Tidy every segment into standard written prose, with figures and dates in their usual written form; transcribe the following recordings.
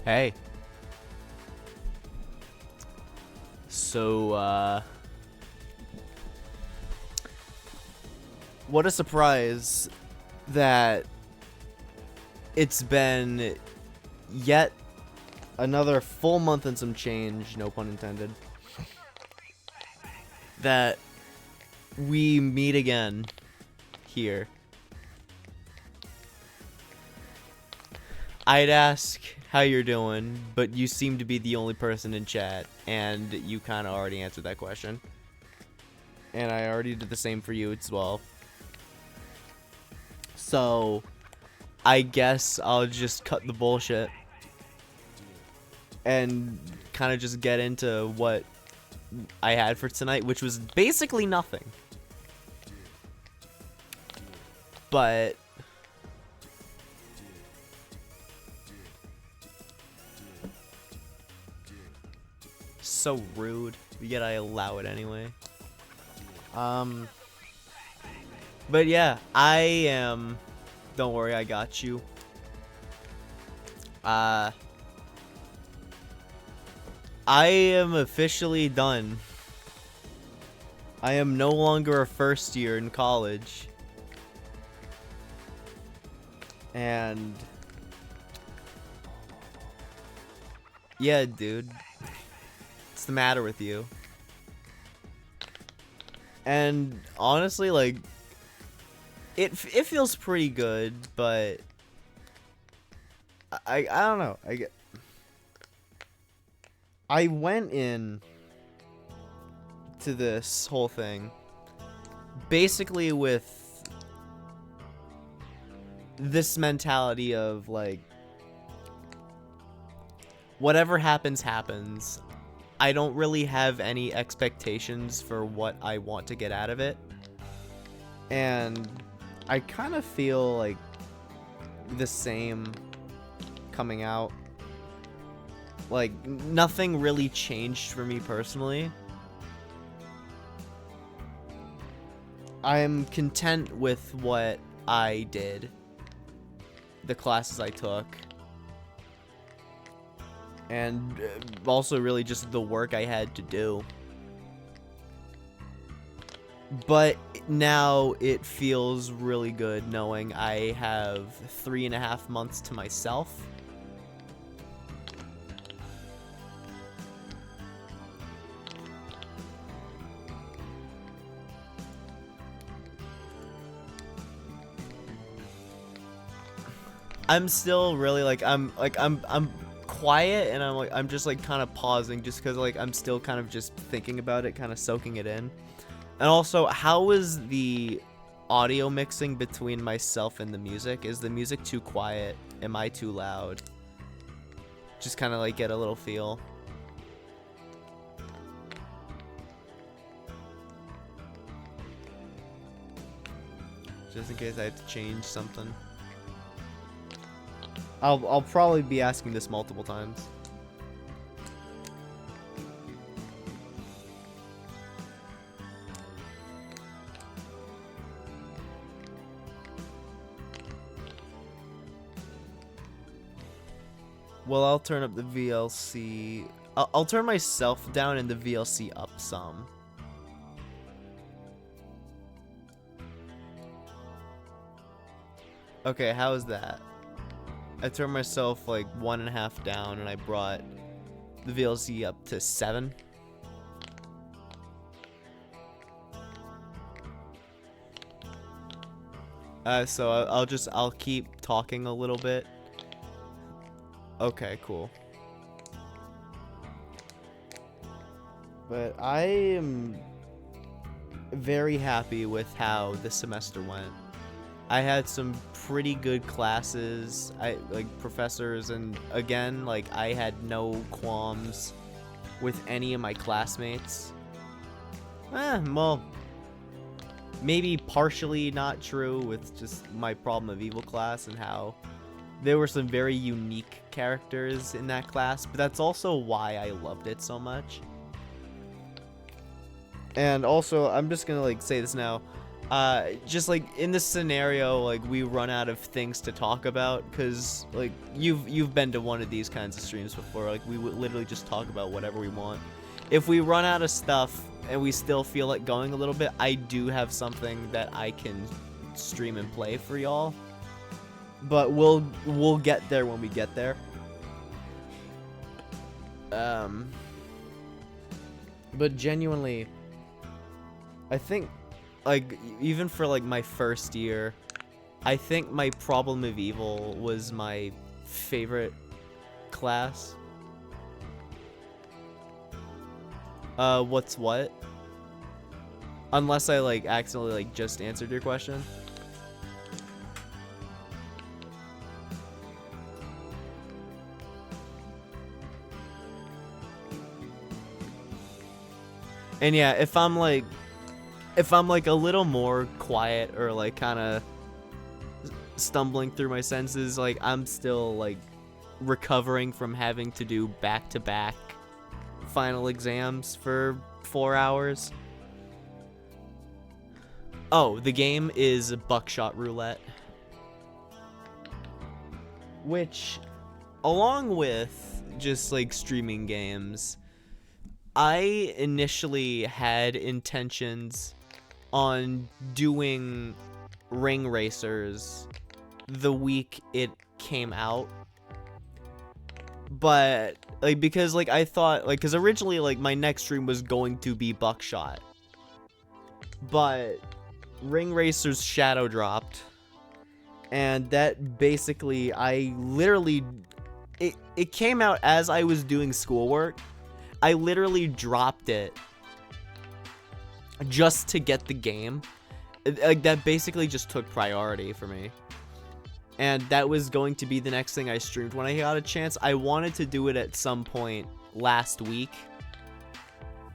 Hey. So, what a surprise that it's been yet another full month and some change, no pun intended, that we meet again here. I'd ask how you're doing, but you seem to be the only person in chat, and you kind of already answered that question. And I already did the same for you as well. So, I guess I'll just cut the bullshit and kind of just get into what I had for tonight, which was basically nothing. But so rude, yet I allow it anyway. But yeah, I am. Don't worry, I got you. I am officially done. I am no longer a first year in college. And yeah, dude. What's the matter with you? And honestly, like, it feels pretty good, but I don't know. I went in to this whole thing basically with this mentality of like, whatever happens happens. I don't really have any expectations for what I want to get out of it, and I kind of feel like the same coming out. Like, nothing really changed for me personally. I'm content with what I did, the classes I took, and also really just the work I had to do. But now it feels really good knowing I have 3.5 months to myself. I'm still really like I'm quiet, and I'm just like kind of pausing just because like I'm still kind of just thinking about it, kind of soaking it in. And also, how is the audio mixing between myself and the music? Is the music too quiet? Am I too loud? Just kind of like get a little feel. Just in case I have to change something. I'll probably be asking this multiple times. Well, I'll turn up the VLC. I'll turn myself down and the VLC up some. Okay, how is that? I turned myself like 1.5 down, and I brought the VLC up to 7. So I'll keep talking a little bit. Okay, cool. But I am very happy with how this semester went. I had some pretty good classes, like professors, and again, like I had no qualms with any of my classmates. Well, maybe partially not true with just my problem of evil class and how there were some very unique characters in that class, but that's also why I loved it so much. And also, I'm just gonna like say this now. just like in this scenario, like we run out of things to talk about, because like you've been to one of these kinds of streams before. Like we would literally just talk about whatever we want. If we run out of stuff and we still feel like going a little bit, I do have something that I can stream and play for y'all. But we'll get there when we get there. But genuinely, I think, like, even for like my first year, I think my Problem of Evil was my favorite class. What's what? Unless I like accidentally like just answered your question. And yeah, if I'm like a little more quiet or like kind of stumbling through my senses, like I'm still like recovering from having to do back-to-back final exams for 4 hours. Oh, the game is Buckshot Roulette, which, along with just like streaming games, I initially had intentions on doing Ring Racers the week it came out. But like, because like I thought, like, because originally like my next stream was going to be Buckshot, but Ring Racers shadow dropped, and that basically it came out as I was doing schoolwork. I literally dropped it just to get the game. Like, that basically just took priority for me. And that was going to be the next thing I streamed when I got a chance. I wanted to do it at some point last week,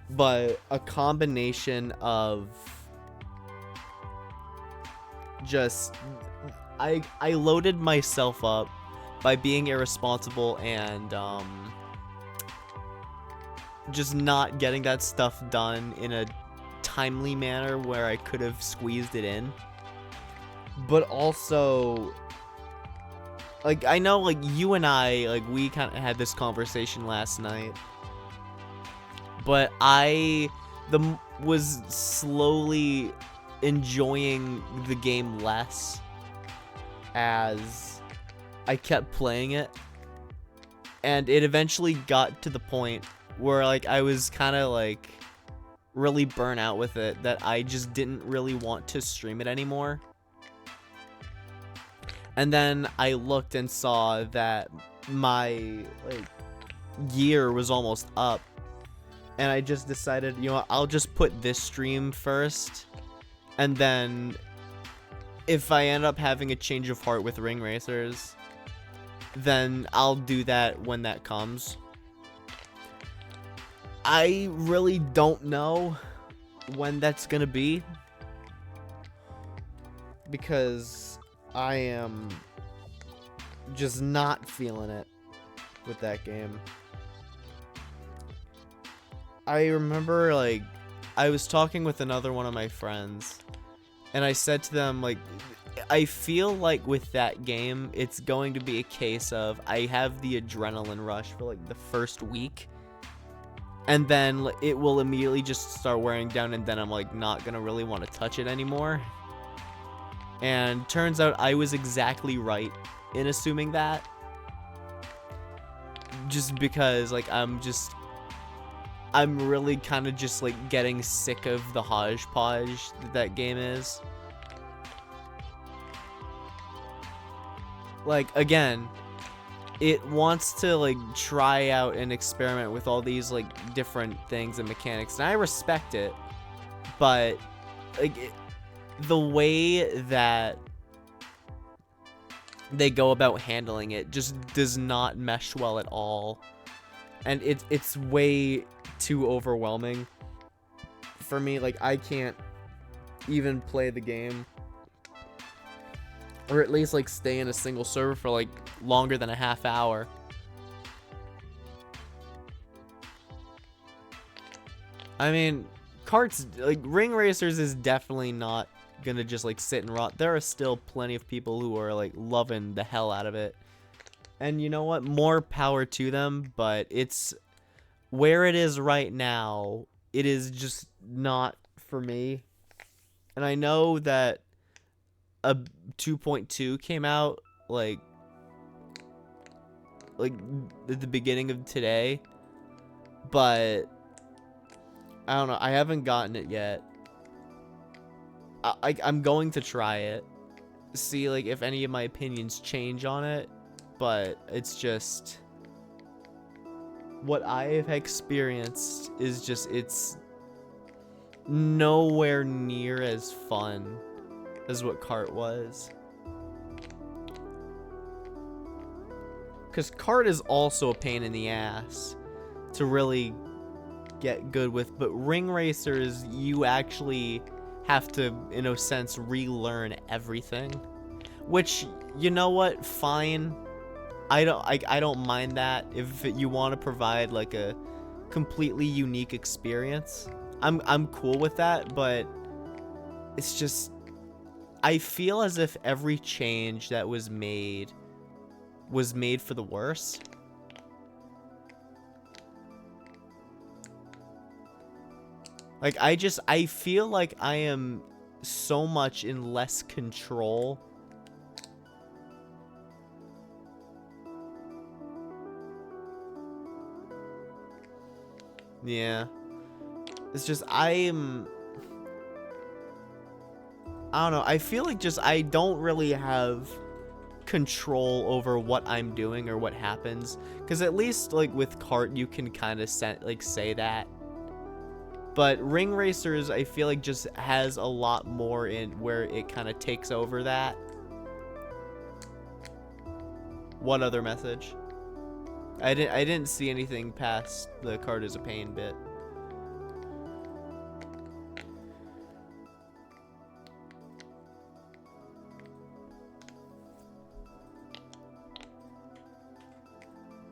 but a combination of just I loaded myself up by being irresponsible and just not getting that stuff done in a timely manner where I could have squeezed it in. But also, like, I know, like, you and I, like, we kind of had this conversation last night, but I was slowly enjoying the game less as I kept playing it, and it eventually got to the point where like I was kind of like really burnt out with it, that I just didn't really want to stream it anymore. And then I looked and saw that my like year was almost up, and I just decided, you know, I'll just put this stream first, and then if I end up having a change of heart with Ring Racers, then I'll do that when that comes. I really don't know when that's gonna be, because I am just not feeling it with that game. I remember, like, I was talking with another one of my friends, and I said to them, like, I feel like with that game, it's going to be a case of I have the adrenaline rush for like the first week, and then it will immediately just start wearing down, and then I'm like not gonna really want to touch it anymore. And turns out I was exactly right in assuming that, just because like I'm really kind of just like getting sick of the hodgepodge that game is. Like, again, it wants to like try out and experiment with all these like different things and mechanics, and I respect it, but like the way that they go about handling it just does not mesh well at all, and it's way too overwhelming for me. Like, I can't even play the game, or at least like stay in a single server for like longer than a half hour. I mean, carts, like Ring Racers is definitely not gonna just like sit and rot. There are still plenty of people who are like loving the hell out of it. And you know what? More power to them, but it's where it is right now. It is just not for me. And I know that a 2.2 came out like at the beginning of today, but I don't know. I haven't gotten it yet. I'm going to try it, see like if any of my opinions change on it, but it's just what I have experienced is just it's nowhere near as fun as what Kart was. Because Kart is also a pain in the ass to really get good with, but Ring Racers, you actually have to, in a sense, relearn everything. Which, you know what? Fine. I don't mind that if you want to provide like a completely unique experience. I'm cool with that, but it's just I feel as if every change that was made for the worse. Like I feel like I am so much in less control. Yeah. It's just I don't know. I feel like just I don't really have control over what I'm doing or what happens, because at least like with Kart you can kind of say that, but Ring Racers I feel like just has a lot more in where it kind of takes over that. What other message? I didn't see anything past the Kart is a pain bit.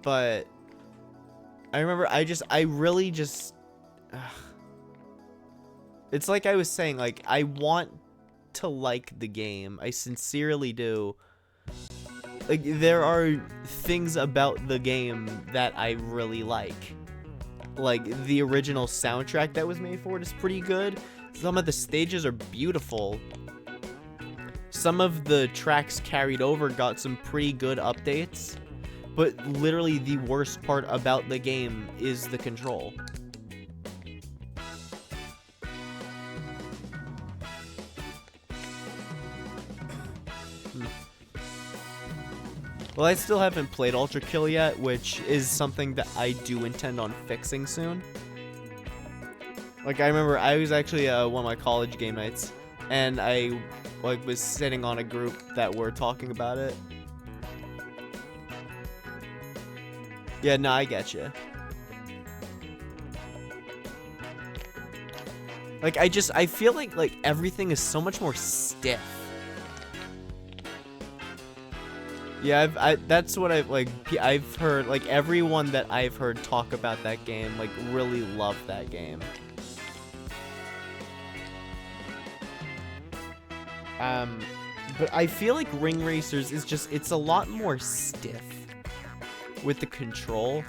But I remember I really just it's like I was saying, like I want to like the game. I sincerely do. Like there are things about the game that I really like. Like the original soundtrack that was made for it is pretty good. Some of the stages are beautiful. Some of the tracks carried over got some pretty good updates. But literally the worst part about the game is the control. Well, I still haven't played Ultra Kill yet, which is something that I do intend on fixing soon. Like, I remember I was actually one of my college game nights, and I was sitting on a group that were talking about it. Yeah, no, I get you. Like, I feel like everything is so much more stiff. Yeah, that's what I've heard, like, everyone that I've heard talk about that game, like, really love that game. But I feel like Ring Racers is just, it's a lot more stiff with the control,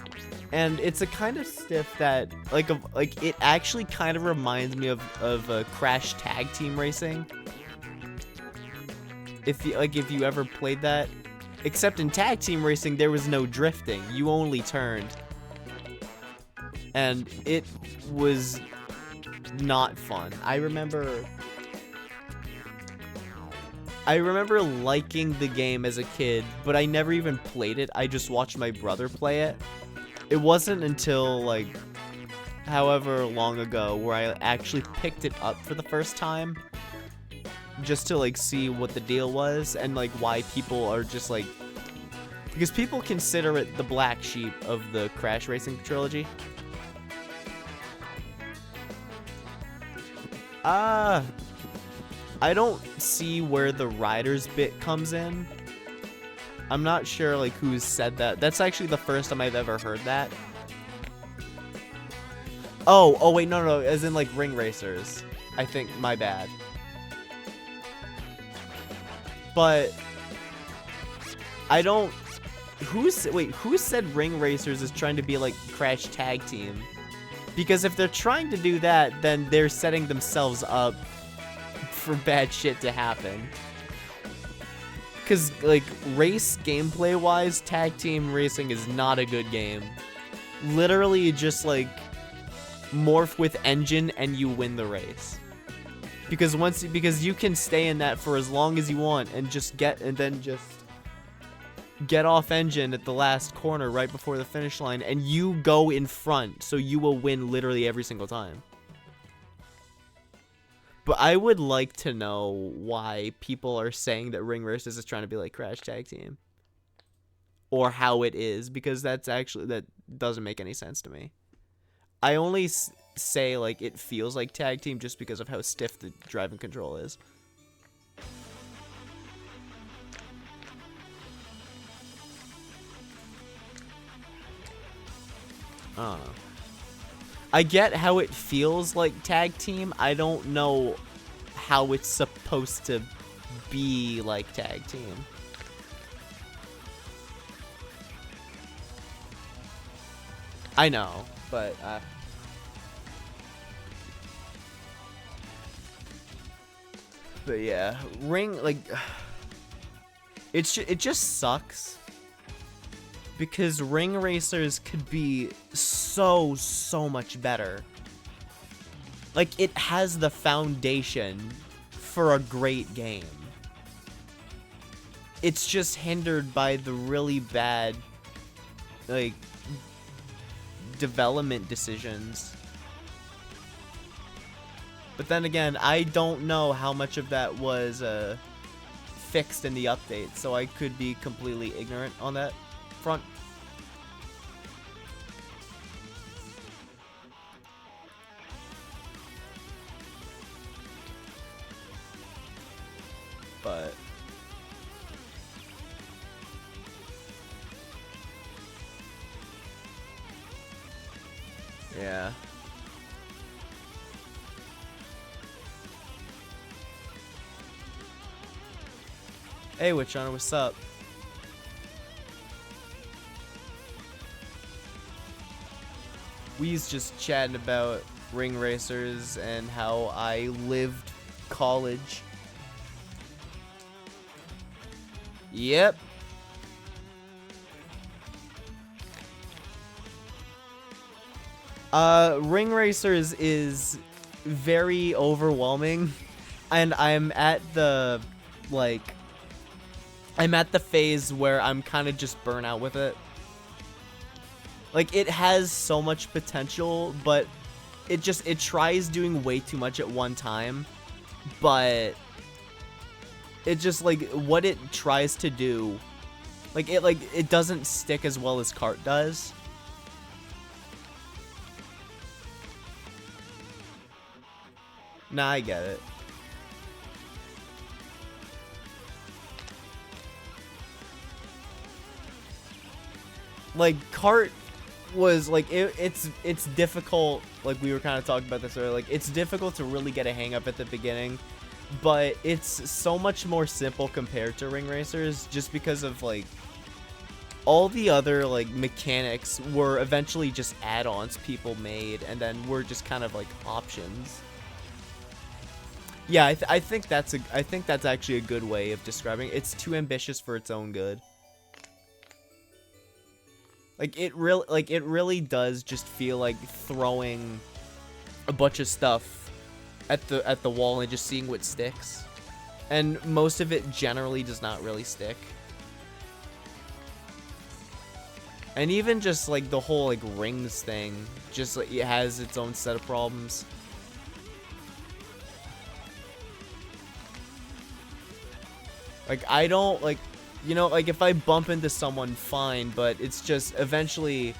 and it's a kind of stiff that it actually kind of reminds me of Crash Tag Team Racing. If you ever played that, except in Tag Team Racing there was no drifting, you only turned, and it was not fun. I remember liking the game as a kid, but I never even played it. I just watched my brother play it. It wasn't until, like, however long ago where I actually picked it up for the first time, just to, like, see what the deal was, and, like, why people are just, like... Because people consider it the black sheep of the Crash Racing trilogy. I don't see where the riders bit comes in. I'm not sure like who's said that. That's actually the first time I've ever heard that. Oh wait, no, as in like Ring Racers. I think, my bad. But I don't. Who said Ring Racers is trying to be like Crash Tag Team? Because if they're trying to do that, then they're setting themselves up for bad shit to happen. Because, like, race gameplay-wise, tag team racing is not a good game. Literally just, like, morph with engine and you win the race. Because because you can stay in that for as long as you want and just get off engine at the last corner right before the finish line, and you go in front, so you will win literally every single time. But I would like to know why people are saying that Ring Racers is trying to be like Crash Tag Team. Or how it is, because that doesn't make any sense to me. I only say, like, it feels like Tag Team just because of how stiff the driving control is. I don't know. I get how it feels like tag team. I don't know how it's supposed to be like tag team. I know, but yeah, Ring, like, it just sucks. Because Ring Racers could be so much better. Like, it has the foundation for a great game. It's just hindered by the really bad, like, development decisions. But then again, I don't know how much of that was fixed in the update, so I could be completely ignorant on that front. But yeah. Hey, Witchhunter, what's up? We's just chatting about Ring Racers and how I lived college. Yep. Ring Racers is very overwhelming, and I'm at the phase where I'm kind of just burnt out with it. Like, it has so much potential, but it tries doing way too much at one time, but it just, like, what it tries to do, it doesn't stick as well as Kart does. Nah, I get it. Like, Kart was, like, it's difficult, like, we were kind of talking about this earlier, like, it's difficult to really get a hang up at the beginning, but it's so much more simple compared to Ring Racers, just because of, like, all the other, like, mechanics were eventually just add-ons people made, and then were just kind of, like, options. Yeah, I think that's actually a good way of describing it. It's too ambitious for its own good. It really does just feel like throwing a bunch of stuff at the wall and just seeing what sticks. And most of it generally does not really stick. And even just, like, the whole, like, rings thing, just, like, it has its own set of problems. Like, I don't, like, you know, like, if I bump into someone, fine, but it's just eventually,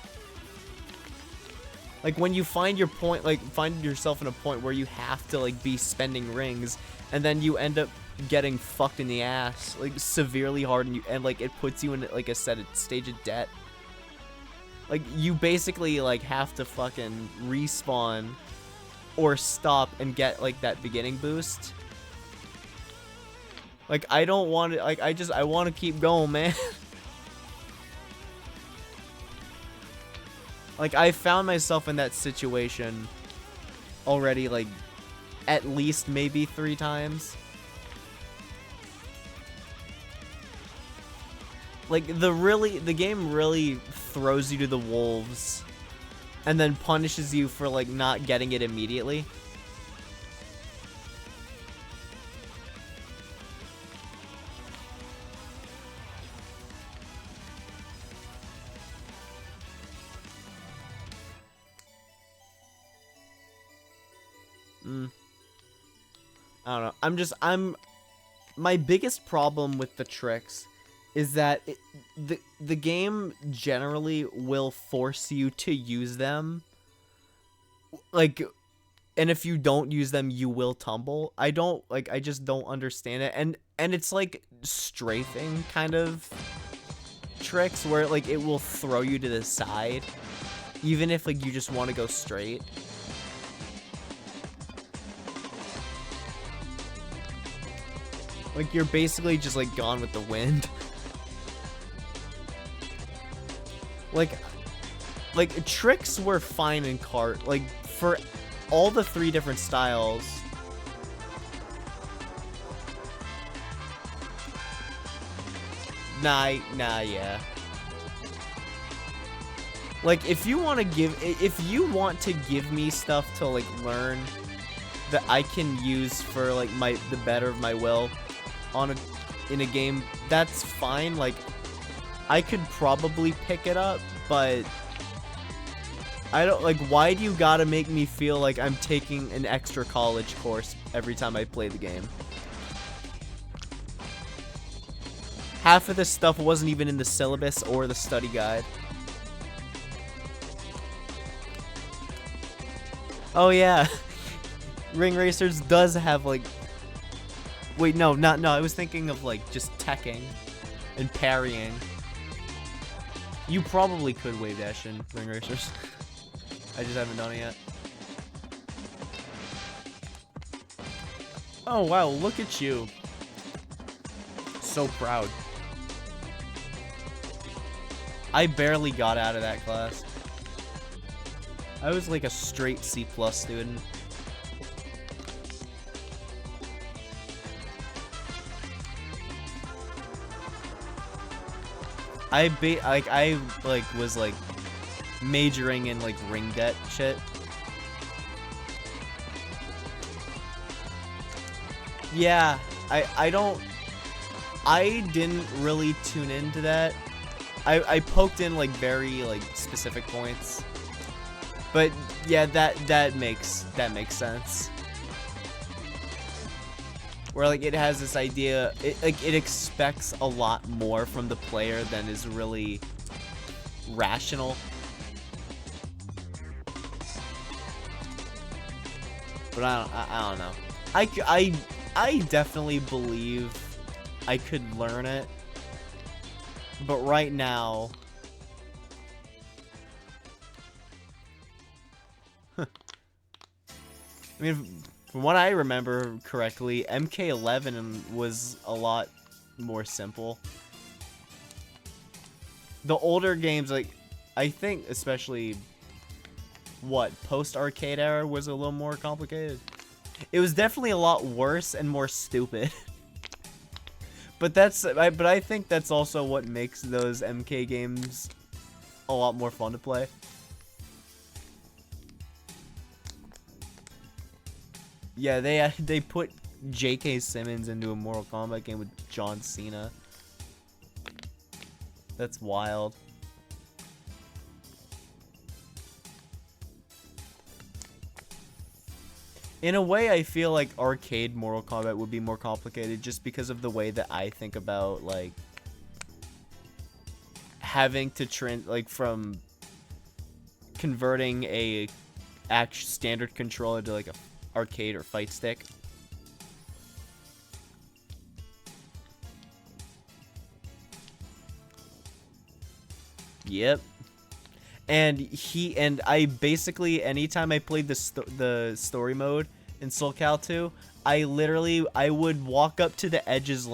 like, when you find your point, like, find yourself in a point where you have to, like, be spending rings, and then you end up getting fucked in the ass, like, severely hard, and like, it puts you in, like, a stage of debt. Like, you basically, like, have to fucking respawn or stop and get, like, that beginning boost. Like, I don't want to, like, I want to keep going, man. Like, I found myself in that situation already, like, at least maybe 3 times. Like, the game really throws you to the wolves and then punishes you for, like, not getting it immediately. I don't know. My biggest problem with the tricks is that the game generally will force you to use them. Like, and if you don't use them, you will tumble. I just don't understand it. And it's like strafing kind of tricks where like it will throw you to the side even if like you just want to go straight. Like, you're basically just, like, gone with the wind. Like, tricks were fine in Kart. Like, for all the 3 different styles. Nah, yeah. Like, if you want to give me stuff to, like, learn that I can use for, like, the better of my will in a game, that's fine. Like, I could probably pick it up, but I don't, like, why do you gotta make me feel like I'm taking an extra college course every time I play the game? Half of this stuff wasn't even in the syllabus or the study guide. Oh yeah. Ring Racers does have, like... Wait, no, I was thinking of, like, just teching and parrying. You probably could wave dash in Ring Racers. I just haven't done it yet. Oh, wow, look at you. So proud. I barely got out of that class. I was, like, a straight C+ student. I was like majoring in like ring debt shit. Yeah, I didn't really tune into that. I poked in like very like specific points. But yeah, that makes sense. Where like it has this idea, it expects a lot more from the player than is really rational. But I don't know. I definitely believe I could learn it. But right now, I mean, from what I remember correctly, MK11 was a lot more simple. The older games, like, I think especially, post-arcade era was a little more complicated. It was definitely a lot worse and more stupid. But I think that's also what makes those MK games a lot more fun to play. Yeah, they put J.K. Simmons into a Mortal Kombat game with John Cena. That's wild. In a way, I feel like arcade Mortal Kombat would be more complicated just because of the way that I think about, like, having to from converting a standard controller to, like, a arcade or fight stick. Yep. And I basically, anytime I played the story mode, in Soul Cal 2, I would walk up to the edges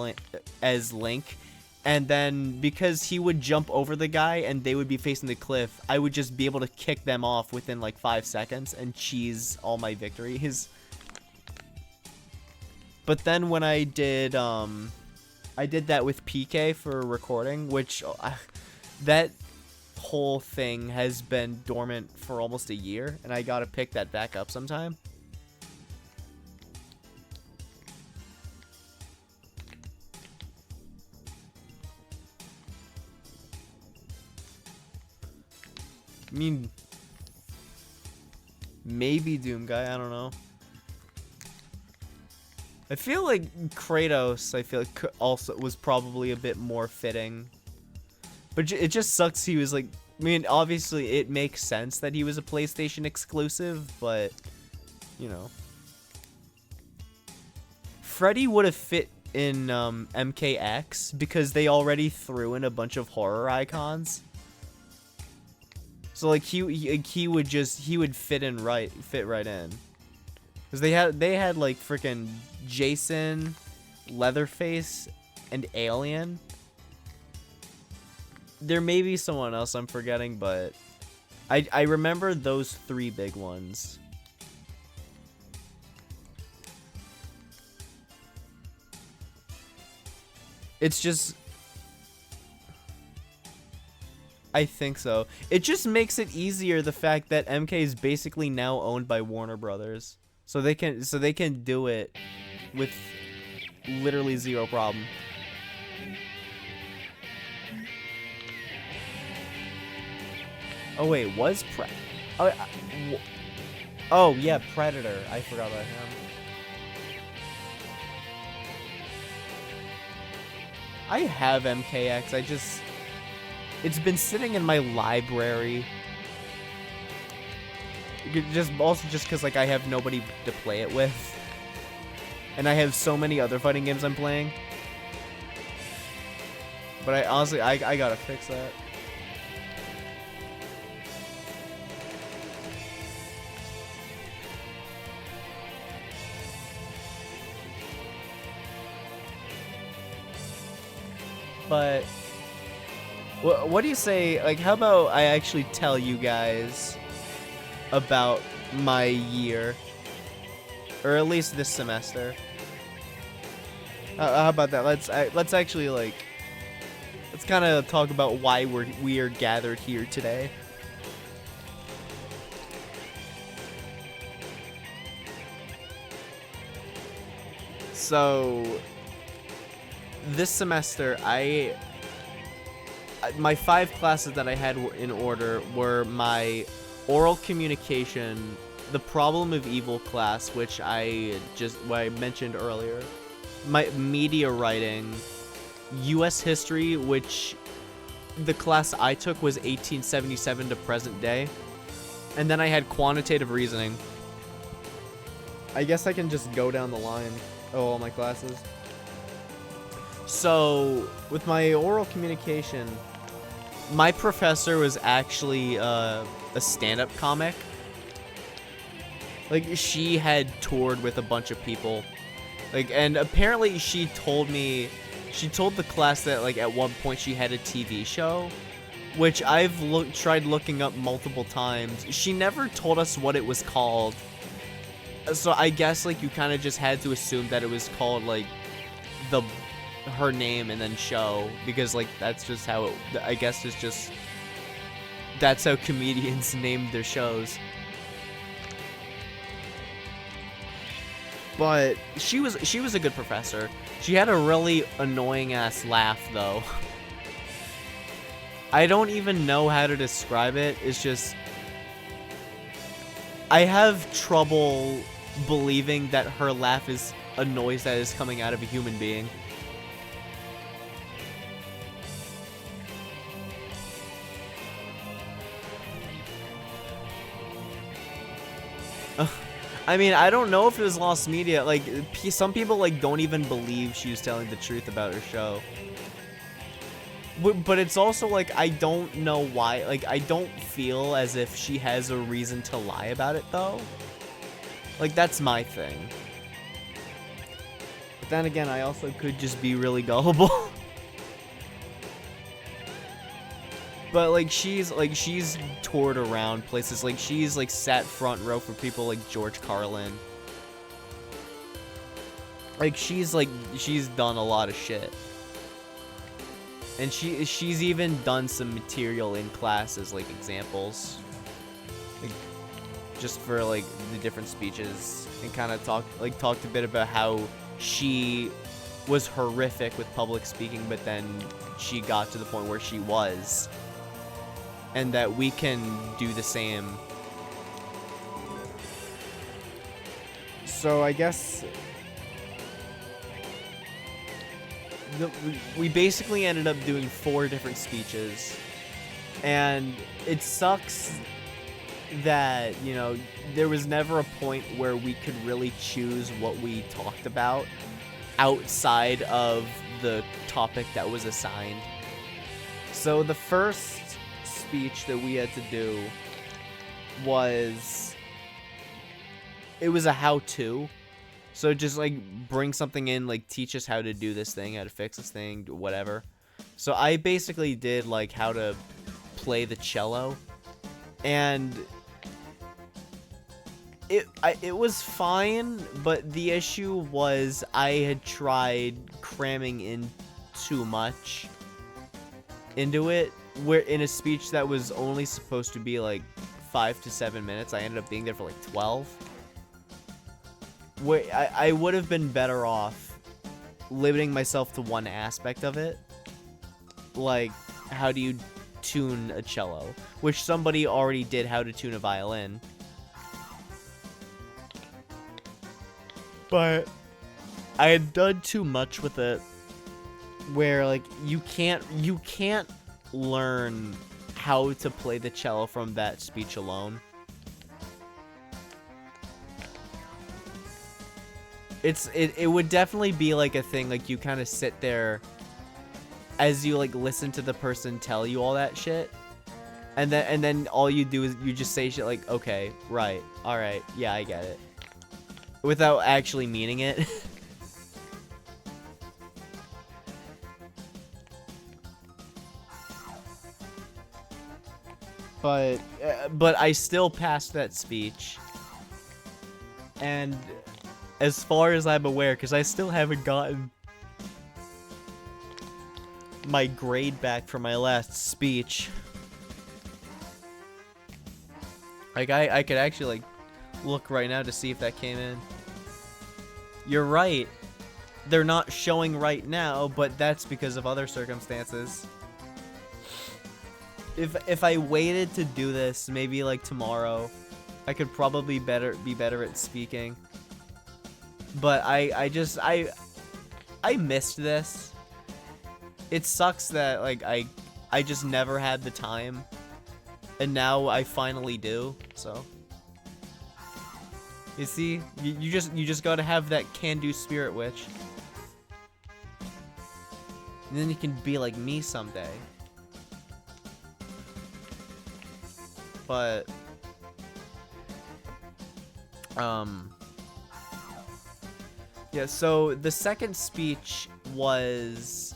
as Link, and then because he would jump over the guy and they would be facing the cliff, I would just be able to kick them off within like 5 seconds and cheese all my victories. But then when I did that with PK for recording, which that whole thing has been dormant for almost a year, and I gotta pick that back up sometime. I mean, maybe Doom Guy, I don't know. I feel like Kratos, also was probably a bit more fitting. But it just sucks he was like, I mean, obviously it makes sense that he was a PlayStation exclusive, but, you know. Freddy would have fit in MKX because they already threw in a bunch of horror icons. So like he would fit right in. Cuz they had like freaking Jason, Leatherface, and Alien. There may be someone else I'm forgetting, but I remember those 3 big ones. It's just, I think so. It just makes it easier, the fact that MK is basically now owned by Warner Brothers. So they can do it with literally zero problem. Oh wait, oh yeah, Predator. I forgot about him. I have MKX. It's been sitting in my library. Just because like I have nobody to play it with, and I have so many other fighting games I'm playing. But I honestly I gotta fix that. But what do you say? Like, how about I actually tell you guys about my year, or at least this semester? How about that? Let's actually like let's kind of talk about why we are gathered here today. So this semester, my 5 classes that I had in order were my oral communication, the problem of evil class, which I mentioned earlier, my media writing, U.S. history, which the class I took was 1877 to present day, and then I had quantitative reasoning. I guess I can just go down the line of all my classes. So, with my oral communication, my professor was actually a stand-up comic. Like, she had toured with a bunch of people. Like, and apparently she told the class that, like, at one point she had a TV show, which I've tried looking up multiple times. She never told us what it was called. So I guess, like, you kind of just had to assume that it was called, like, her name and then show, because like that's just how I guess it's just that's how comedians name their shows. But she was a good professor. She had a really annoying ass laugh though. I don't even know how to describe it. It's just I have trouble believing that her laugh is a noise that is coming out of a human being. I mean, I don't know if it was lost media. Like, some people, like, don't even believe she was telling the truth about her show. But it's also, like, I don't know why. Like, I don't feel as if she has a reason to lie about it, though. Like, that's my thing. But then again, I also could just be really gullible. But like she's toured around places. Like she's like sat front row for people like George Carlin. Like she's done a lot of shit. And she's even done some material in classes, like examples. Like, just for like the different speeches, and kind of talked a bit about how she was horrific with public speaking, but then she got to the point where she was. And that we can do the same. So I guess we basically ended up doing 4 different speeches. And it sucks that, you know, there was never a point where we could really choose what we talked about outside of the topic that was assigned. So the first speech that we had to do was, it was a how-to. So just like bring something in, like teach us how to do this thing, how to fix this thing, whatever. So I basically did like how to play the cello, and it was fine, but the issue was I had tried cramming in too much into it, where in a speech that was only supposed to be like 5 to 7 minutes, I ended up being there for like 12. Where I would have been better off limiting myself to one aspect of it, like how do you tune a cello, which somebody already did how to tune a violin. But I had done too much with it, where like you can't learn how to play the cello from that speech alone. It would definitely be like a thing, like you kind of sit there as you like listen to the person tell you all that shit, and then all you do is you just say shit like, okay, right, all right, yeah, I get it, without actually meaning it. But I still passed that speech, and as far as I'm aware, because I still haven't gotten my grade back for my last speech. Like, I could actually, like, look right now to see if that came in. You're right. They're not showing right now, but that's because of other circumstances. If I waited to do this, maybe, like, tomorrow, I could probably be better at speaking. But I missed this. It sucks that like I just never had the time, and now I finally do. So you see, you just gotta have that can-do spirit, witch, and then you can be like me someday. But yeah, so the second speech was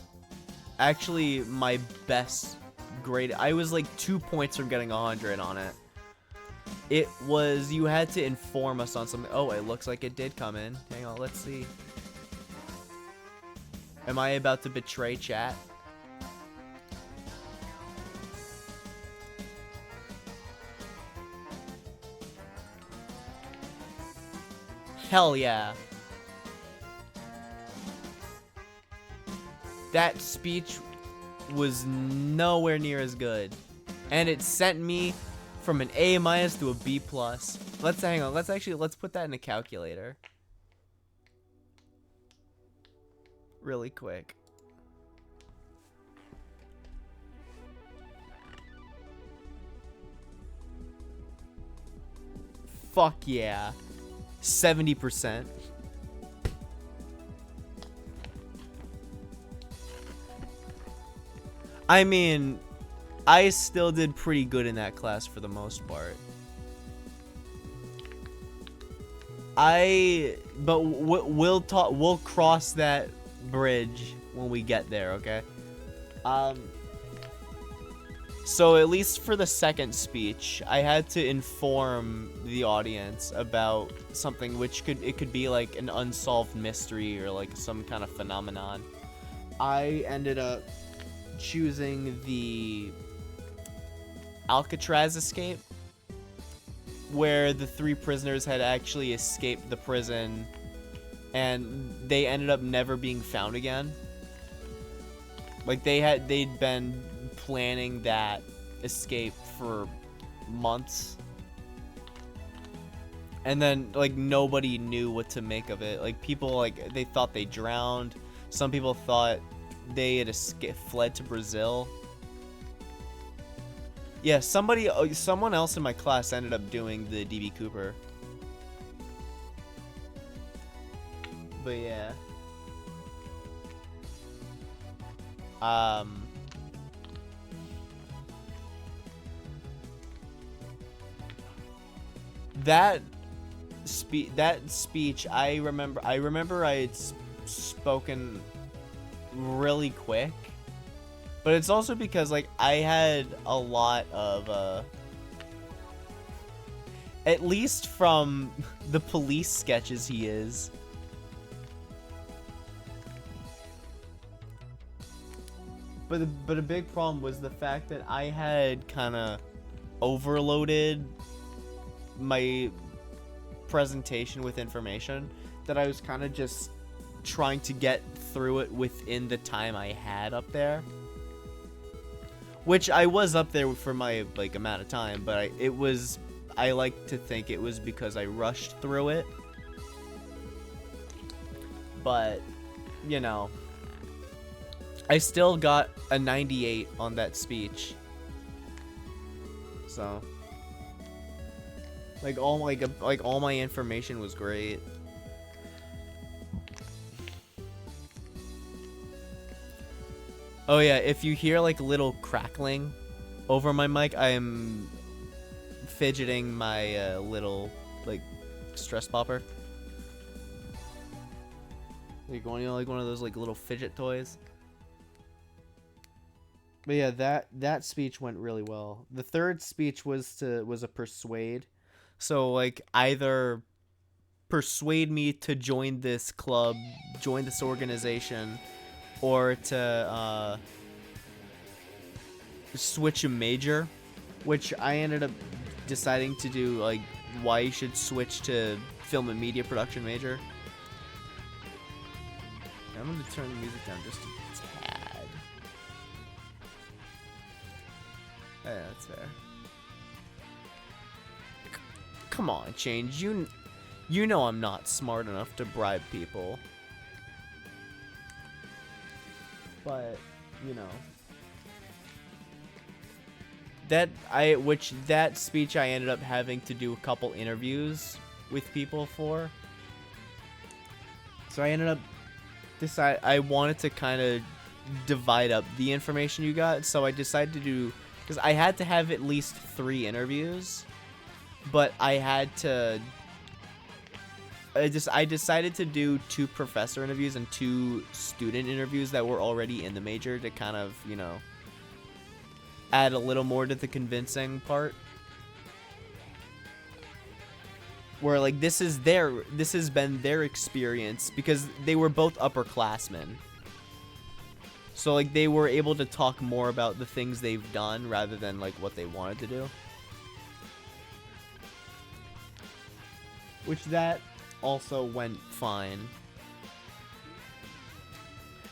actually my best grade. I was like 2 points from getting 100 on it. It was, you had to inform us on something. Oh, it looks like it did come in. Hang on, let's see. Am I about to betray chat? Hell yeah. That speech was nowhere near as good, and it sent me from an A- to a B+. Let's hang on. Let's put that in a calculator really quick. Fuck yeah. 70%. I mean, I still did pretty good in that class for the most part. we'll talk. We'll cross that bridge when we get there. Okay. So at least for the second speech, I had to inform the audience about something which could be like an unsolved mystery or like some kind of phenomenon. I ended up choosing the Alcatraz escape, where the 3 prisoners had actually escaped the prison and they ended up never being found again. Like they'd been planning that escape for months, and then like nobody knew what to make of it. Like people, like they thought they drowned. Some people thought they had fled to Brazil. Yeah, someone else in my class ended up doing the DB Cooper. But yeah. That speech, I remember I had spoken really quick, but it's also because like I had a lot of at least from the police sketches he is. But a big problem was the fact that I had kind of overloaded my presentation with information, that I was kind of just trying to get through it within the time I had up there. Which I was up there for my like amount of time, but I like to think it was because I rushed through it. But, you know, I still got a 98 on that speech. So, like all my information was great. Oh yeah, if you hear like little crackling over my mic, I am fidgeting my little like stress popper. Like one, like one of those like little fidget toys. But yeah, that speech went really well. The third speech was a persuade. So like either persuade me to join this club, join this organization, or to switch a major, which I ended up deciding to do, like why you should switch to film and media production major. I'm gonna turn the music down just a tad. Yeah, that's fair. Come on, Change. You know I'm not smart enough to bribe people. But, you know. That speech I ended up having to do a couple interviews with people for. So I ended up I wanted to kind of divide up the information you got, so I decided to do, because I had to have at least 3 interviews, but I had to I decided to do 2 professor interviews and 2 student interviews that were already in the major to kind of, you know, add a little more to the convincing part. Where like this has been their experience, because they were both upperclassmen. So like they were able to talk more about the things they've done rather than like what they wanted to do. Which that also went fine.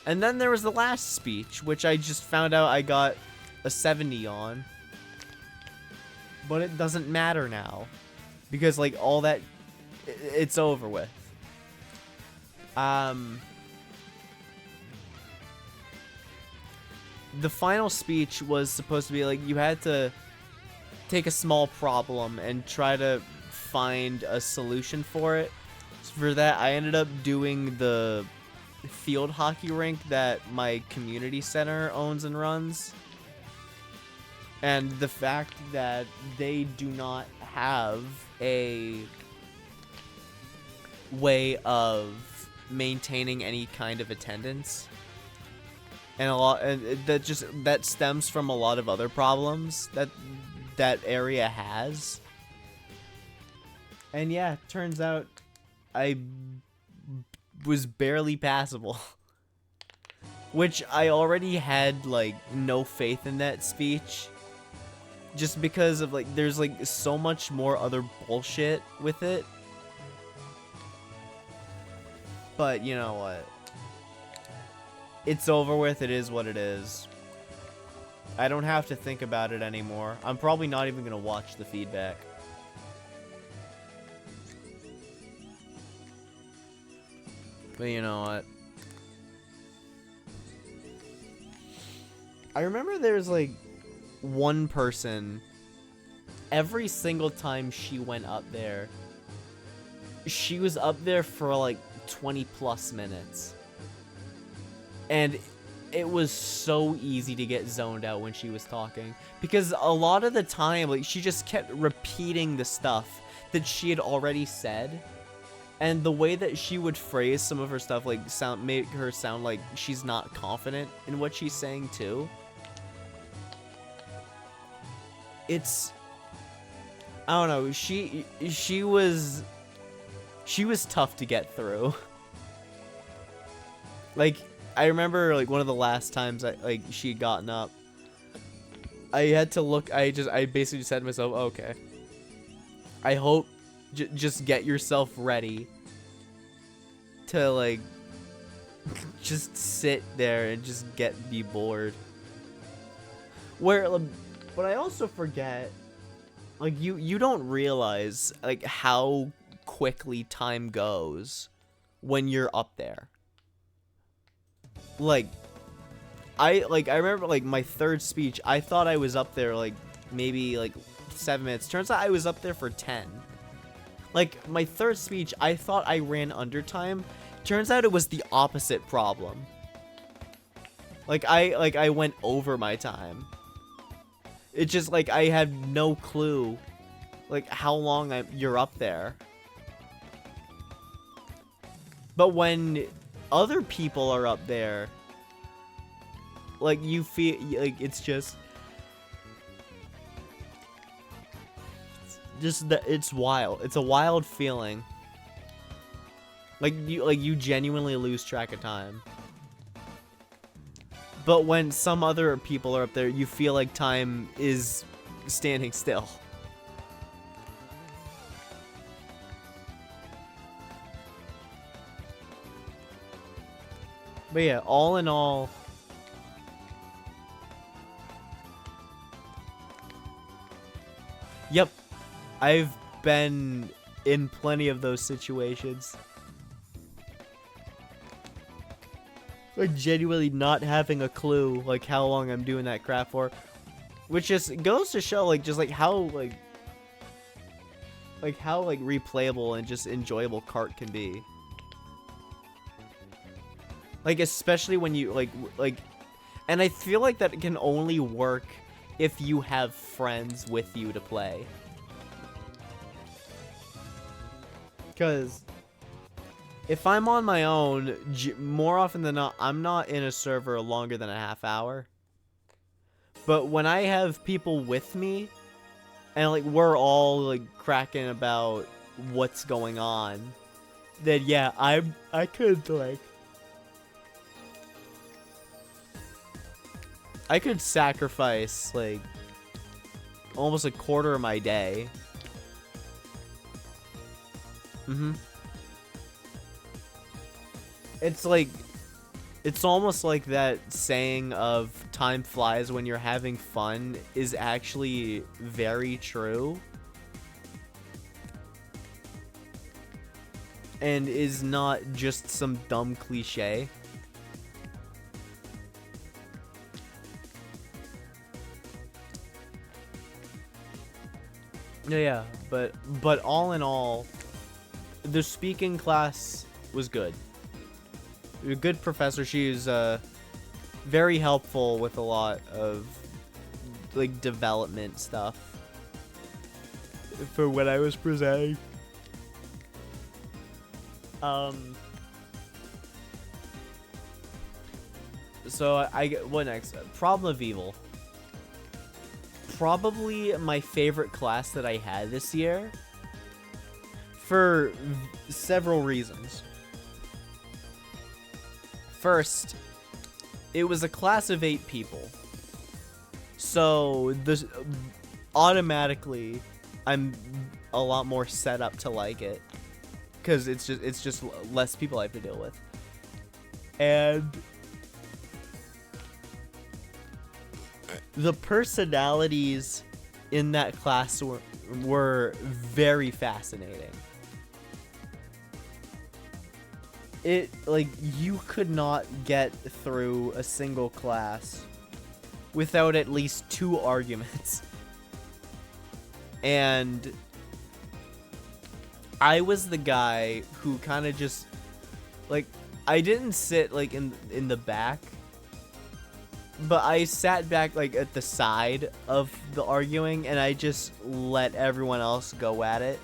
And then there was the last speech, which I just found out I got a 70 on. But it doesn't matter now, because like all that, it's over with. The final speech was supposed to be like, you had to take a small problem and try to find a solution for it. So for that, I ended up doing the field hockey rink that my community center owns and runs. And the fact that they do not have a way of maintaining any kind of attendance. And that stems from a lot of other problems that area has. And yeah, turns out I was barely passable. Which I already had, like, no faith in that speech. Just because of, like, there's, like, so much more other bullshit with it. But, you know what? It's over with. It is what it is. I don't have to think about it anymore. I'm probably not even going to watch the feedback. But you know what? I remember there's like one person, every single time she went up there, she was up there for like 20 plus minutes. And it was so easy to get zoned out when she was talking. Because a lot of the time, like, she just kept repeating the stuff that she had already said. And the way that she would phrase some of her stuff, like, make her sound like she's not confident in what she's saying, too. It's... I don't know, she was tough to get through. Like, I remember, like, one of the last times she had gotten up, I had to look, I basically said to myself, okay, I hope, just get yourself ready to, like, just sit there and just be bored. But I also forget, like, you don't realize, like, how quickly time goes when you're up there. Like, I remember, like, my third speech, I thought I was up there, like, maybe, like, 7 minutes. Turns out I was up there for 10. Like, my third speech, I thought I ran under time. Turns out it was the opposite problem. Like, I went over my time. It's just, like, I had no clue, like, how long you're up there. But when other people are up there, like, you feel, like, it's just that it's wild. It's a wild feeling. Like, you genuinely lose track of time. But when some other people are up there, you feel like time is standing still. But yeah, all in all, yep, I've been in plenty of those situations. Like, genuinely not having a clue, like, how long I'm doing that crap for. Which just goes to show, like, just, like, how replayable and just enjoyable cart can be. Like, especially when you, like, and I feel like that can only work if you have friends with you to play. Because if I'm on my own, more often than not, I'm not in a server longer than a half hour. But when I have people with me, and, like, we're all, like, cracking about what's going on, then yeah, I could, like, I could sacrifice, like, almost a quarter of my day. It's like, it's almost like that saying of time flies when you're having fun is actually very true. And is not just some dumb cliche. Yeah, but all in all, the speaking class was good. A good professor. She was very helpful with a lot of, like, development stuff for when I was presenting. Um. So what next? Problem of Evil. Probably my favorite class that I had this year. For several reasons. First, it was a class of 8 people. So this automatically, I'm a lot more set up to like it, because it's just less people I have to deal with, and the personalities in that class were very fascinating. It, like, you could not get through a single class without at least 2 arguments. And I was the guy who kind of just, like, I didn't sit, like, in the back, but I sat back, like, at the side of the arguing, and I just let everyone else go at it.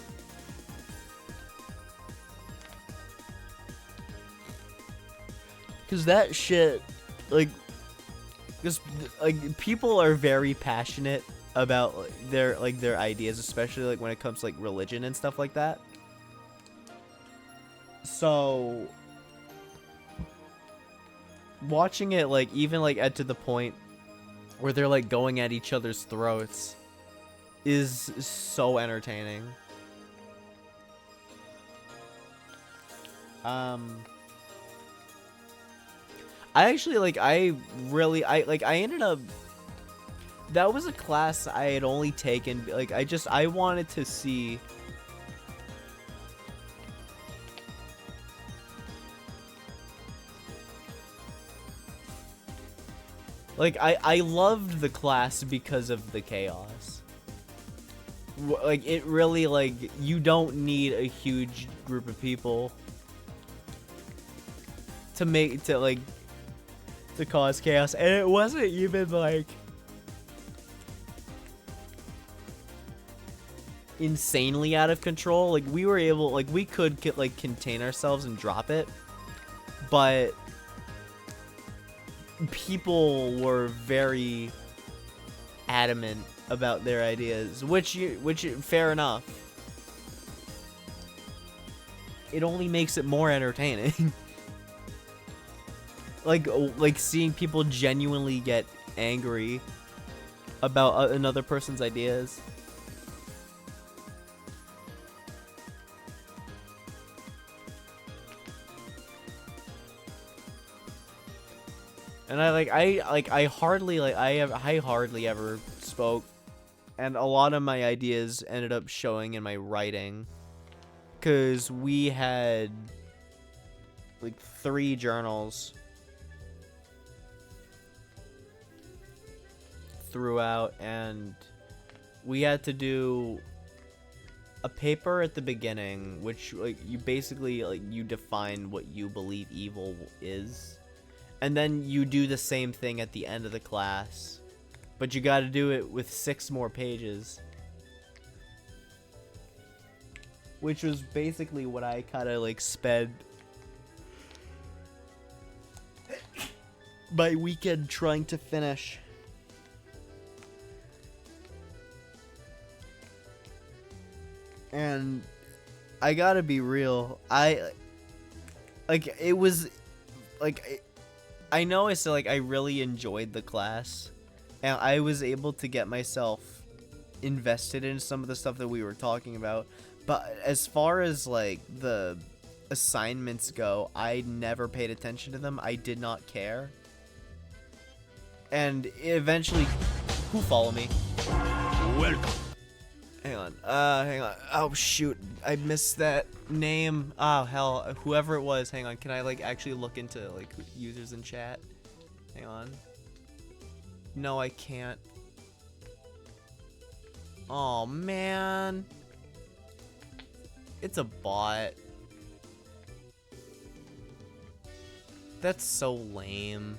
Because that shit, like, because, like, people are very passionate about, like, their ideas, especially, like, when it comes to, like, religion and stuff like that. So watching it, like, even, like, to the point where they're, like, going at each other's throats is so entertaining. I actually, like, I ended up, that was a class I had only taken, like, I wanted to see, like, I loved the class because of the chaos. Like, it really, like, you don't need a huge group of people to cause chaos, and it wasn't even, like, insanely out of control. Like, we were able, like, we could get, like, contain ourselves and drop it, but people were very adamant about their ideas, which fair enough. It only makes it more entertaining. like seeing people genuinely get angry about another person's ideas. And I hardly ever spoke, and a lot of my ideas ended up showing in my writing, because we had like 3 journals throughout, and we had to do a paper at the beginning, which, like, you basically, like, you define what you believe evil is, and then you do the same thing at the end of the class, but you got to do it with 6 more pages, which was basically what I kind of, like, spent my weekend trying to finish. And I gotta be real, I know I said, like, I really enjoyed the class, and I was able to get myself invested in some of the stuff that we were talking about, but as far as, like, the assignments go, I never paid attention to them. I did not care. And eventually, who follow me? Welcome. Hang on. Oh, shoot. I missed that name. Oh, hell. Whoever it was, hang on. Can I, like, actually look into, like, users in chat? Hang on. No, I can't. Oh, man. It's a bot. That's so lame.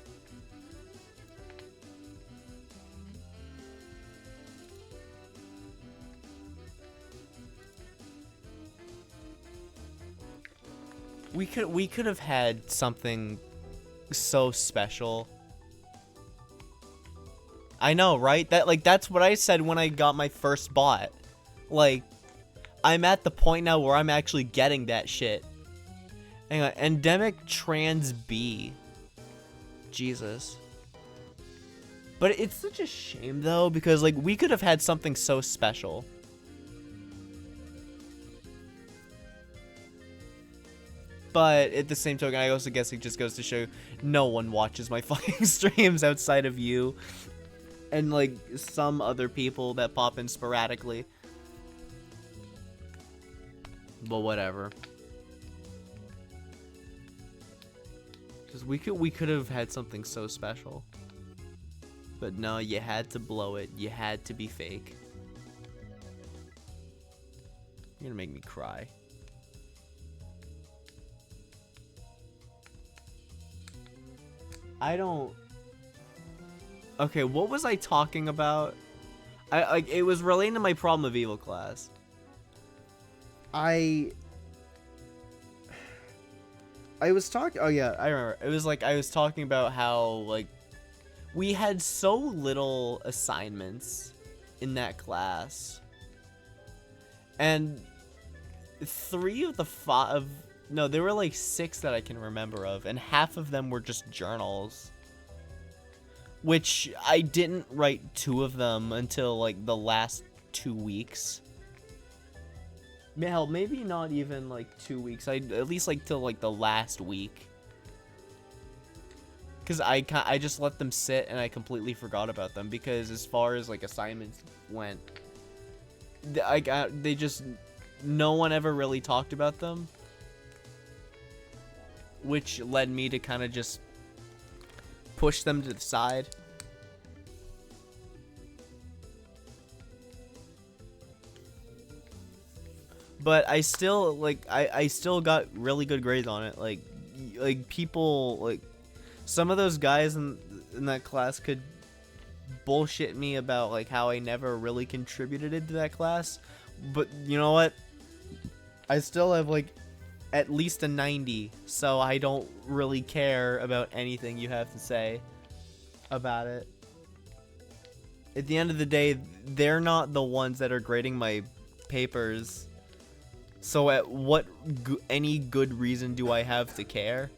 We could have had something so special. I know, right? That's what I said when I got my first bot. Like, I'm at the point now where I'm actually getting that shit. Hang on, endemic trans B. Jesus. But it's such a shame though, because like we could have had something so special. But at the same token, I also guess it just goes to show no one watches my fucking streams outside of you. And like some other people that pop in sporadically. But whatever. Because we could have had something so special. But no, you had to blow it. You had to be fake. You're gonna make me cry. I don't... Okay, what was I talking about? It was relating to my problem of evil class. I was talking... Oh yeah, I remember. It was like I was talking about how, like, we had so little assignments in that class. And 3 of the 5... No, there were like 6 that I can remember of. And half of them were just journals. Which I didn't write 2 of them until like the last 2 weeks. Hell, maybe not even like 2 weeks. At least like till like the last week. Because I just let them sit and I completely forgot about them. Because as far as like assignments went, no one ever really talked about them. Which led me to kind of just push them to the side. But I still I still got really good grades on it. Like people, like some of those guys in that class could bullshit me about like how I never really contributed to that class. But you know what? I still have like at least a 90, so I don't really care about anything you have to say about it. At the end of the day, they're not the ones that are grading my papers. So at what any good reason do I have to care?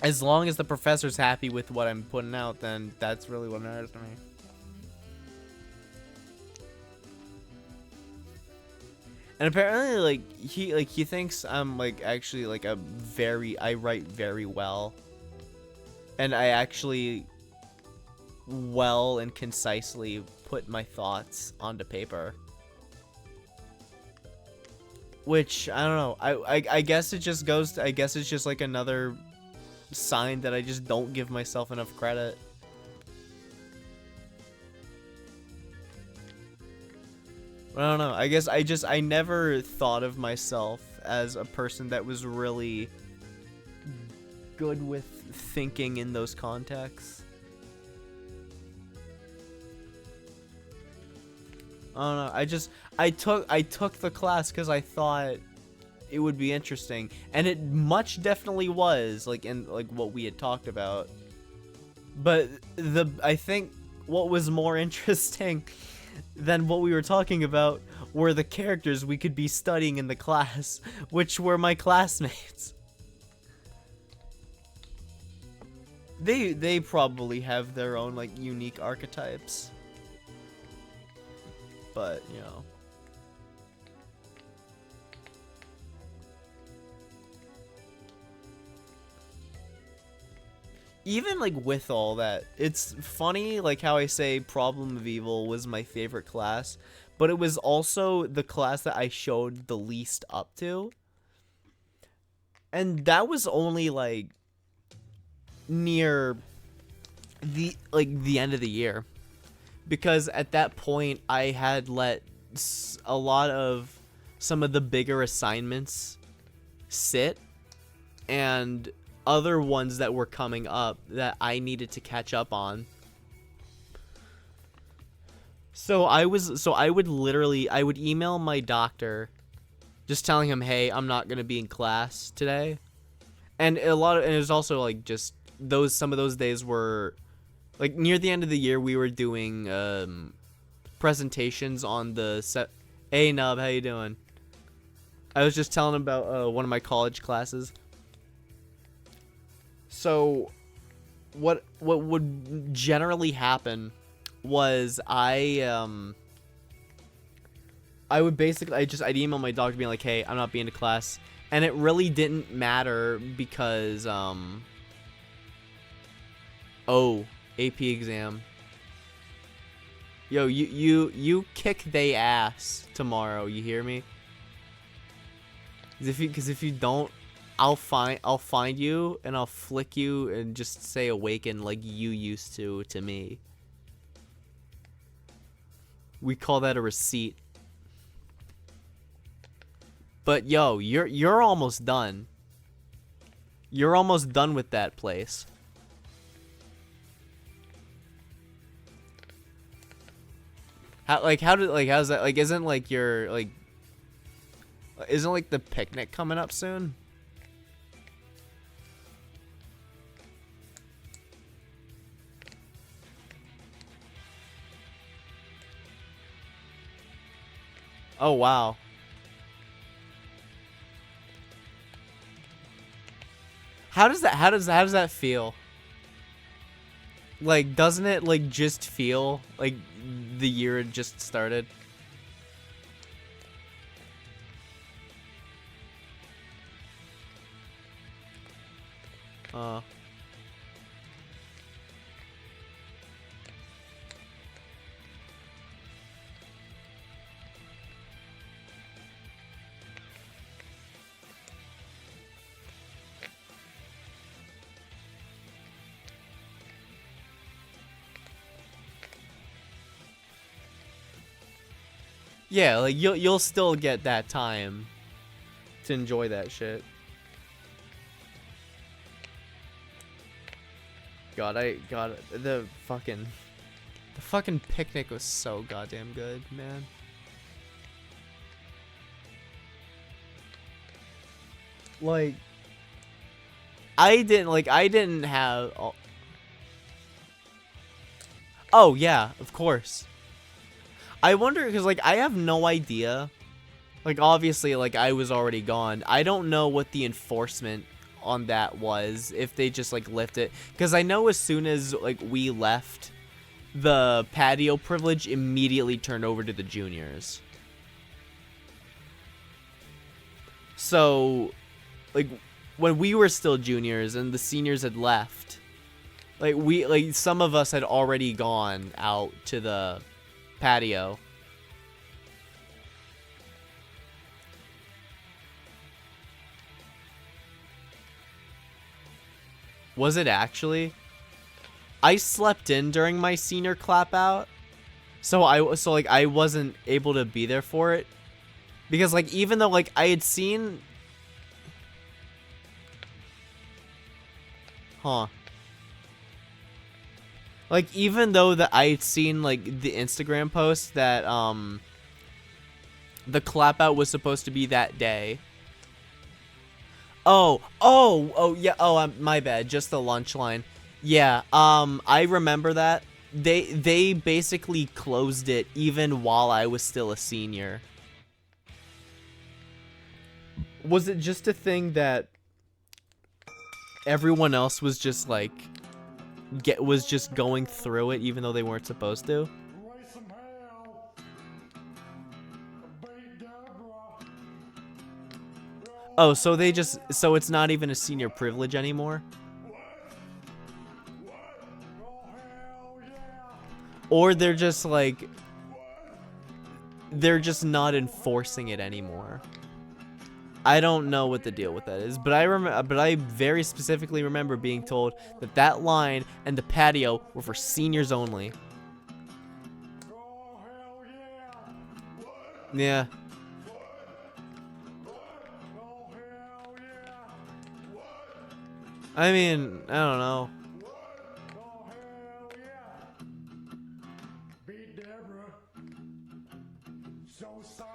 As long as the professor's happy with what I'm putting out, then that's really what matters to me. And apparently, he thinks I'm like actually like I write very well, and I actually well and concisely put my thoughts onto paper. Which I don't know. I guess it just goes to, I guess it's just like another sign that I just don't give myself enough credit. I don't know. I guess I never thought of myself as a person that was really good with thinking in those contexts. I don't know. I took the class because I thought it would be interesting, and it much definitely was, like in like what we had talked about. But I think what was more interesting than what we were talking about were the characters we could be studying in the class, which were my classmates. They probably have their own like unique archetypes. But, you know. Even like with all that, it's funny like how I say Problem of Evil was my favorite class, but it was also the class that I showed the least up to. And that was only like near the end of the year. Because at that point I had let a lot of some of the bigger assignments sit, and other ones that were coming up that I needed to catch up on. So I would email my doctor just telling him, hey, I'm not gonna be in class today. And a lot of, and it was also like just those, some of those days were like near the end of the year, we were doing presentations on the set. Hey Nub, how you doing? I was just telling him about one of my college classes. So what would generally happen was I would basically, I'd email my doctor being like, hey, I'm not being to class. And it really didn't matter because, oh, AP exam. Yo, you kick they ass tomorrow, you hear me? Cause if you don't, I'll find you and I'll flick you and just say awaken like you used to me. We call that a receipt. But yo, you're almost done. You're almost done with that place. How's that, like, isn't like your, like, isn't like the picnic coming up soon? Oh wow. How does that feel? Like, doesn't it like just feel like the year had just started? Yeah, like you'll still get that time to enjoy that shit. God, the fucking picnic was so goddamn good, man. Like, I didn't have. Oh yeah, of course. I wonder, because like I have no idea. Like, obviously, like, I was already gone. I don't know what the enforcement on that was, if they just like lift it, because I know as soon as like we left, the patio privilege immediately turned over to the juniors. So like when we were still juniors and the seniors had left, like some of us had already gone out to the patio. Was it actually? I slept in during my senior clap out, so I wasn't able to be there for it, because like even though like I had seen, like even though that I had seen like the Instagram post that the clap out was supposed to be that day. Oh, yeah. Oh, my bad. Just the lunch line. Yeah. I remember that. They basically closed it even while I was still a senior. Was it just a thing that everyone else was just like was just going through it even though they weren't supposed to? Oh, so it's not even a senior privilege anymore? Or they're just like, they're just not enforcing it anymore. I don't know what the deal with that is, but I very specifically remember being told that that line and the patio were for seniors only. Yeah. I mean, I don't know.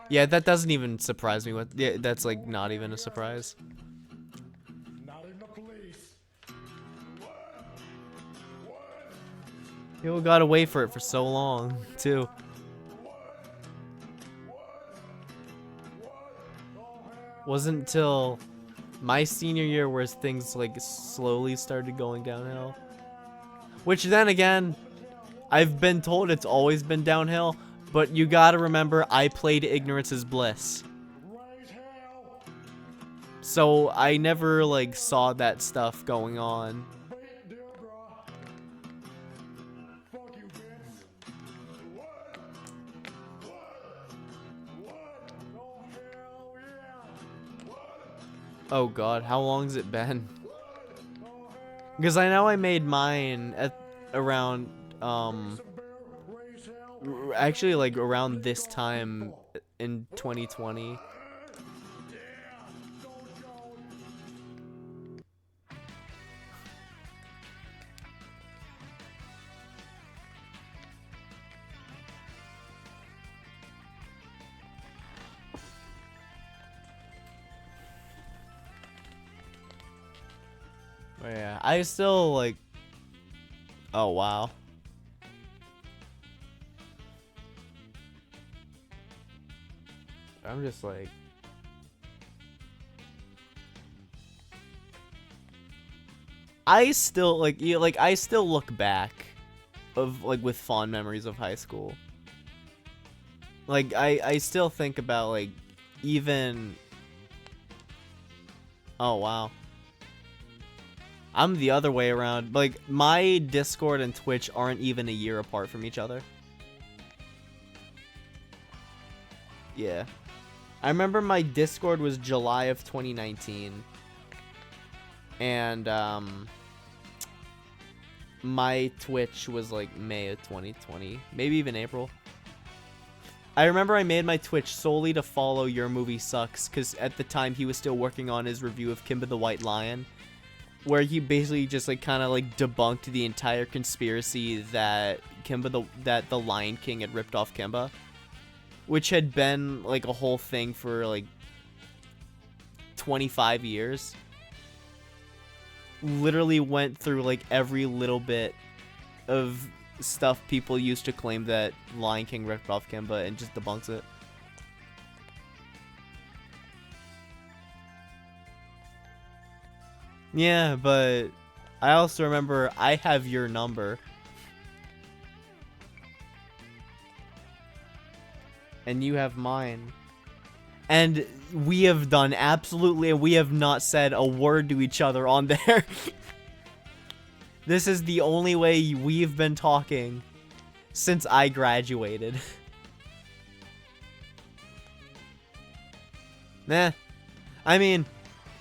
Yeah, that doesn't even surprise me. Yeah, that's like not even a surprise. People gotta wait for it for so long, too. Wasn't until my senior year where things like slowly started going downhill. Which then again, I've been told it's always been downhill, but you gotta remember I played Ignorance is Bliss. So I never like saw that stuff going on. Oh god, how long has it been? Because I know I made mine at around actually like around this time in 2020. Oh, yeah, I still like. Oh wow. I'm just like. I still like I still look back of like with fond memories of high school. Like I still think about like even. Oh wow. I'm the other way around. Like, my Discord and Twitch aren't even a year apart from each other. Yeah. I remember my Discord was July of 2019. And, my Twitch was, like, May of 2020. Maybe even April. I remember I made my Twitch solely to follow Your Movie Sucks, because at the time he was still working on his review of Kimba the White Lion, where he basically just like kind of like debunked the entire conspiracy that that the Lion King had ripped off Kimba, which had been like a whole thing for like 25 years. Literally went through like every little bit of stuff people used to claim that Lion King ripped off Kimba and just debunks it. Yeah, but I also remember I have your number. And you have mine. And we have done absolutely, we have not said a word to each other on there. This is the only way we've been talking since I graduated. Nah. I mean,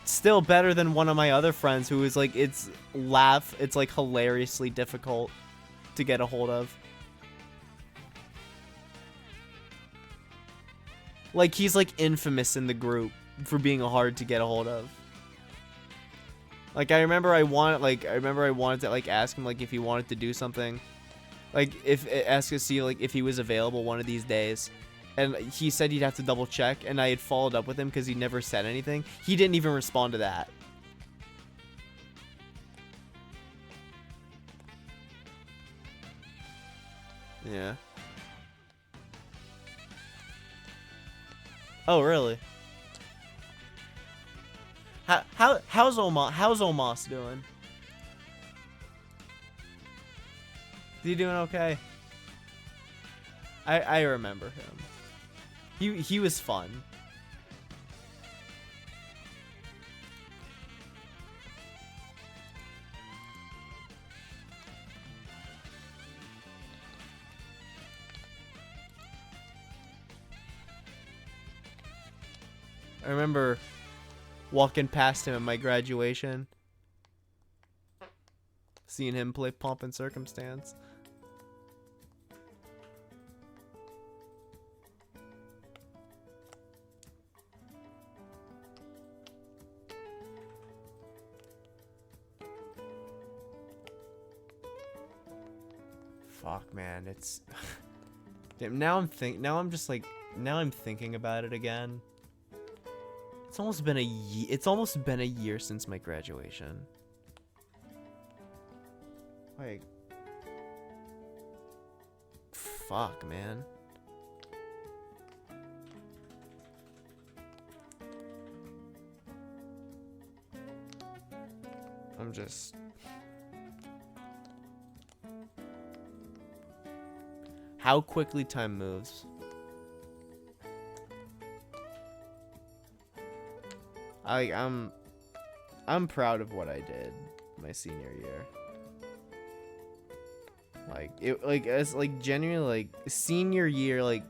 still better than one of my other friends who is like, it's like hilariously difficult to get a hold of. Like, he's like infamous in the group for being hard to get a hold of. Like, I remember I wanted to like ask him like if he wanted to do something, like ask to see like if he was available one of these days. And he said he'd have to double check, and I had followed up with him because he never said anything. He didn't even respond to that. Yeah. Oh, really? How's Omos doing? Is he doing okay? I remember him. He was fun. I remember walking past him at my graduation, seeing him play Pomp and Circumstance. Fuck, man, it's damn. Now I'm just like now I'm thinking about it again. It's almost been a year since my graduation. Like, fuck, man. I'm just... How quickly time moves. I'm proud of what I did my senior year. It's like genuinely, like, senior year, like,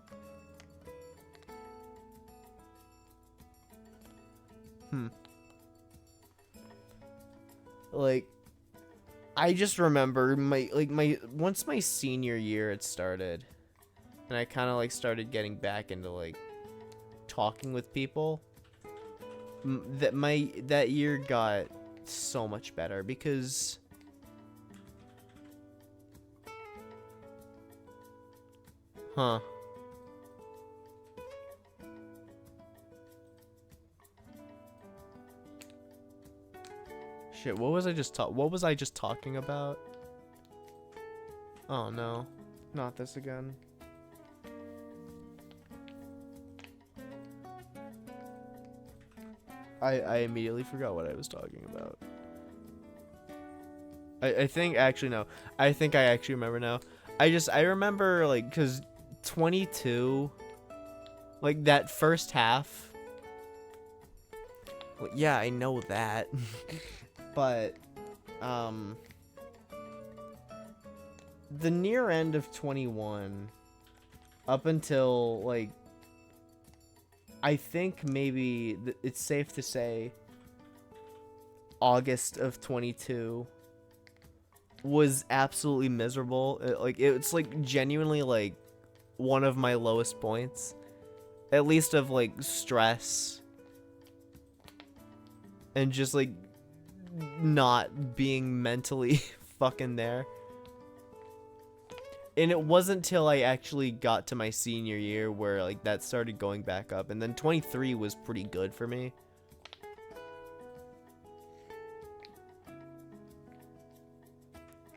like, I just remember once my senior year had started, and I kind of like started getting back into like talking with people, that year got so much better because shit, what was I just talking about? Oh no, not this again. I immediately forgot what I was talking about. I think actually no. I think I actually remember now. I remember like cuz 22, like that first half. Well, yeah, I know that. But the near end of 21 up until like I think maybe it's safe to say August of 22 was absolutely miserable. It's like genuinely like one of my lowest points, at least of like stress and just like not being mentally fucking there. And it wasn't till I actually got to my senior year where like that started going back up, and then 23 was pretty good for me.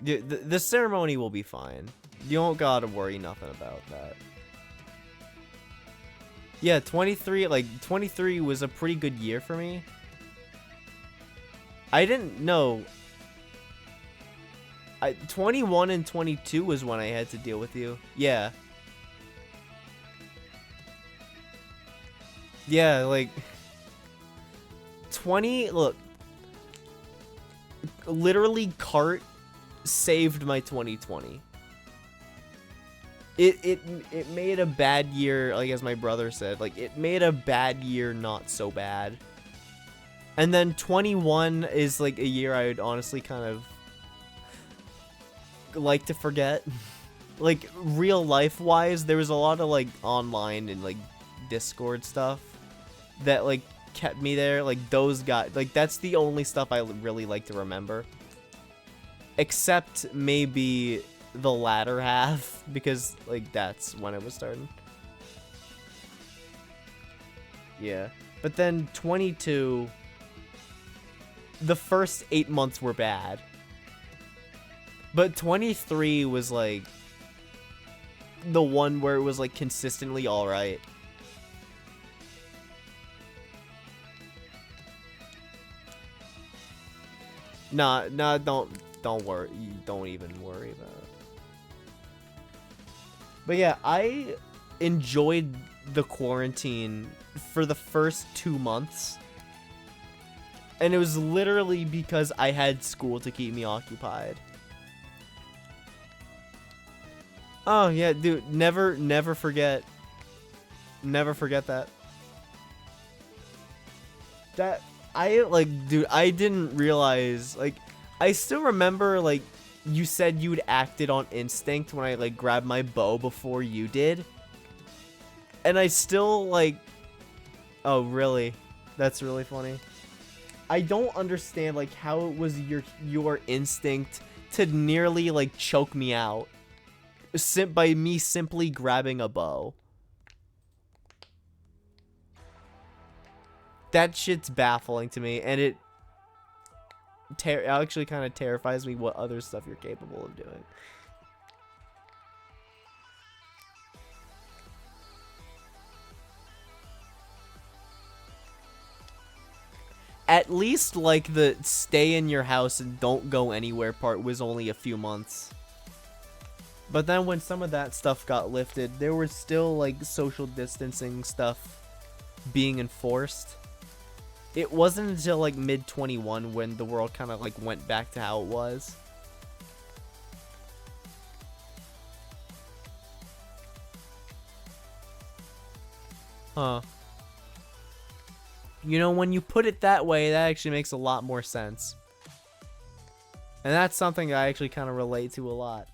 The ceremony will be fine. You don't gotta worry nothing about that. Yeah, 23 was a pretty good year for me. I didn't know. 21 and 22 was when I had to deal with you. Yeah. Yeah, like 20, look. Literally Cart saved my 2020. It made a bad year, like as my brother said, like it made a bad year not so bad. And then 21 is like a year I would honestly kind of like to forget. Like real life wise, there was a lot of like online and like Discord stuff that like kept me there. Like those guys, like that's the only stuff I really like to remember, except maybe the latter half, because like that's when it was starting. Yeah, but then 22, the first 8 months were bad. But 23 was like the one where it was like consistently all right. Nah, don't worry. Don't even worry about it. But yeah, I enjoyed the quarantine for the first 2 months. And it was literally because I had school to keep me occupied. Oh yeah, dude, never forget. Never forget that. That dude, I didn't realize, like, I still remember, like, you said you'd acted on instinct when I like grabbed my bow before you did. And I still like, oh really? That's really funny. I don't understand like how it was your instinct to nearly like choke me out by me simply grabbing a bow. that shit's baffling to me, and it actually kind of terrifies me what other stuff you're capable of doing. At least, like, the stay in your house and don't go anywhere part was only a few months. But then when some of that stuff got lifted, there was still, like, social distancing stuff being enforced. It wasn't until, like, mid-21 when the world kind of, like, went back to how it was. Huh. You know, when you put it that way, that actually makes a lot more sense. And that's something I actually kind of relate to a lot.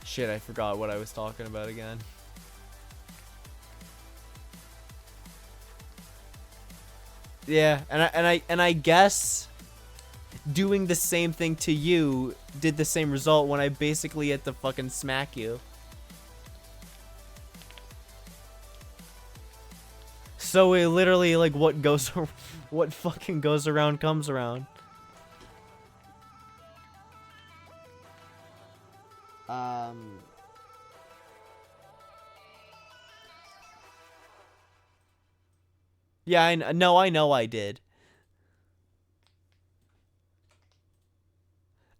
Shit, I forgot what I was talking about again. Yeah, and I guess doing the same thing to you did the same result when I basically had to fucking smack you. So it literally, like, what fucking goes around comes around. Yeah, I know I did.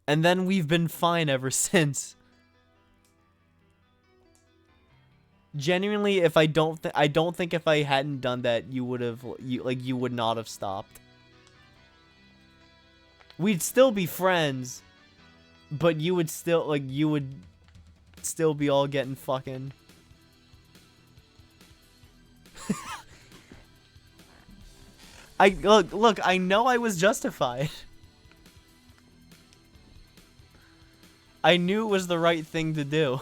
And then we've been fine ever since. Genuinely, if I don't think if I hadn't done that, you would not have stopped. We'd still be friends, but you would still be all getting fucking. Look, I know I was justified. I knew it was the right thing to do.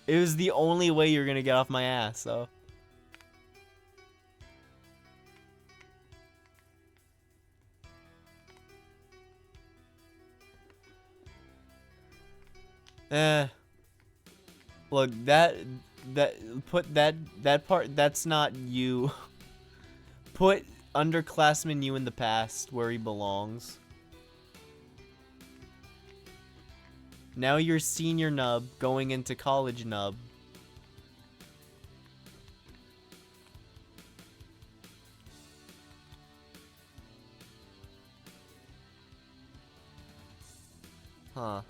It was the only way you're gonna get off my ass, so. Look, that part, that's not you. Put underclassman you in the past where he belongs. Now you're senior nub going into college nub. Huh.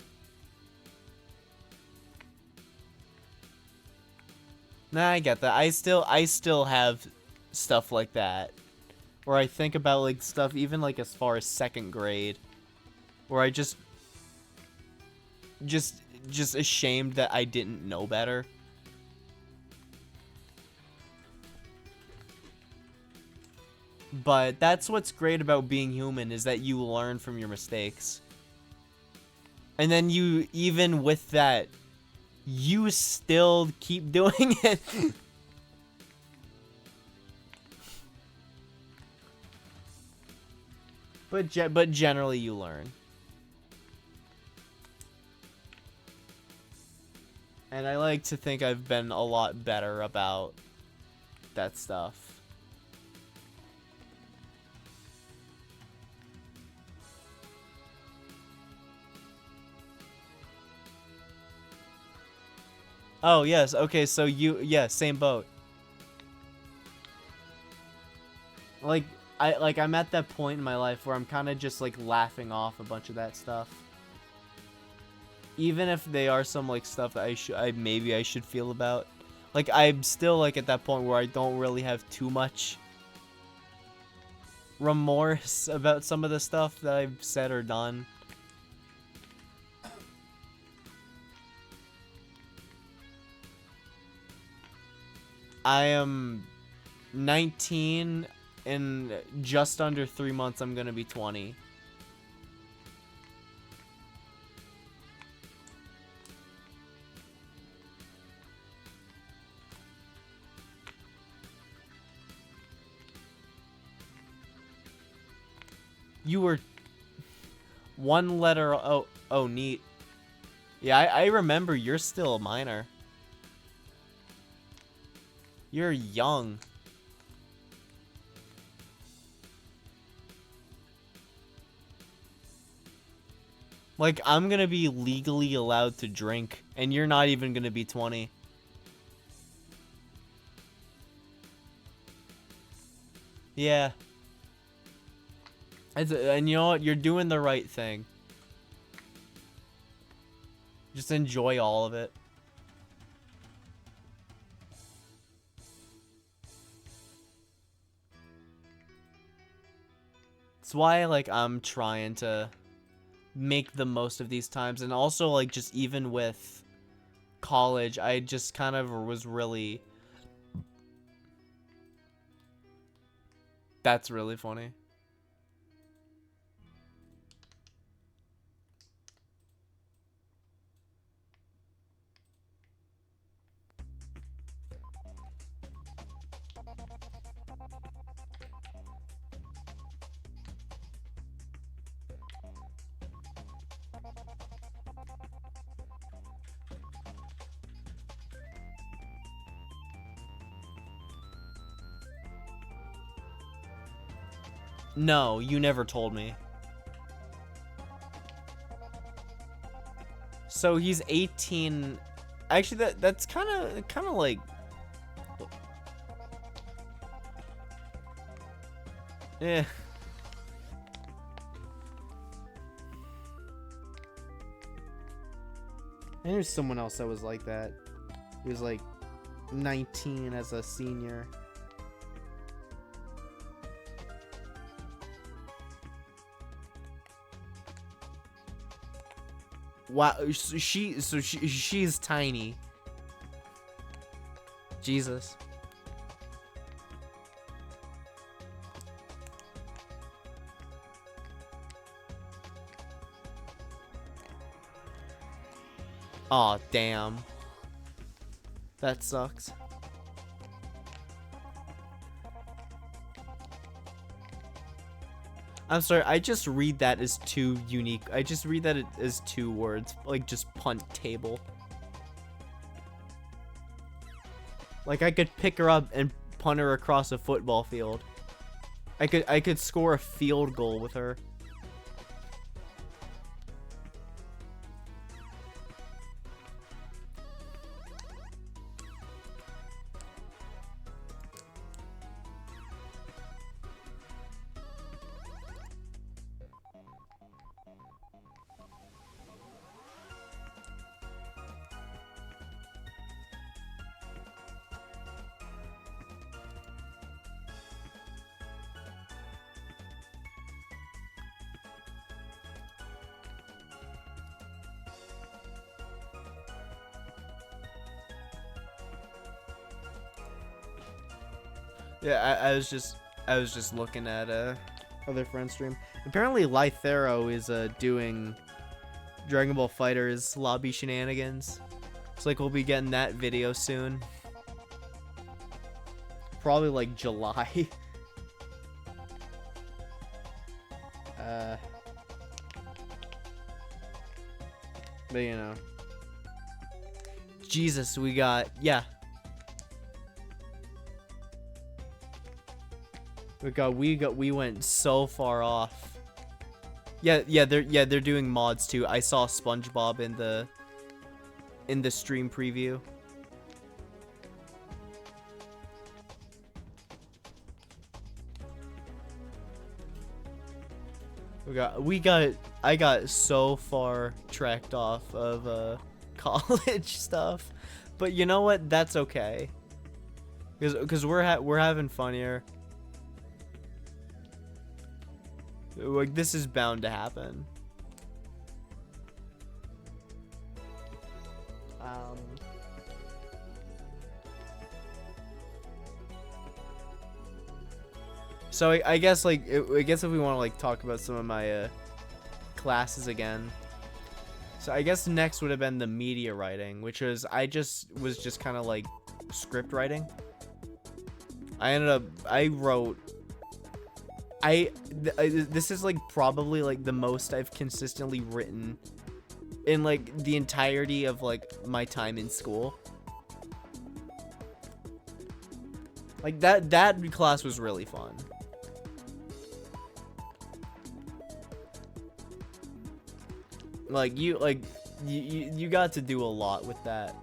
Nah, I get that. I still have stuff like that. Where I think about, like, stuff even, like, as far as 2nd grade. Where I just ashamed that I didn't know better. But that's what's great about being human, is that you learn from your mistakes. And then you, even with that, you still keep doing it. But generally you learn. And I like to think I've been a lot better about that stuff. Oh, yes. Okay, so yeah, same boat. I'm at that point in my life where I'm kind of just, like, laughing off a bunch of that stuff. Even if they are some, like, stuff that maybe I should feel about. Like, I'm still, like, at that point where I don't really have too much remorse about some of the stuff that I've said or done. I am 19, in just under 3 months I'm gonna be 20. You were one letter. Oh, neat. Yeah, I remember you're still a minor. You're young. Like, I'm gonna be legally allowed to drink, and you're not even gonna be 20. Yeah. And you know what? You're doing the right thing. Just enjoy all of it. That's why, like, I'm trying to make the most of these times. And also, like, just even with college, I just kind of was really... That's really funny. No, you never told me. So he's 18. Actually, that's kind of like... Yeah. And there's someone else that was like that. He was like 19 as a senior. Wow, she's tiny. Jesus. Aw, damn. That sucks. I'm sorry, I just read that as too unique. I just read that as 2 words. Like, just punt table. Like, I could pick her up and punt her across a football field. I could score a field goal with her. Yeah, I was just looking at other friends stream. Apparently Lythero is doing Dragon Ball FighterZ lobby shenanigans. Looks like we'll be getting that video soon. Probably like July. But you know. Jesus, we went so far off. Yeah, they're doing mods too. I saw SpongeBob in the stream preview. I got so far tracked off of college stuff. But you know what? That's okay. Cuz we're having fun here. Like, this is bound to happen. So I guess like if we want to like talk about some of my classes again. So I guess next would have been the media writing, which was was just kind of like script writing. I wrote this is like probably like the most I've consistently written in like the entirety of like my time in school. Like that class was really fun. Like you got to do a lot with that.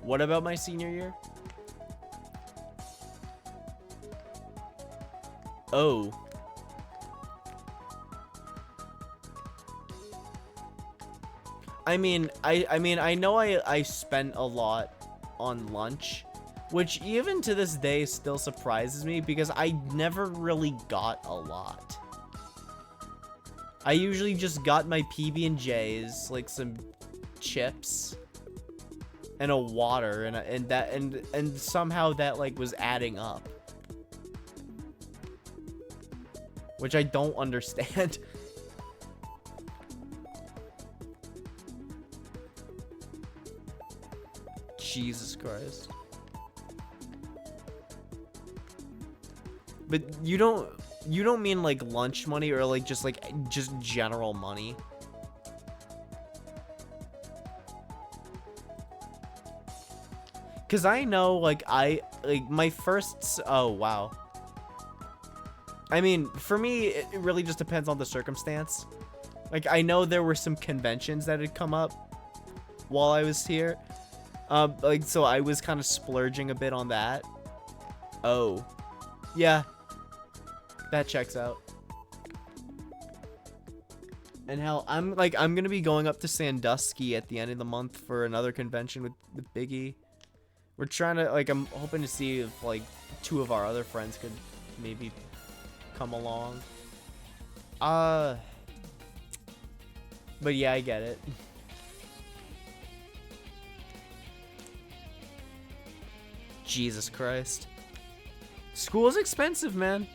What about my senior year? Oh. I mean, I know I spent a lot on lunch, which even to this day still surprises me because I never really got a lot. I usually just got my PB&Js, like some chips and a water and somehow that like was adding up. Which I don't understand. Jesus Christ. But you don't mean like lunch money or like just general money? Cause I know like my first, oh wow. I mean, for me, it really just depends on the circumstance. Like, I know there were some conventions that had come up while I was here. Like, so I was kind of splurging a bit on that. Oh. Yeah. That checks out. And hell, I'm gonna be going up to Sandusky at the end of the month for another convention with Biggie. We're trying to, like, I'm hoping to see if, like, 2 of our other friends could maybe come along. But yeah, I get it. Jesus Christ. School's expensive, man.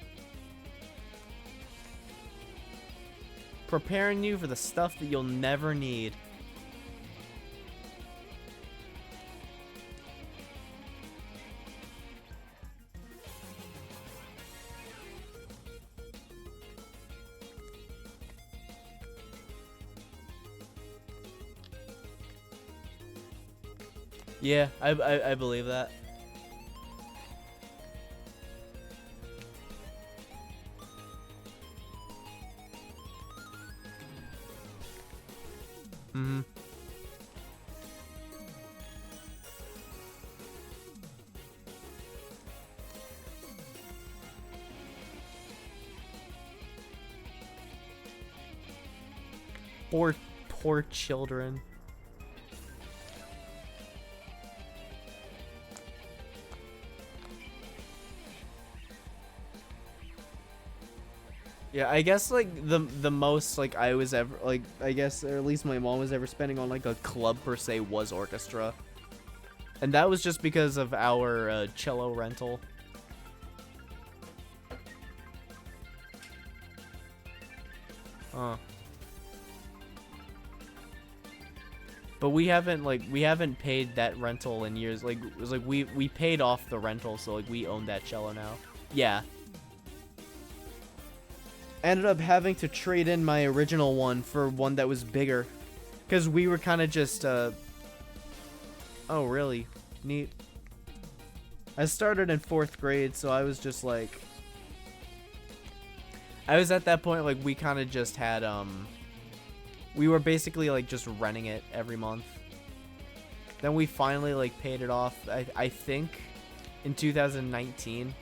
Preparing you for the stuff that you'll never need. Yeah, I believe that. Mm-hmm. Poor children. Yeah, I guess like the most like I was ever like I guess or at least my mom was ever spending on like a club per se was orchestra. And that was just because of our cello rental. Huh. But we haven't paid that rental in years. Like it was like we paid off the rental, so like we own that cello now. Yeah. Ended up having to trade in my original one for one that was bigger, because we were kind of just oh really neat. I started in 4th grade, so I was just like I was at that point like we kind of just had we were basically like just renting it every month. Then we finally like paid it off I think in 2019.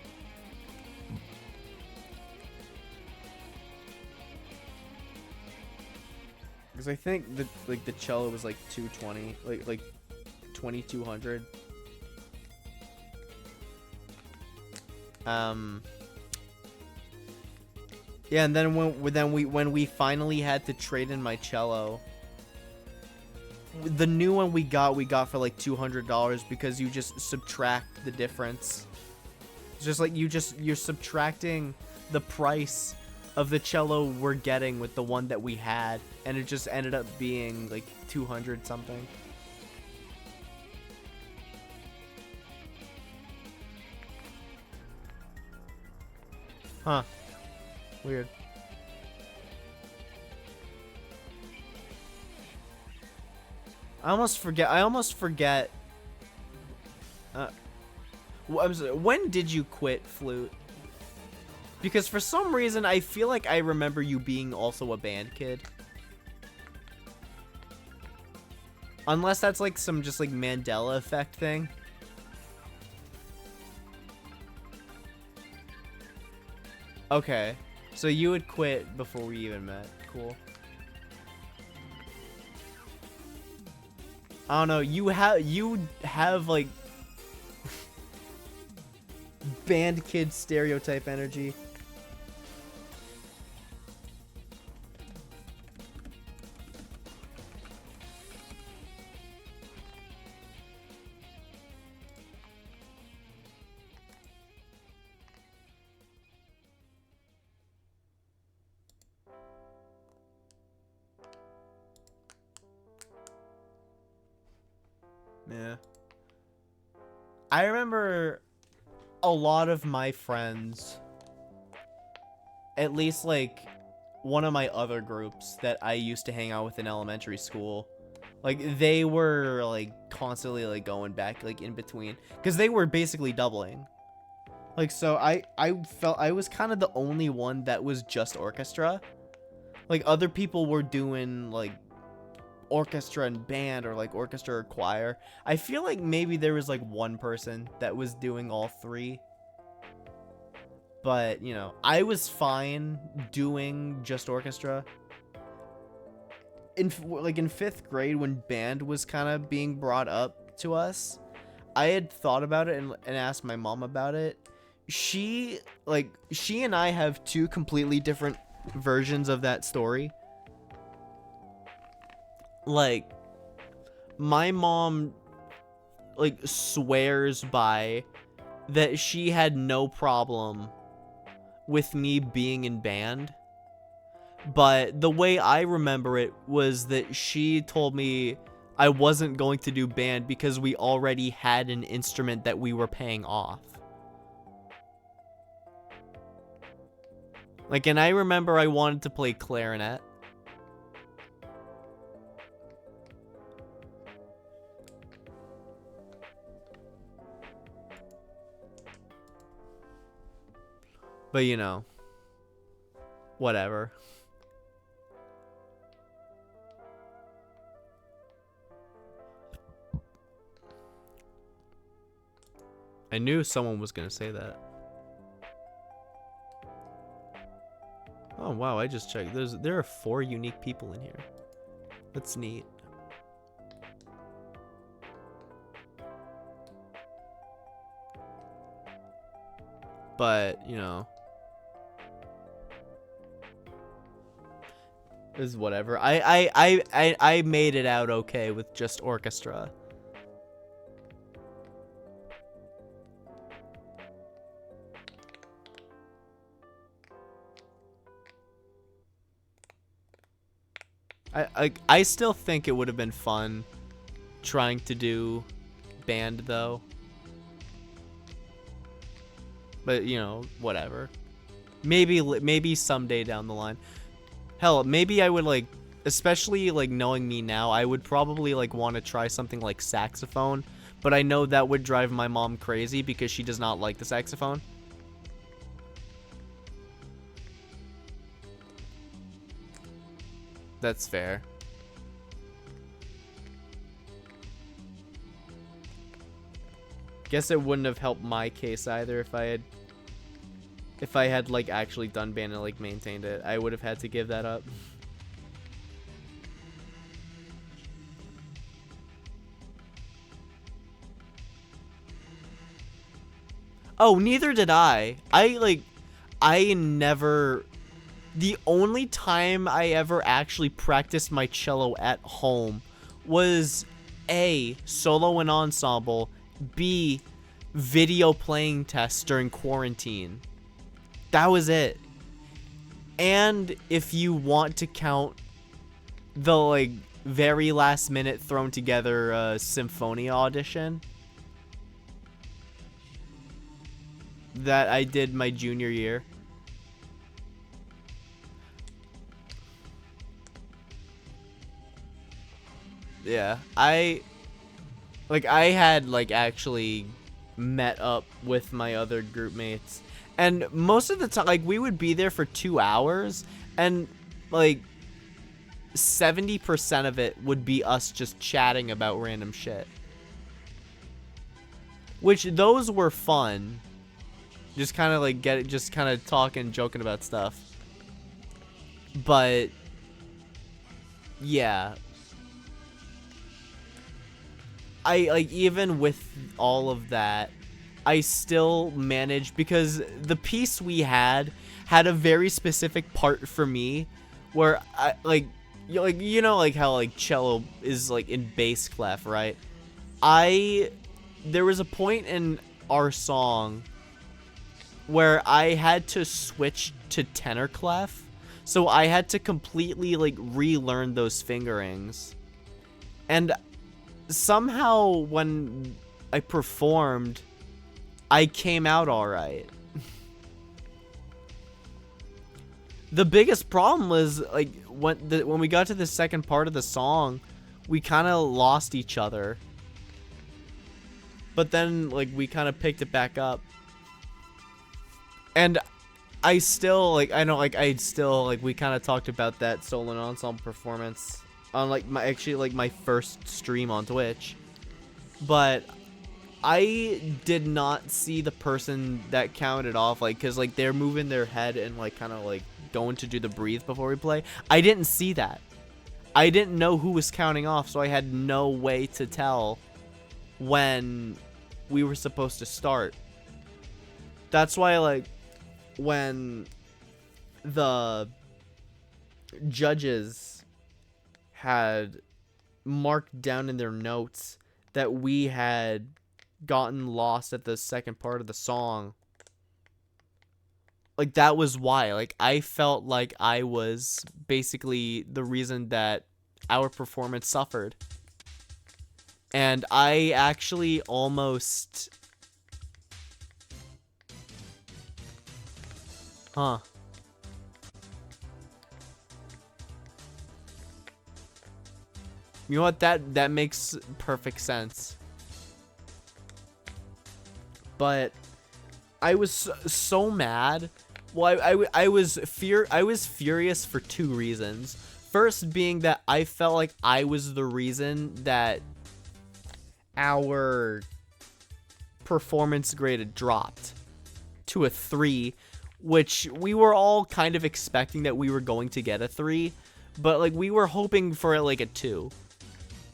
Because I think the cello was like 220, like 2200. Yeah, and then when we finally had to trade in my cello, the new one we got for like $200 because you just subtract the difference. It's just like you're subtracting the price of the cello we're getting with the one that we had, and it just ended up being like 200 something. Huh. Weird. I almost forget. Uh, when did you quit flute? Because for some reason, I feel like I remember you being also a band kid. Unless that's like some just like Mandela effect thing. Okay. So you would quit before we even met. Cool. I don't know. You have like band kid stereotype energy. Yeah. I remember a lot of my friends, at least like one of my other groups that I used to hang out with in elementary school, like they were like constantly like going back like in between because they were basically doubling. Like so I felt I was kind of the only one that was just orchestra. Like other people were doing like orchestra and band or like orchestra or choir. I feel like maybe there was like one person that was doing all three. But, you know, I was fine doing just orchestra. In 5th grade when band was kind of being brought up to us, I had thought about it and asked my mom about it. She and I have two completely different versions of that story. Like, my mom, like, swears by that she had no problem with me being in band. But the way I remember it was that she told me I wasn't going to do band because we already had an instrument that we were paying off. Like, and I remember I wanted to play clarinet. But, you know, whatever. I knew someone was going to say that. Oh, wow, I just checked. There are 4 unique people in here. That's neat. But, you know, is whatever. I made it out okay with just orchestra. I still think it would have been fun trying to do band though. But, you know, whatever. Maybe someday down the line. Hell, maybe I would like, especially like knowing me now, I would probably like want to try something like saxophone, but I know that would drive my mom crazy because she does not like the saxophone. That's fair. Guess it wouldn't have helped my case either if I had like actually done band and like maintained it. I would have had to give that up. Oh, neither did I. I never, the only time I ever actually practiced my cello at home was A, solo and ensemble, B, video playing tests during quarantine. That was it. And if you want to count the like very last minute thrown together Symphonia audition that I did my junior year, Yeah, I had like actually met up with my other group mates, and most of the time like we would be there for 2 hours, and like 70% of it would be us just chatting about random shit, which those were fun. Just kind of like just kind of talking, joking about stuff. But yeah, I like even with all of that, I still managed, because the piece we had a very specific part for me where I like you know like how like cello is like in bass clef, right? There was a point in our song where I had to switch to tenor clef, so I had to completely like relearn those fingerings. And somehow when I performed, I came out all right. The biggest problem was like when we got to the second part of the song, we kind of lost each other. But then like we kind of picked it back up. And I still like we kind of talked about that solo and ensemble performance on like my first stream on Twitch. But I did not see the person that counted off, like, cause like they're moving their head and like kind of like going to do the breathe before we play. I didn't see that. I didn't know who was counting off, so I had no way to tell when we were supposed to start. That's why like when the judges had marked down in their notes that we had gotten lost at the second part of the song, like that was why, like I felt like I was basically the reason that our performance suffered. And I actually almost you know what, that makes perfect sense. But I was so mad. Well, I was furious for two reasons. First being that I felt like I was the reason that our performance grade had dropped to a 3, which we were all kind of expecting that we were going to get a 3, but like we were hoping for like a 2.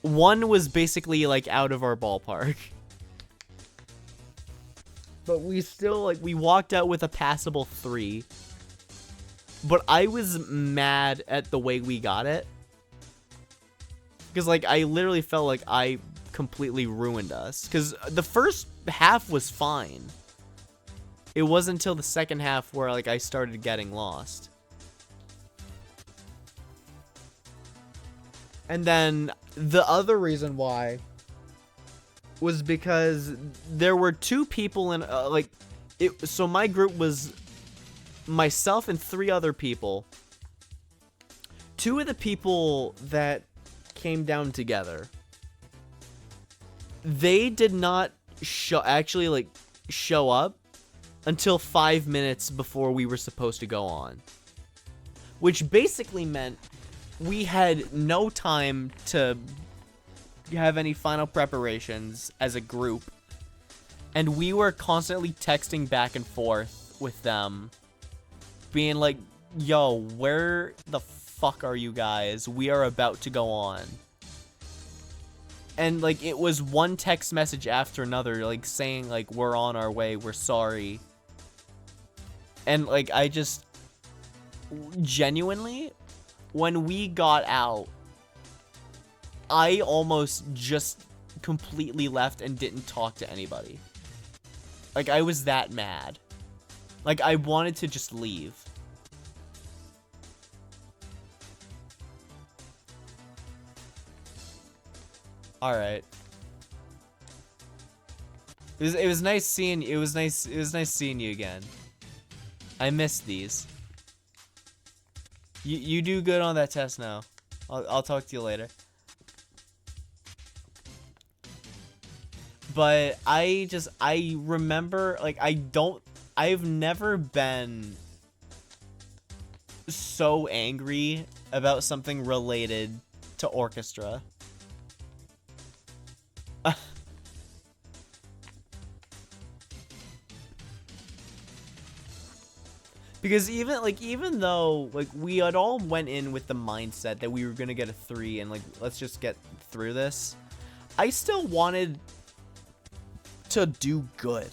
1 was basically like out of our ballpark. But we still, like, we walked out with a passable 3. But I was mad at the way we got it. Because, like, I literally felt like I completely ruined us. Because the first half was fine. It wasn't until the second half where, like, I started getting lost. And then the other reason why was because there were 2 people in so my group was myself and 3 other people. 2 of the people that came down together, they did not show up until 5 minutes before we were supposed to go on, which basically meant we had no time to have any final preparations as a group, and we were constantly texting back and forth with them being like, yo, where the fuck are you guys? We are about to go on. And like it was one text message after another, like saying like, we're on our way, we're sorry. And like I just genuinely, when we got out, I almost just completely left and didn't talk to anybody. Like, I was that mad. Like, I wanted to just leave. Alright. It was nice seeing you. It was nice seeing you again. I missed these. You do good on that test now. I'll talk to you later. But I remember, like, I've never been so angry about something related to orchestra. Because even though, like, we had all went in with the mindset that we were gonna get a 3 and, like, let's just get through this, I still wanted to do good.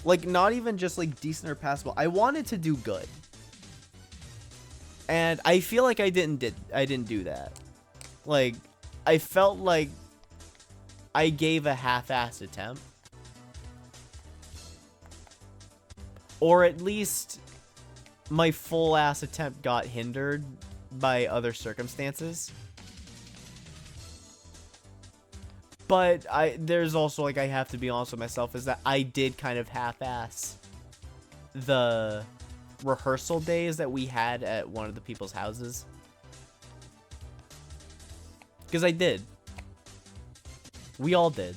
Like, not even just, like, decent or passable. I wanted to do good. And I feel like I didn't do that. Like, I felt like I gave a half-assed attempt. Or at least my full-ass attempt got hindered by other circumstances. But there's also, like, I have to be honest with myself, is that I did kind of half-ass the rehearsal days that we had at one of the people's houses. Because I did. We all did.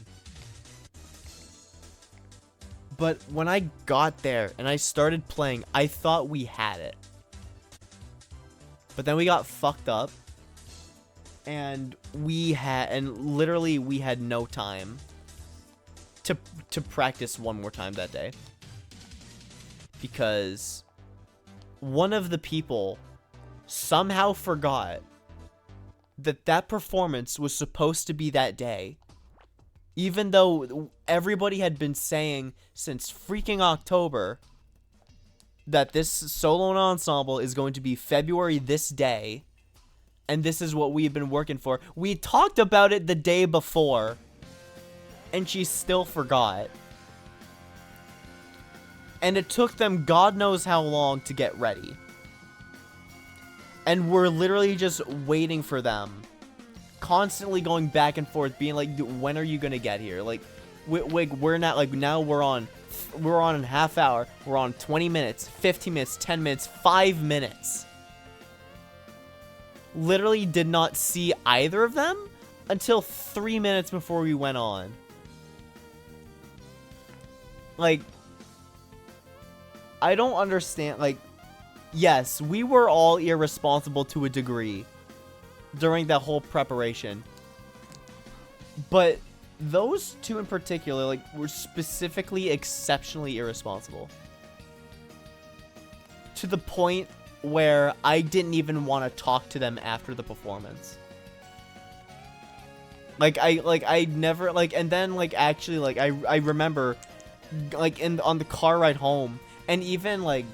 But when I got there and I started playing, I thought we had it. But then we got fucked up. And literally we had no time to practice one more time that day. Because one of the people somehow forgot that performance was supposed to be that day. Even though everybody had been saying since freaking October that this solo ensemble is going to be February this day, and this is what we've been working for. We talked about it the day before, and she still forgot. And it took them God knows how long to get ready. And we're literally just waiting for them. Constantly going back and forth, being like, when are you gonna get here? Like, we're not, like, now we're on a half hour, we're on 20 minutes, 15 minutes, 10 minutes, 5 minutes. Literally did not see either of them until 3 minutes before we went on. Like, I don't understand, like, yes, we were all irresponsible to a degree during that whole preparation. But those two in particular, like, were specifically exceptionally irresponsible. To the point where I didn't even want to talk to them after the performance. I never, like, and then, like, actually, like, I remember, like, on the car ride home, and even, like,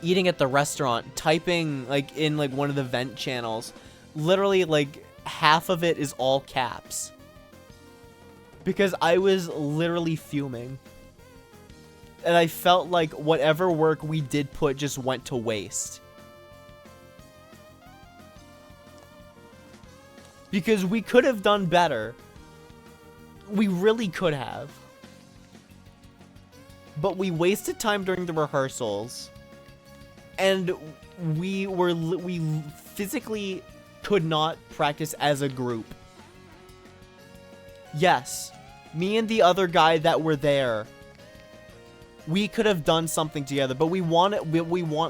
eating at the restaurant, typing, like, in, like, one of the vent channels, literally, like, half of it is all caps. Because I was literally fuming. And I felt like whatever work we did put just went to waste. Because we could have done better. We really could have. But we wasted time during the rehearsals. And we physically could not practice as a group. Yes, me and the other guy that were there, we could have done something together, but we want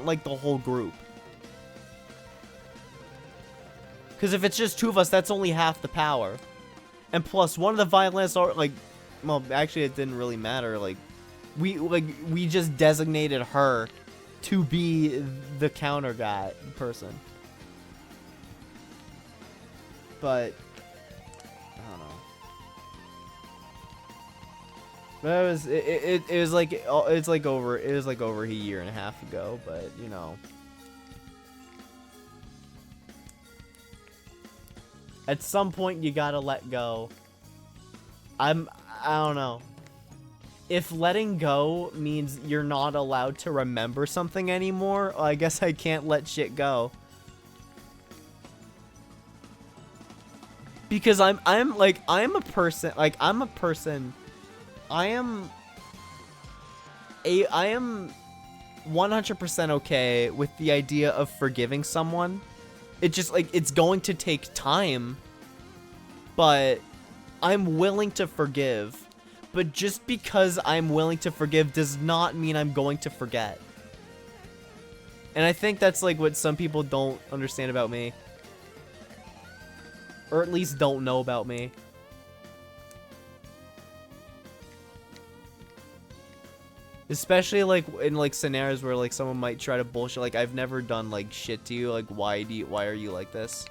like the whole group. Because if it's just two of us, that's only half the power. And plus, one of the violinists are, like, well, actually it didn't really matter. Like, we just designated her to be the counter guy person. But I don't know. But it was like over a year and a half ago, but you know. At some point you gotta let go. I don't know. If letting go means you're not allowed to remember something anymore, I guess I can't let shit go. Because I am 100% okay with the idea of forgiving someone. It just, like, it's going to take time, but I'm willing to forgive. But just because I'm willing to forgive does not mean I'm going to forget. And I think that's like what some people don't understand about me. Or at least don't know about me. Especially like in like scenarios where like someone might try to bullshit, like I've never done like shit to you, like why are you like this?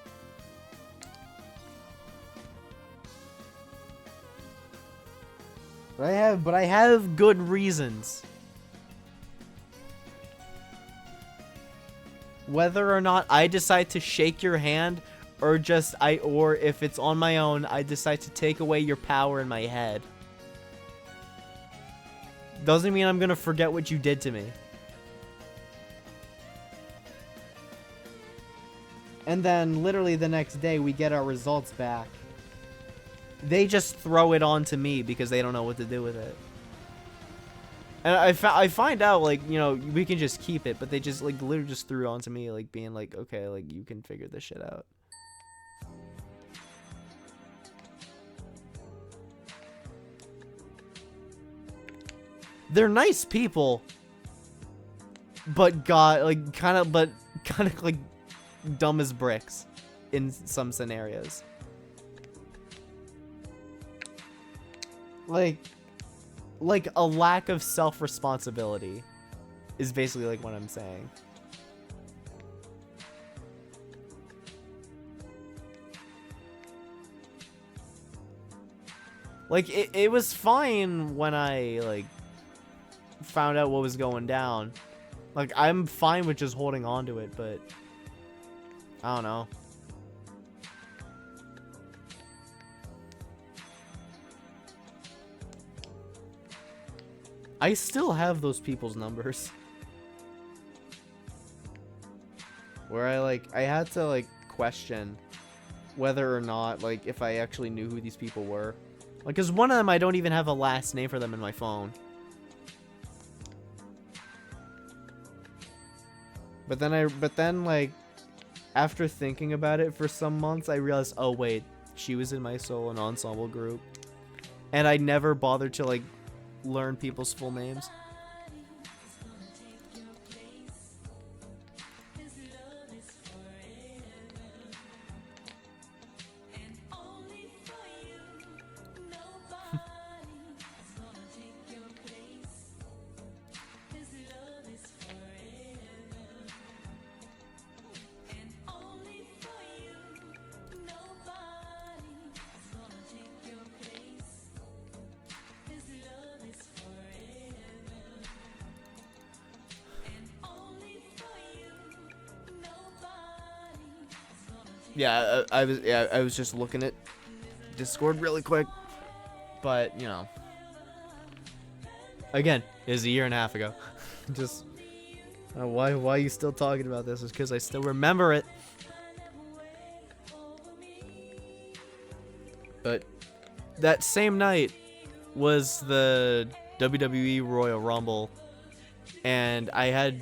But I have good reasons. Whether or not I decide to shake your hand or or if it's on my own, I decide to take away your power in my head. Doesn't mean I'm gonna forget what you did to me. And then literally the next day we get our results back. They just throw it on to me because they don't know what to do with it. And I find out, like, you know, we can just keep it, but they just, like, literally just threw it on to me, like, being like, okay, like, you can figure this shit out. They're nice people. But kind of like dumb as bricks in some scenarios. Like a lack of self-responsibility is basically like what I'm saying. Like it was fine when I like found out what was going down. Like I'm fine with just holding on to it, but I don't know. I still have those people's numbers. Where I had to like question whether or not like if I actually knew who these people were. Like, cause one of them I don't even have a last name for them in my phone. But then like after thinking about it for some months, I realized, oh wait, she was in my solo and ensemble group, and I never bothered to like learn people's full names. Yeah, I was just looking at Discord really quick, but you know, again, it was a year and a half ago. Just why are you still talking about this? Is because I still remember it. But that same night was the WWE Royal Rumble, and I had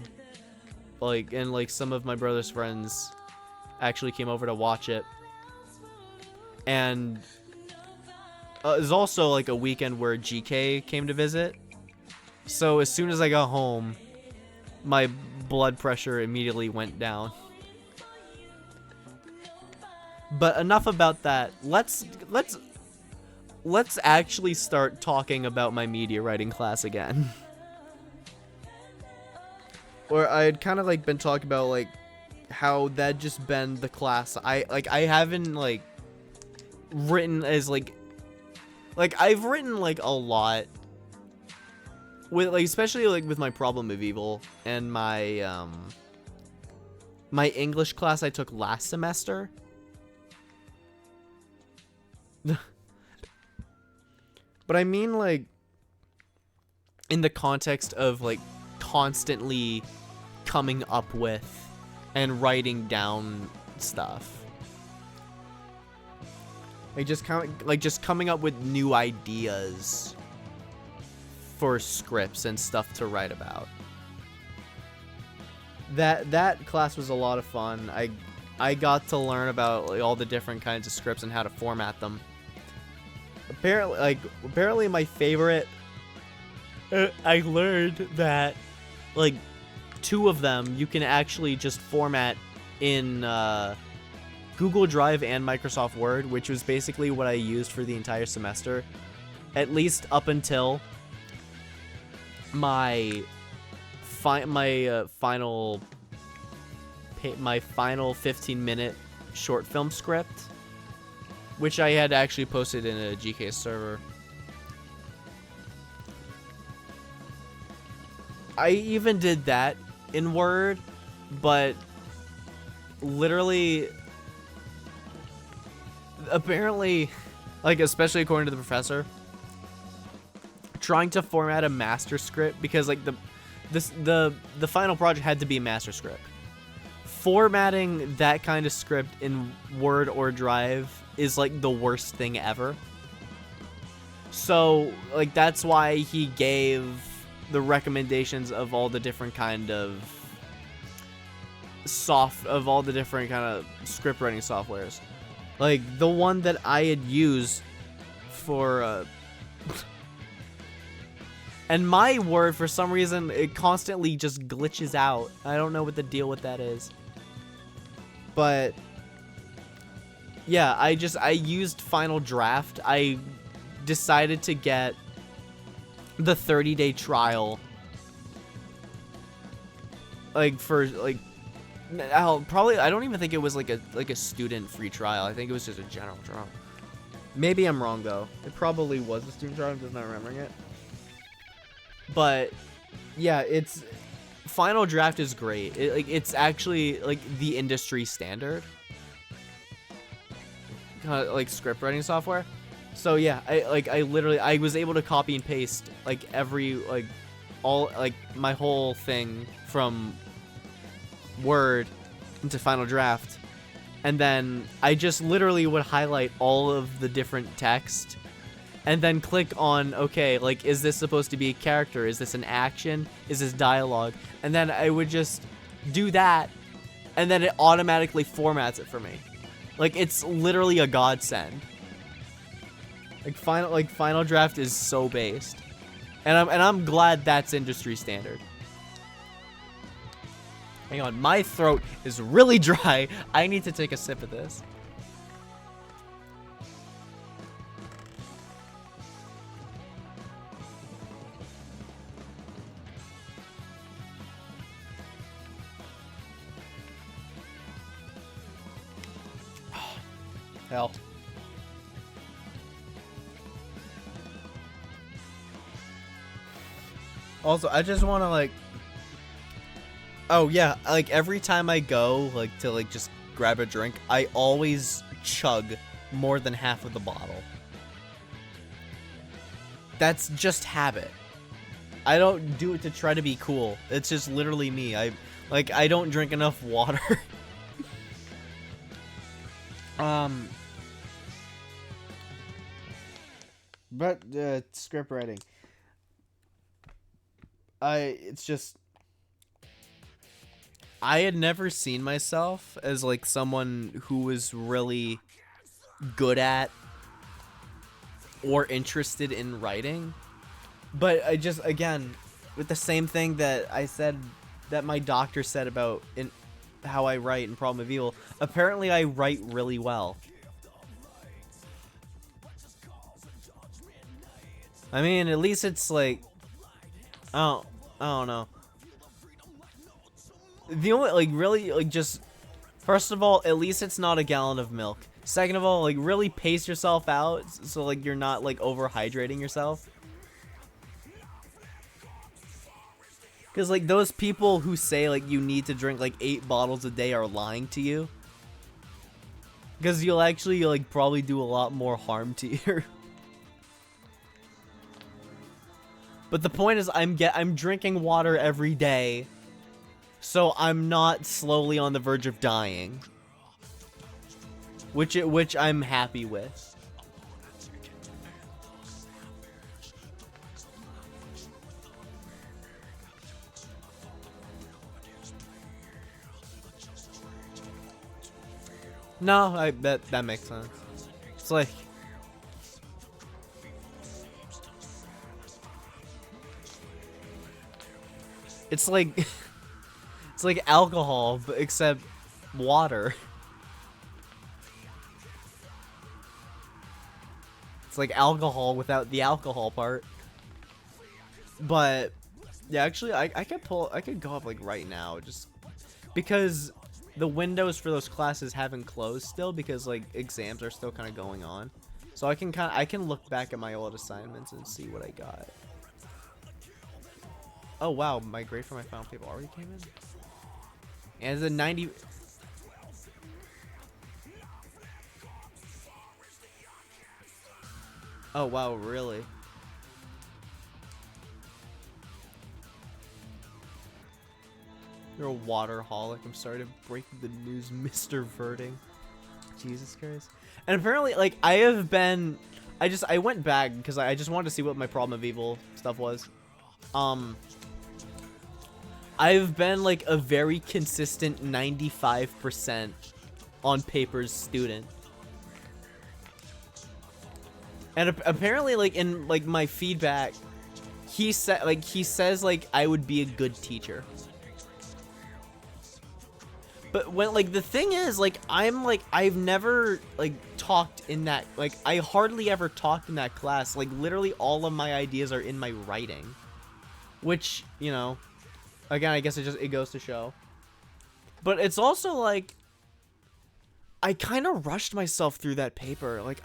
like some of my brother's friends actually came over to watch it, and it was also like a weekend where GK came to visit. So as soon as I got home, my blood pressure immediately went down. But enough about that. Let's actually start talking about my media writing class again. Or I had kind of like been talking about like how that just been the class I haven't like written as like I've written like a lot with like, especially like with my Problem of Evil and my my English class I took last semester. But I mean like in the context of like constantly coming up with and writing down stuff. Like just coming up with new ideas for scripts and stuff to write about. That class was a lot of fun. I got to learn about like all the different kinds of scripts and how to format them. apparently my favorite. I learned that like 2 of them you can actually just format in Google Drive and Microsoft Word, which was basically what I used for the entire semester, at least up until my final 15-minute short film script, which I had actually posted in a GK server. I even did that in Word, but literally, apparently, like, especially according to the professor, trying to format a master script, because like the final project had to be a master script. Formatting that kind of script in Word or Drive is like the worst thing ever. So like that's why he gave the recommendations of all the different kind of script writing softwares. Like the one that I had used for and my Word, for some reason, it constantly just glitches out. I don't know what the deal with that is. But yeah, I used Final Draft. I decided to get the 30-day trial. Like for like I don't even think it was like a student free trial. I think it was just a general trial. Maybe I'm wrong though. It probably was a student trial. I'm just not remembering it. But yeah, it's Final Draft is great. It's actually like the industry standard, like script writing software. So yeah, I was able to copy and paste like my whole thing from Word into Final Draft, and then I just literally would highlight all of the different text and then click on, okay, like, is this supposed to be a character? Is this an action? Is this dialogue? And then I would just do that, and then it automatically formats it for me. Like, it's literally a godsend. Final Draft is so based, and I'm glad that's industry standard. Hang on, my throat is really dry. I need to take a sip of this. Hell. Also, I just want to like, oh yeah, like every time I go like to like just grab a drink, I always chug more than half of the bottle. That's just habit. I don't do it to try to be cool. It's just literally me. I don't drink enough water. But script writing, it's just, I had never seen myself as like someone who was really good at or interested in writing. But I just, again, with the same thing that I said that my doctor said about in how I write in Problem of Evil, apparently I write really well. I mean, at least it's like, I don't know. The only, like, really, like, just, first of all, at least it's not a gallon of milk. Second of all, like, really pace yourself out so, like, you're not, like, overhydrating yourself. Because, like, those people who say, like, you need to drink, like, 8 bottles a day are lying to you. Because you'll actually, like, probably do a lot more harm to your... But the point is, I'm drinking water every day, so I'm not slowly on the verge of dying, which I'm happy with. No, that makes sense. It's like, It's like it's like alcohol, but except water. It's like alcohol without the alcohol part. But yeah, actually, I could go up like right now, just because the windows for those classes haven't closed still, because like exams are still kind of going on. So I can look back at my old assignments and see what I got. Oh wow, my grade for my final paper already came in. And it's a 90. Oh wow, really? You're a waterholic. I'm sorry to break the news, Mr. Verding. Jesus Christ. And apparently, like, I went back because I just wanted to see what my problem of evil stuff was. I've been, like, a very consistent 95% on papers student. And apparently, like, in, like, my feedback, he says, like, I would be a good teacher. But when, like, the thing is, like, I've never, like, talked in that, like, I hardly ever talked in that class. Like, literally all of my ideas are in my writing. Which, you know, again, I guess it goes to show. But it's also, like, I kind of rushed myself through that paper. Like,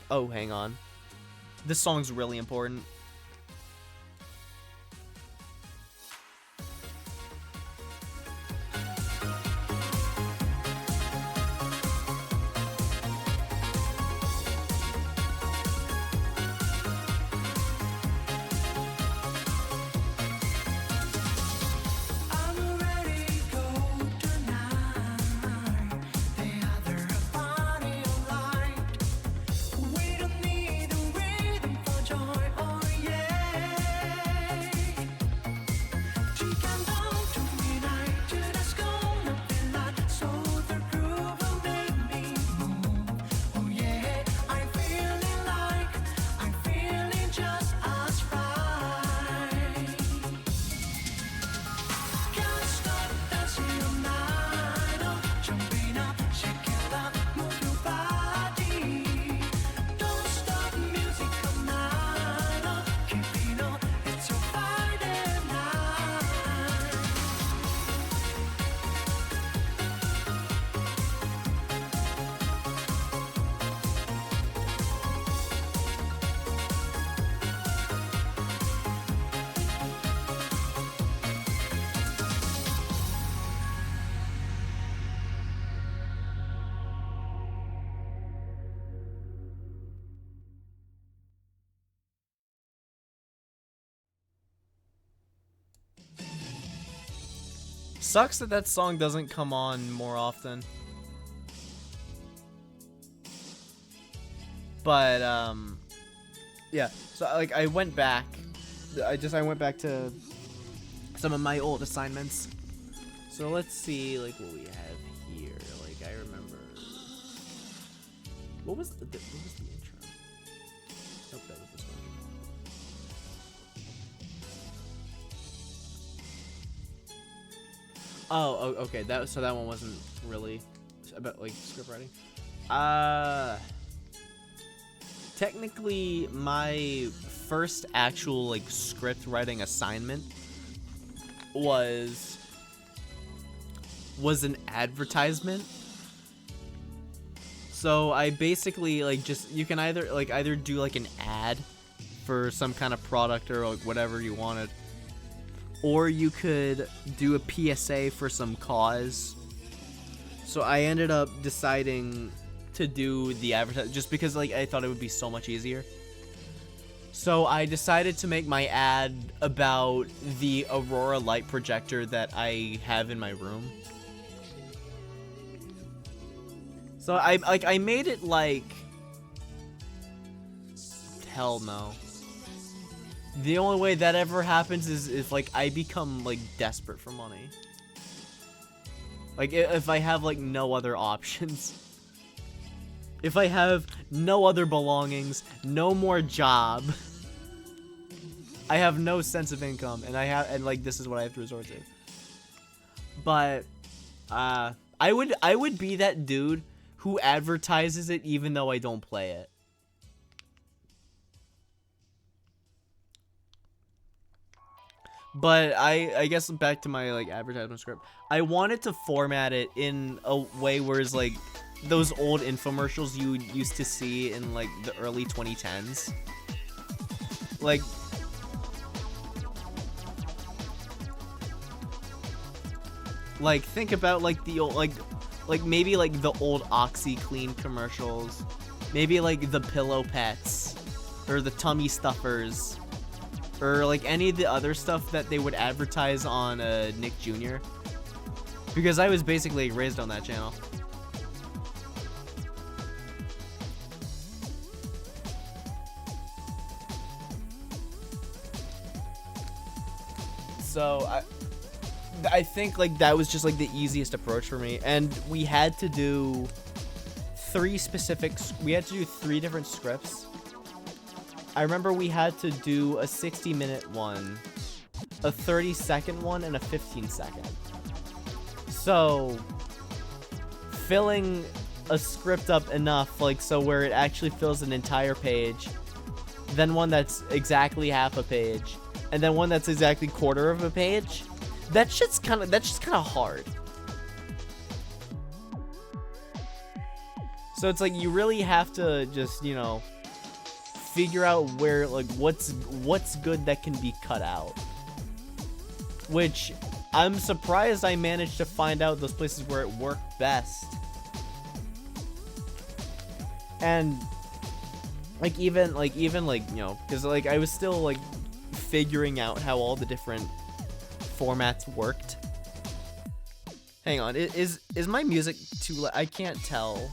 oh, hang on. This song's really important. Sucks that that song doesn't come on more often. But yeah. So like I went back. I went back to some of my old assignments. So let's see like what we have here. Like I remember. What was the intro? Nope, that was this one. Oh, okay. So that one wasn't really about like script writing. Technically, my first actual like script writing assignment was an advertisement. So I basically like you can either do like an ad for some kind of product or like whatever you wanted, or you could do a PSA for some cause. So I ended up deciding to do the advertisement just because like I thought it would be so much easier. So I decided to make my ad about the Aurora light projector that I have in my room. So I made it like, hell no. The only way that ever happens is if like I become like desperate for money. Like if I have like no other options. If I have no other belongings, no more job. I have no sense of income, and like this is what I have to resort to. But I would be that dude who advertises it even though I don't play it. But I guess back to my like advertisement script. I wanted to format it in a way where it's like those old infomercials you used to see in like the early 2010s. Like think about like the old like maybe like the old OxyClean commercials, maybe like the Pillow Pets or the Tummy Stuffers, or like any of the other stuff that they would advertise on Nick Jr. Because I was basically raised on that channel. So I think like that was just like the easiest approach for me, and we had to do three different scripts. I remember we had to do a 60-minute one, a 30-second one, and a 15-second. So filling a script up enough, like so where it actually fills an entire page, then one that's exactly half a page, and then one that's exactly quarter of a page. That's just kind of hard. So it's like you really have to just, you know, figure out where like what's good that can be cut out. Which I'm surprised I managed to find out those places where it worked best. And like even you know, cuz like I was still like figuring out how all the different formats worked. Hang on, is my music too loud? I can't tell.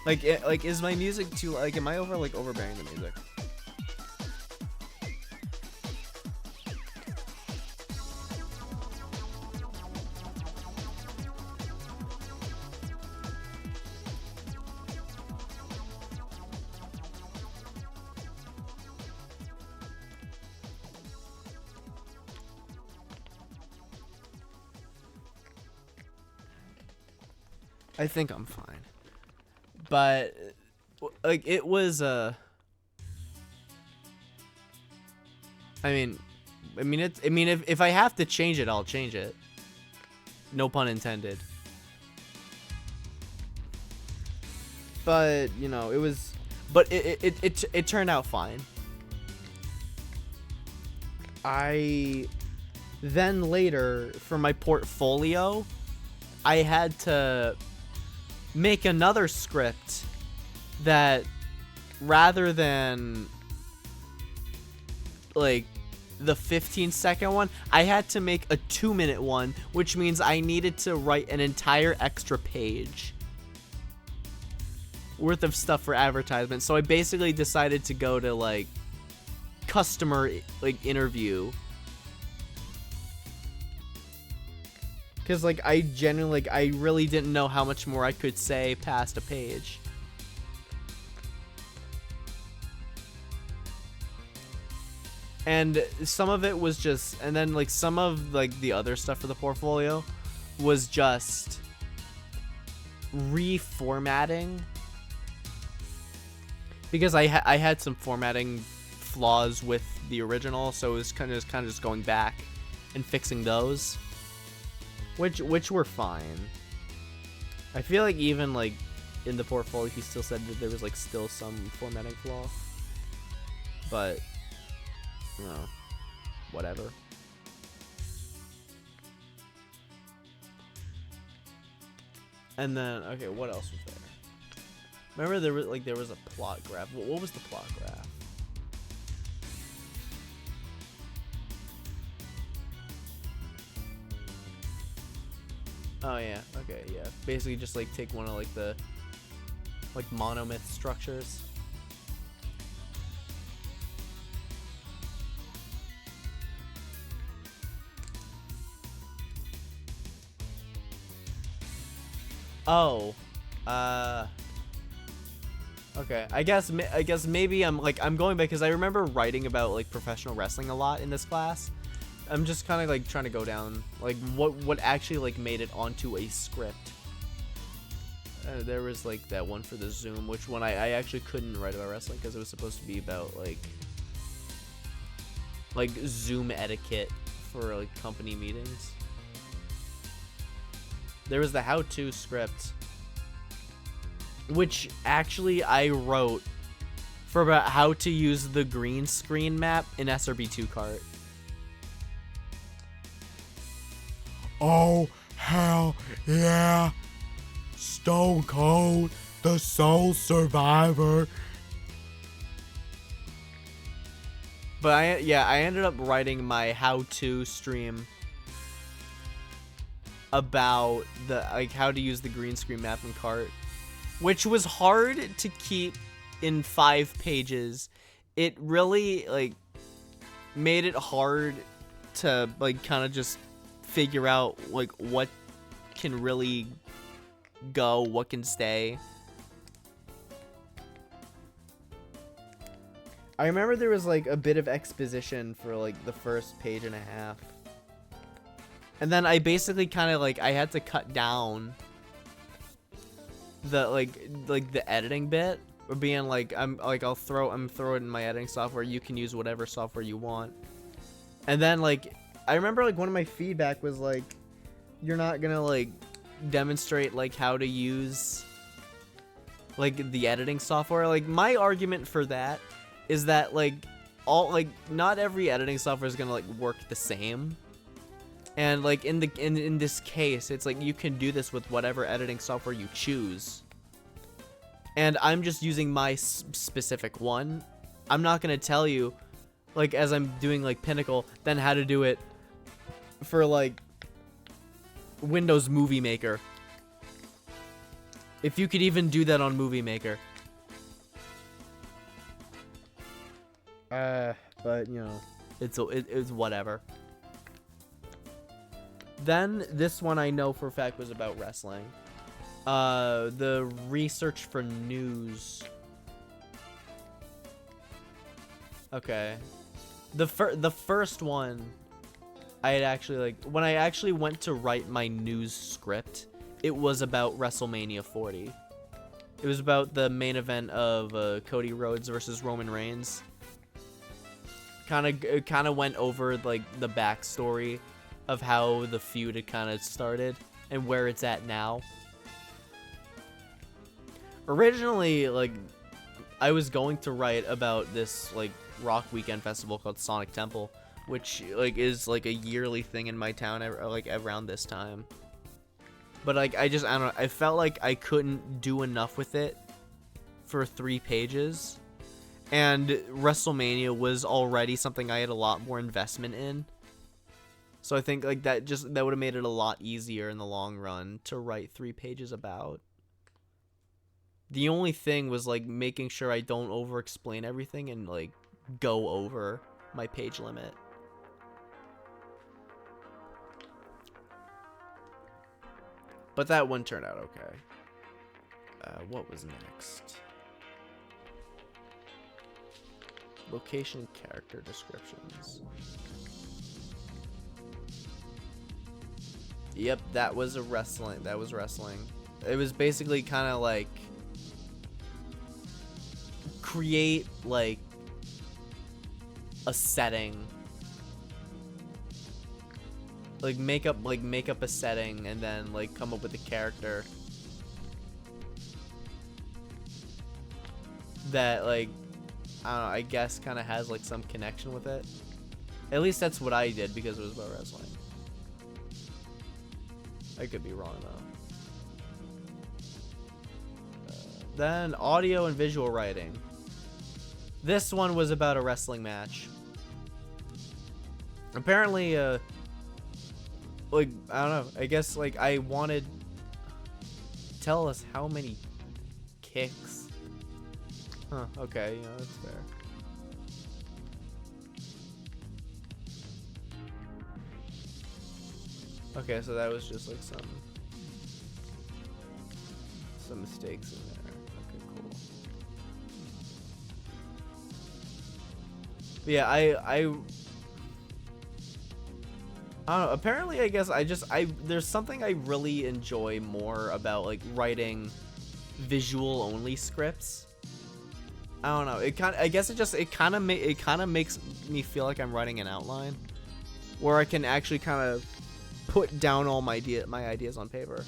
Like is my music too like am I overbearing the music? I think I'm fine. But like it was I mean if I have to change it, I'll change it. No pun intended. But, you know, it turned out fine. Then later for my portfolio, I had to make another script that rather than like the 15-second one, I had to make a 2-minute one, which means I needed to write an entire extra page worth of stuff for advertisement. So I basically decided to go to like customer like interview, because like I genuinely I really didn't know how much more I could say past a page. And some of it was just, and then like some of like the other stuff for the portfolio was just reformatting, because I had some formatting flaws with the original, so it was kind of just going back and fixing those, which were fine. I feel like even like in the portfolio he still said that there was like still some formatting flaw, but no, whatever. And then okay, what else was there? Remember there was a plot graph. What was the plot graph? Oh yeah, okay, yeah. Basically just like take one of like the like monomyth structures. Oh, Okay, I guess maybe I'm going back because I remember writing about like professional wrestling a lot in this class. I'm just kind of like trying to go down like what actually like made it onto a script. There was like that one for the Zoom, which one I actually couldn't write about wrestling because it was supposed to be about like Zoom etiquette for like company meetings. There was the how-to script, which actually I wrote for about how to use the green screen map in SRB2 Kart. Oh, hell yeah. Stone Cold, the Soul Survivor. But I ended up writing my how-to stream about the like how to use the green screen map in Kart, which was hard to keep in 5 pages. It really like made it hard to like kind of just figure out like what can really go, what can stay. I remember there was like a bit of exposition for like the first page and a half. And then I basically kind of like I had to cut down the like the editing bit, or being like I'm throw it in my editing software. You can use whatever software you want. And then like I remember like one of my feedback was like, you're not gonna like demonstrate like how to use like the editing software. Like my argument for that is that like not every editing software is gonna like work the same. And like in this case, it's like you can do this with whatever editing software you choose. And I'm just using my specific one. I'm not gonna tell you, like as I'm doing like Pinnacle, then how to do it for like Windows Movie Maker. If you could even do that on Movie Maker. But you know, it's whatever. Then this one I know for a fact was about wrestling. The research for news. Okay. The first one I had actually like when I actually went to write my news script, it was about WrestleMania 40. It was about the main event of Cody Rhodes versus Roman Reigns. Kind of went over like the backstory of how the feud had kind of started and where it's at now. Originally, like, I was going to write about this like rock weekend festival called Sonic Temple, which like is like a yearly thing in my town like around this time. But like I don't know, I felt like I couldn't do enough with it for 3 pages. And WrestleMania was already something I had a lot more investment in. So I think like that would have made it a lot easier in the long run to write 3 pages about. The only thing was like making sure I don't over explain everything and like go over my page limit. But that one turned out okay. What was next? Location character descriptions. Yep, that was wrestling. It was basically kind of like create like a setting. Like make up a setting and then like come up with a character that like I don't know, I guess kind of has like some connection with it. At least that's what I did because it was about wrestling. I could be wrong though. Then audio and visual writing. This one was about a wrestling match. Apparently, like I don't know. I guess like I wanted. Tell us how many kicks. Huh, okay, yeah, that's fair. Okay, so that was just like some mistakes in there. Okay, cool. Yeah, I don't know. Apparently, I guess there's something I really enjoy more about like writing visual only scripts. I don't know. I guess it kind of makes me feel like I'm writing an outline where I can actually kind of put down all my ideas on paper.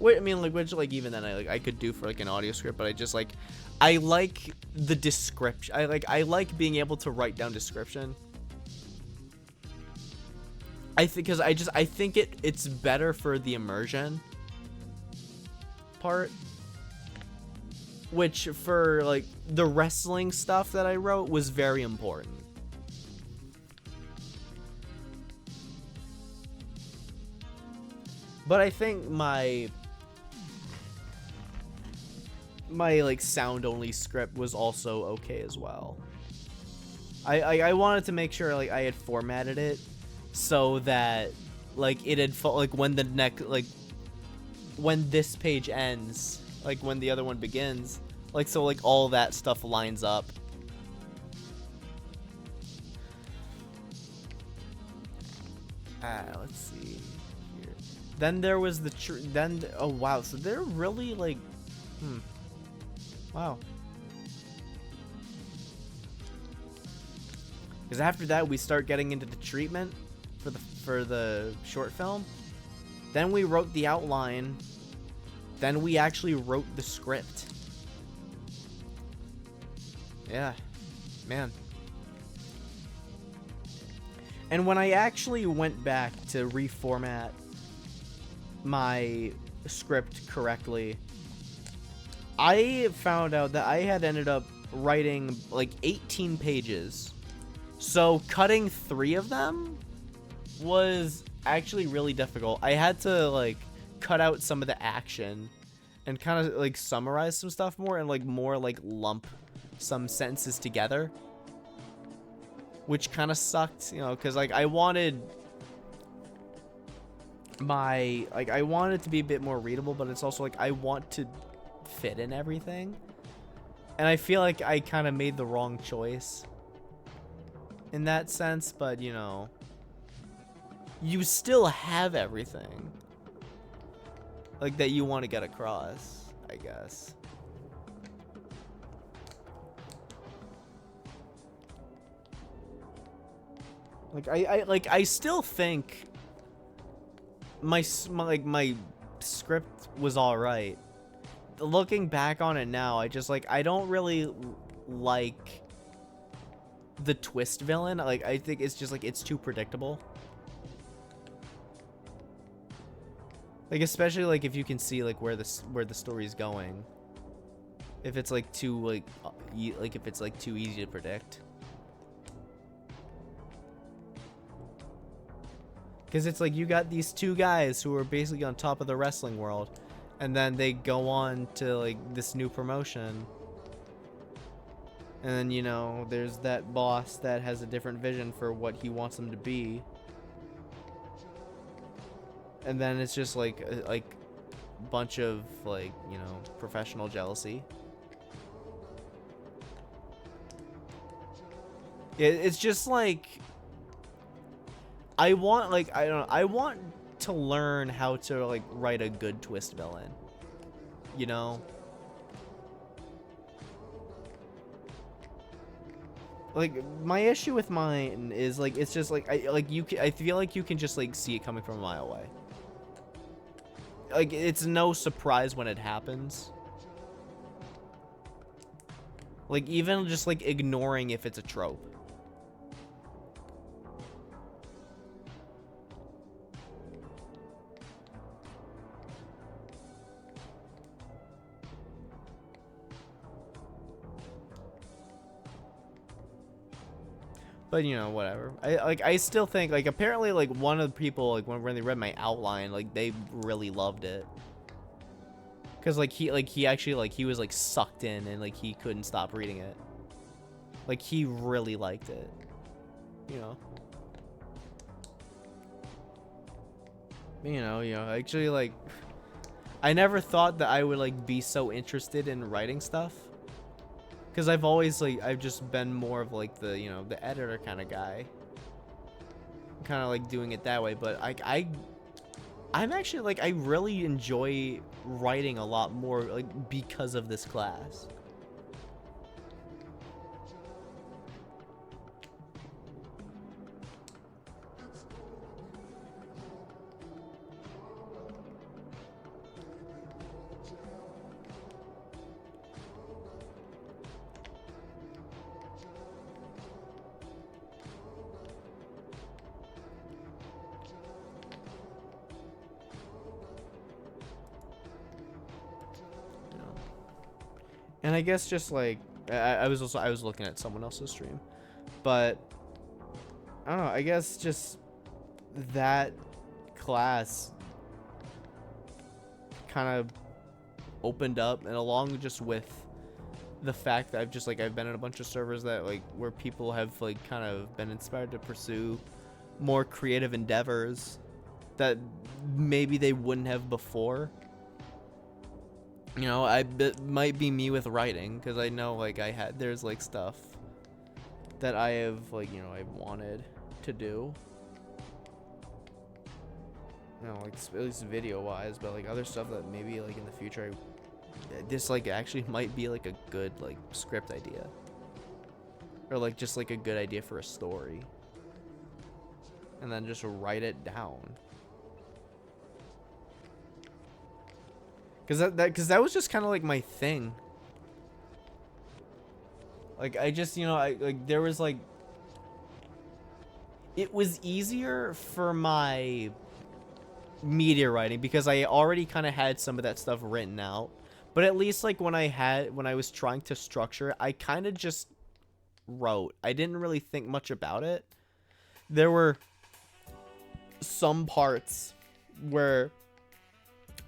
Wait, I mean, like, which, like, even then, I could do for, like, an audio script, but I like the description. I like being able to write down description. I think it's better for the immersion part. Which, for, like, the wrestling stuff that I wrote was very important. But I think my like sound only script was also okay as well. I wanted to make sure like I had formatted it so that like it had like when the when this page ends, like when the other one begins, like so like all that stuff lines up. Let's see here. Then there was oh wow, so they're really like wow. Because after that, we start getting into the treatment for the short film. Then we wrote the outline. Then we actually wrote the script. Yeah, man. And when I actually went back to reformat my script correctly, I found out that I had ended up writing like 18 pages. So cutting 3 of them was actually really difficult. I had to like cut out some of the action and kind of like summarize some stuff more and like more like lump some sentences together, which kind of sucked, you know, because like I wanted it to be a bit more readable, but it's also like I want to fit in everything, and I feel like I kind of made the wrong choice in that sense. But you know, you still have everything like that you want to get across, I guess. Like I still think my script was all right. Looking back on it now, I don't really like the twist villain. Like I think it's just like it's too predictable. Like especially like if you can see like where the story's going. If it's like too like if it's like too easy to predict. Because it's like you got these 2 guys who are basically on top of the wrestling world, and then they go on to like this new promotion, and then you know there's that boss that has a different vision for what he wants them to be, and then it's just like a bunch of like, you know, professional jealousy. It's just like I want to learn how to like write a good twist villain, you know? Like my issue with mine is like it's just like I feel like you can just like see it coming from a mile away. Like it's no surprise when it happens. Like even just like ignoring if it's a trope. But you know, whatever. I still think like apparently like one of the people like when they read my outline, like they really loved it. Cause he actually like he was like sucked in and like he couldn't stop reading it. Like he really liked it. You know. You know, actually like I never thought that I would like be so interested in writing stuff. Because I've always like I've just been more of like the, you know, the editor kind of guy, kind of like doing it that way. But I'm actually like I really enjoy writing a lot more like because of this class. And I guess just like I was looking at someone else's stream, but I don't know. I guess just that class kind of opened up, and along just with the fact that I've been in a bunch of servers that like where people have like kind of been inspired to pursue more creative endeavors that maybe they wouldn't have before. You know, it might be me with writing, because I know like there's like stuff that I have like, you know, I wanted to do. You know, like at least video wise, but like other stuff that maybe like in the future this like actually might be like a good like script idea, or like just like a good idea for a story, and then just write it down. Because that was just kind of like my thing. Like I just, you know, I like there was like it was easier for my media writing because I already kind of had some of that stuff written out. But at least like when I was trying to structure it, I kind of just wrote. I didn't really think much about it. There were some parts where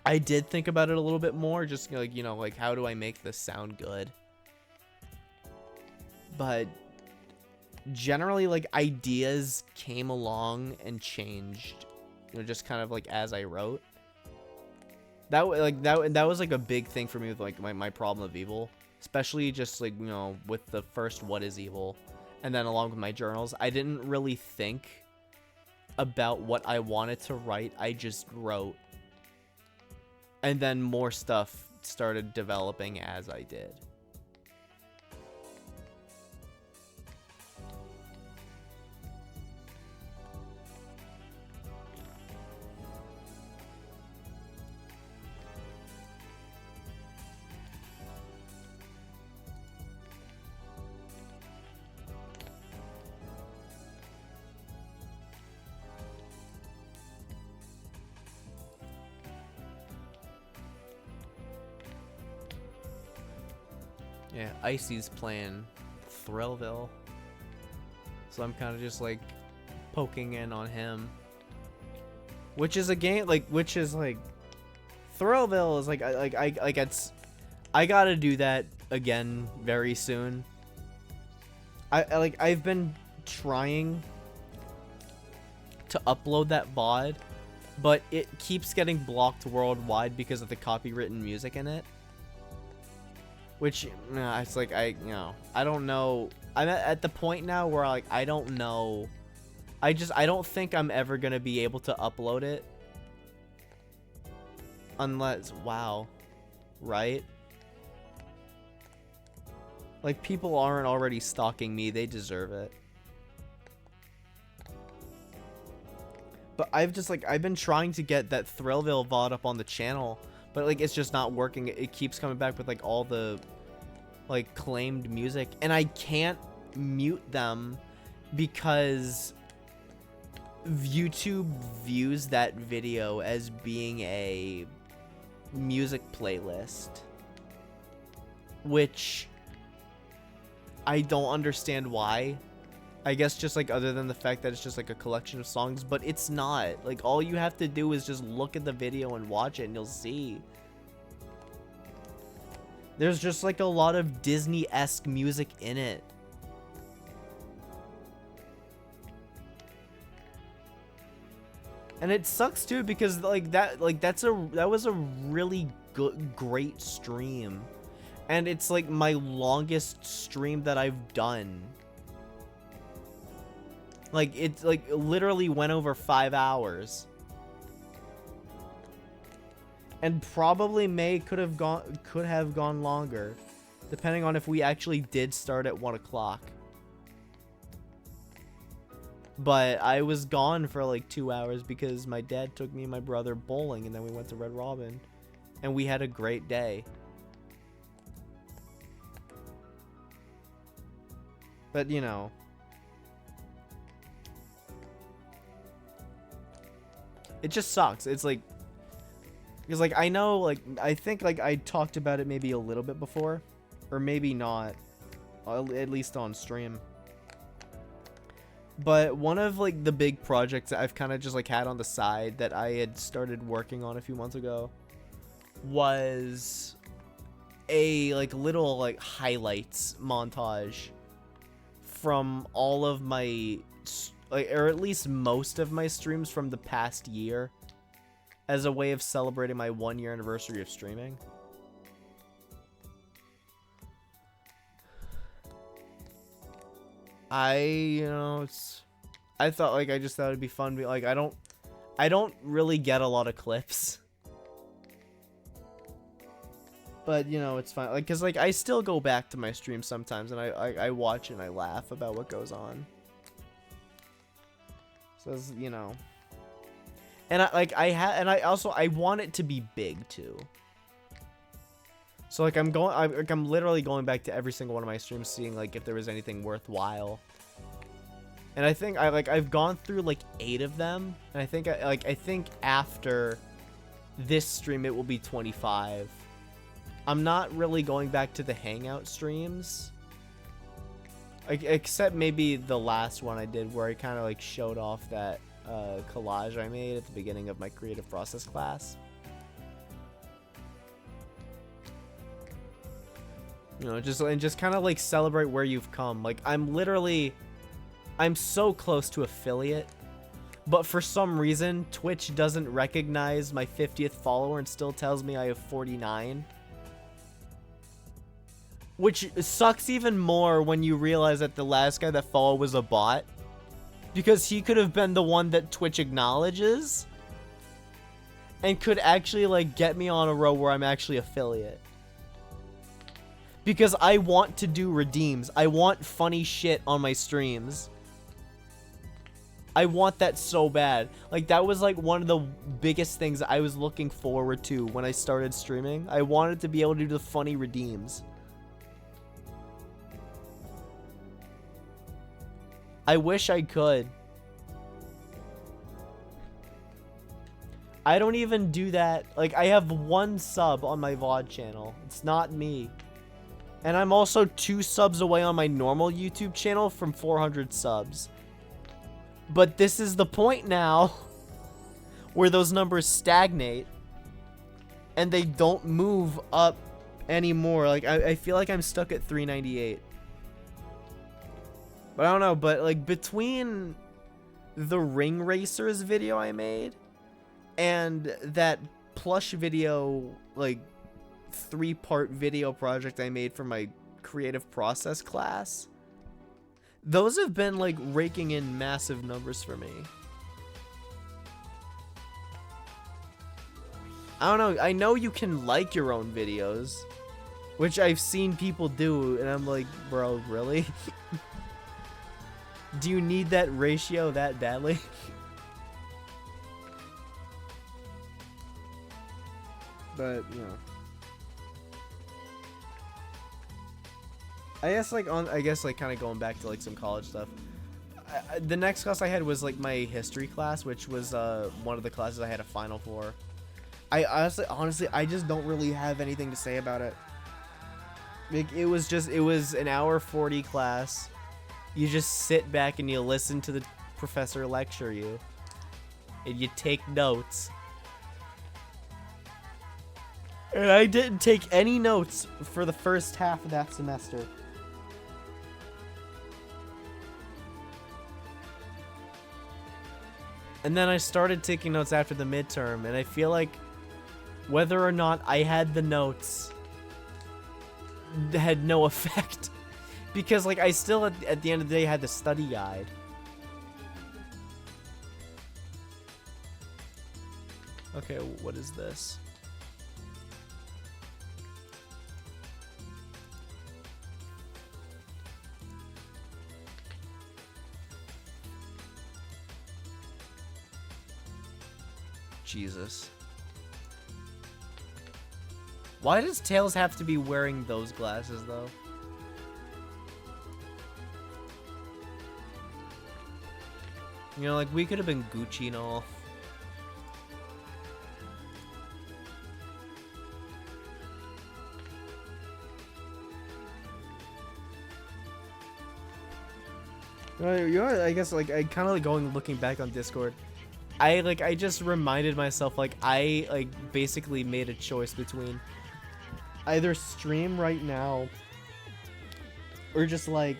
I did think about it a little bit more, just like, you know, like how do I make this sound good? But generally like ideas came along and changed, you know, just kind of like as I wrote. That was like a big thing for me with like my problem of evil, especially just like, you know, with the first what is evil, and then along with my journals, I didn't really think about what I wanted to write. I just wrote. And then more stuff started developing as I did. Yeah, Icy's playing Thrillville, so I'm kind of just like poking in on him, which is a game like Thrillville is I gotta do that again very soon. I've been trying to upload that VOD, but it keeps getting blocked worldwide because of the copywritten music in it. Which, it's like, I don't know. I'm at the point now where, like, I don't know. I don't think I'm ever going to be able to upload it. Unless, wow. Right? Like, people aren't already stalking me. They deserve it. But I've been trying to get that Thrillville VOD up on the channel. But, like, it's just not working. It keeps coming back with, like, all the, like, claimed music. And I can't mute them because YouTube views that video as being a music playlist. Which I don't understand why. I guess just, like, other than the fact that it's just, like, a collection of songs, but it's not. Like, all you have to do is just look at the video and watch it, and you'll see. There's just, like, a lot of Disney-esque music in it. And it sucks, too, because, that was a really great stream. And it's like my longest stream that I've done. Like, it's like literally went over 5 hours. And probably could have gone longer, depending on if we actually did start at 1 o'clock. But I was gone for like 2 hours because my dad took me and my brother bowling, and then we went to Red Robin, and we had a great day. But you know, it just sucks. It's like, because like I know, like I think like I talked about it maybe a little bit before, or maybe not, at least on stream. But one of like the big projects that I've kind of just like had on the side that I had started working on a few months ago was a like little like highlights montage from all of my, like, or at least most of my streams from the past year, as a way of celebrating my 1-year anniversary of streaming. I thought, like, I just thought it'd be fun. Like, I don't really get a lot of clips. But, you know, it's fine. Like, cause, like, I still go back to my stream sometimes, and I watch and I laugh about what goes on. So, you know. And I want it to be big, too. So, like, I'm literally going back to every single one of my streams, seeing, like, if there was anything worthwhile. And I think I've gone through like 8 of them, and I think after this stream it will be 25. I'm not really going back to the Hangout streams, except maybe the last one I did where I kind of like showed off that collage I made at the beginning of my creative process class. You know, just kind of like celebrate where you've come. Like, I'm so close to affiliate, but for some reason Twitch doesn't recognize my 50th follower and still tells me I have 49. Which sucks even more when you realize that the last guy that followed was a bot, because he could have been the one that Twitch acknowledges and could actually like get me on a row where I'm actually affiliate. Because I want to do redeems. I want funny shit on my streams. I want that so bad. Like, that was like one of the biggest things I was looking forward to when I started streaming. I wanted to be able to do the funny redeems. I wish I could. I don't even do that. Like, I have 1 sub on my VOD channel. It's not me. And I'm also 2 subs away on my normal YouTube channel from 400 subs. But this is the point now where those numbers stagnate and they don't move up anymore. Like, I feel like I'm stuck at 398. But I don't know, but like between the Ring Racers video I made and that plush video, like 3-part video project I made for my creative process class, those have been like raking in massive numbers for me. I don't know. I know you can like your own videos, which I've seen people do, and I'm like, bro, really? Do you need that ratio that badly? But, you know. I guess kind of going back to like some college stuff. The next class I had was like my history class, which was one of the classes I had a final for. I honestly I just don't really have anything to say about it. Like, it was an hour 40 class. You just sit back and you listen to the professor lecture you, and you take notes. And I didn't take any notes for the first half of that semester. And then I started taking notes after the midterm, and I feel like whether or not I had the notes had no effect. Because, like, I still, at the end of the day, had the study guide. Okay, what is this? Jesus. Why does Tails have to be wearing those glasses, though? You know, like, we could have been Gucci and all. You know, I guess, like, I kind of, like, looking back on Discord, I just reminded myself, like, I basically made a choice between either stream right now or just, like,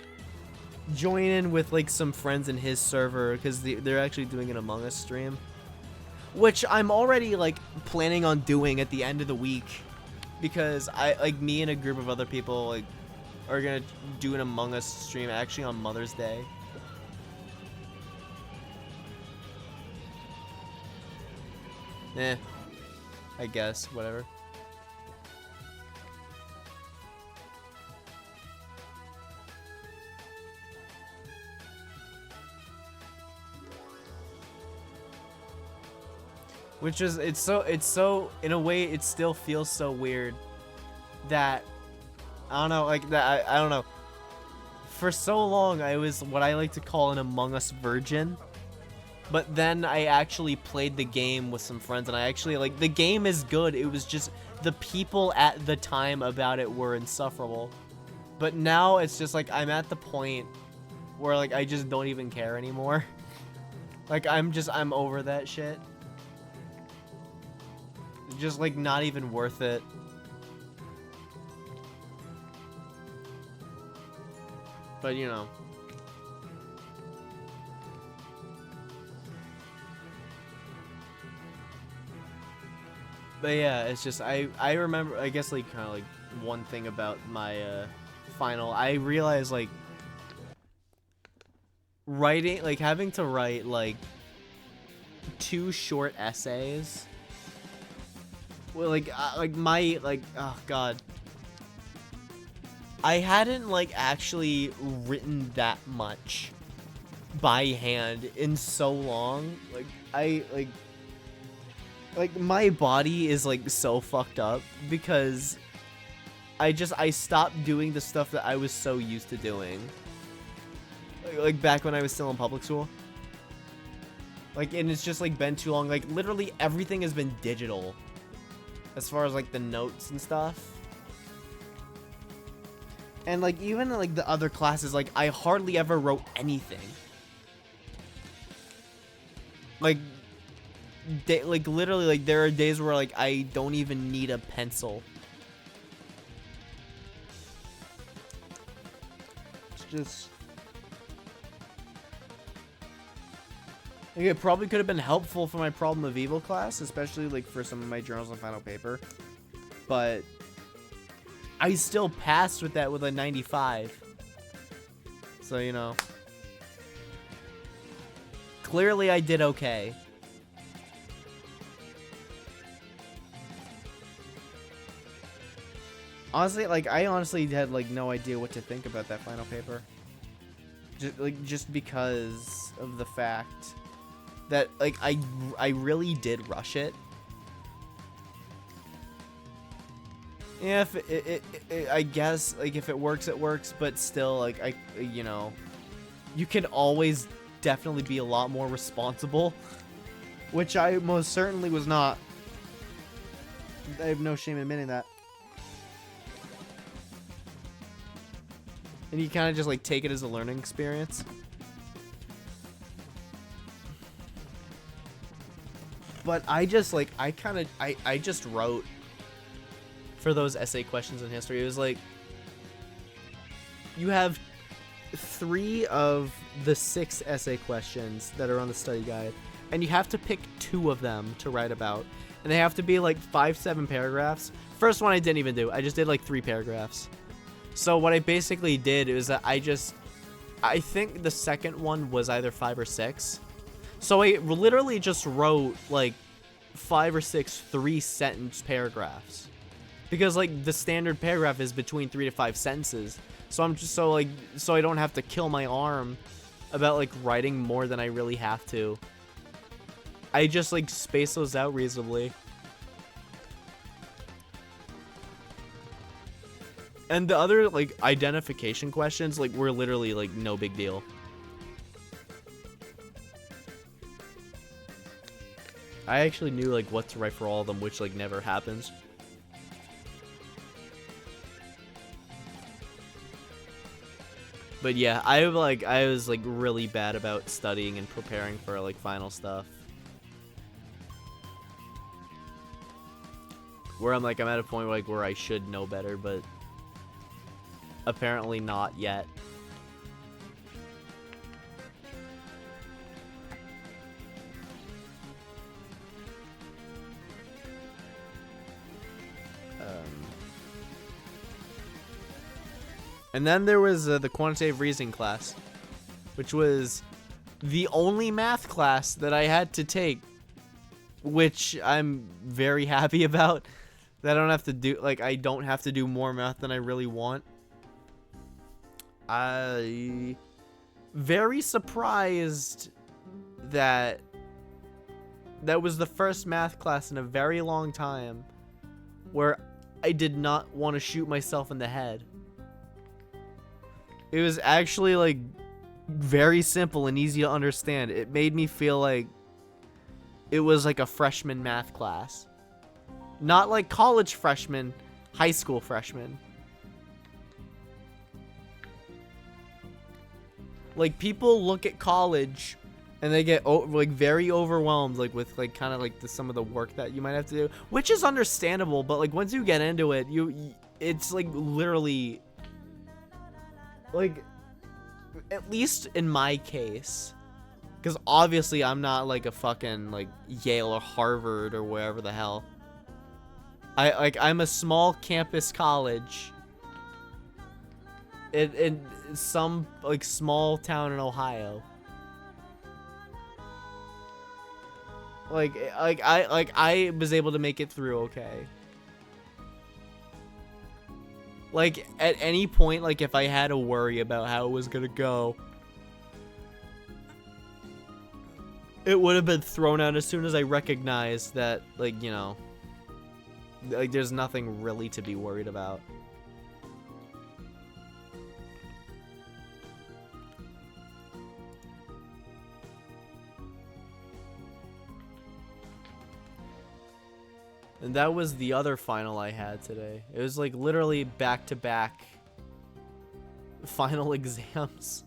join in with, like, some friends in his server, because they're actually doing an Among Us stream, which I'm already, like, planning on doing at the end of the week, because me and a group of other people, like, are gonna do an Among Us stream actually on Mother's Day. I guess, whatever. Which is, it's so, in a way, it still feels so weird that, I don't know, like, that, I don't know. For so long, I was what I like to call an Among Us virgin. But then I actually played the game with some friends, and I actually, like, the game is good. It was just, the people at the time about it were insufferable. But now, it's just, like, I'm at the point where, like, I just don't even care anymore. Like, I'm over that shit. Just, like, not even worth it. But, you know. But yeah, it's just, I remember, I guess, like, kind of, like, one thing about my, final, I realized, like, writing, like, having to write, like, 2 short essays, well, like, oh, God. I hadn't, like, actually written that much by hand in so long. Like, my body is, like, so fucked up because I stopped doing the stuff that I was so used to doing. Like, back when I was still in public school. Like, and it's just, like, been too long. Like, literally everything has been digital. As far as, like, the notes and stuff. And, like, even, like, the other classes, like, I hardly ever wrote anything. Like, literally, like, there are days where, like, I don't even need a pencil. It's just... like, it probably could have been helpful for my Problem of Evil class, especially, like, for some of my journals and final paper. But I still passed with that with a 95. So, you know. Clearly, I did okay. Honestly, like, I honestly had, like, no idea what to think about that final paper. Just because of the fact that, like, I really did rush it. Yeah, if I guess, like, if it works, it works, but still, like, you know, you can always definitely be a lot more responsible, which I most certainly was not. I have no shame admitting that. And you kind of just, like, take it as a learning experience. But I just, like, I just wrote for those essay questions in history. It was like, you have 3 of the 6 essay questions that are on the study guide, and you have to pick 2 of them to write about. And they have to be, like, 5-7 paragraphs. First one I didn't even do. I just did, like, 3 paragraphs. So what I basically did is that I think the second one was either 5 or 6. So I literally just wrote like 5 or 6 3-sentence paragraphs. Because like the standard paragraph is between 3 to 5 sentences. So I'm just so I don't have to kill my arm about like writing more than I really have to. I just like space those out reasonably. And the other like identification questions like were literally like no big deal. I actually knew like what to write for all of them, which like never happens. But yeah, I was like really bad about studying and preparing for like final stuff. Where I'm at a point where I should know better, but apparently not yet. And then there was the quantitative reasoning class, which was the only math class that I had to take, which I'm very happy about. That I don't have to do, I don't have to do more math than I really want. I very surprised that that was the first math class in a very long time where I did not want to shoot myself in the head. It was actually like very simple and easy to understand. It made me feel like it was like a freshman math class. Not like college freshman, high school freshman. Like people look at college and they get like very overwhelmed with kind of some of the work that you might have to do, which is understandable, but like once you get into it, it's like literally like, at least in my case, because obviously I'm not like a fucking like Yale or Harvard or wherever the hell. I'm a small campus college in some like small town in Ohio. I was able to make it through okay. Like at any point, like if I had to worry about how it was gonna go, it would have been thrown out as soon as I recognized that, like, you know, like there's nothing really to be worried about. And that was the other final I had today. It was like literally back-to-back final exams.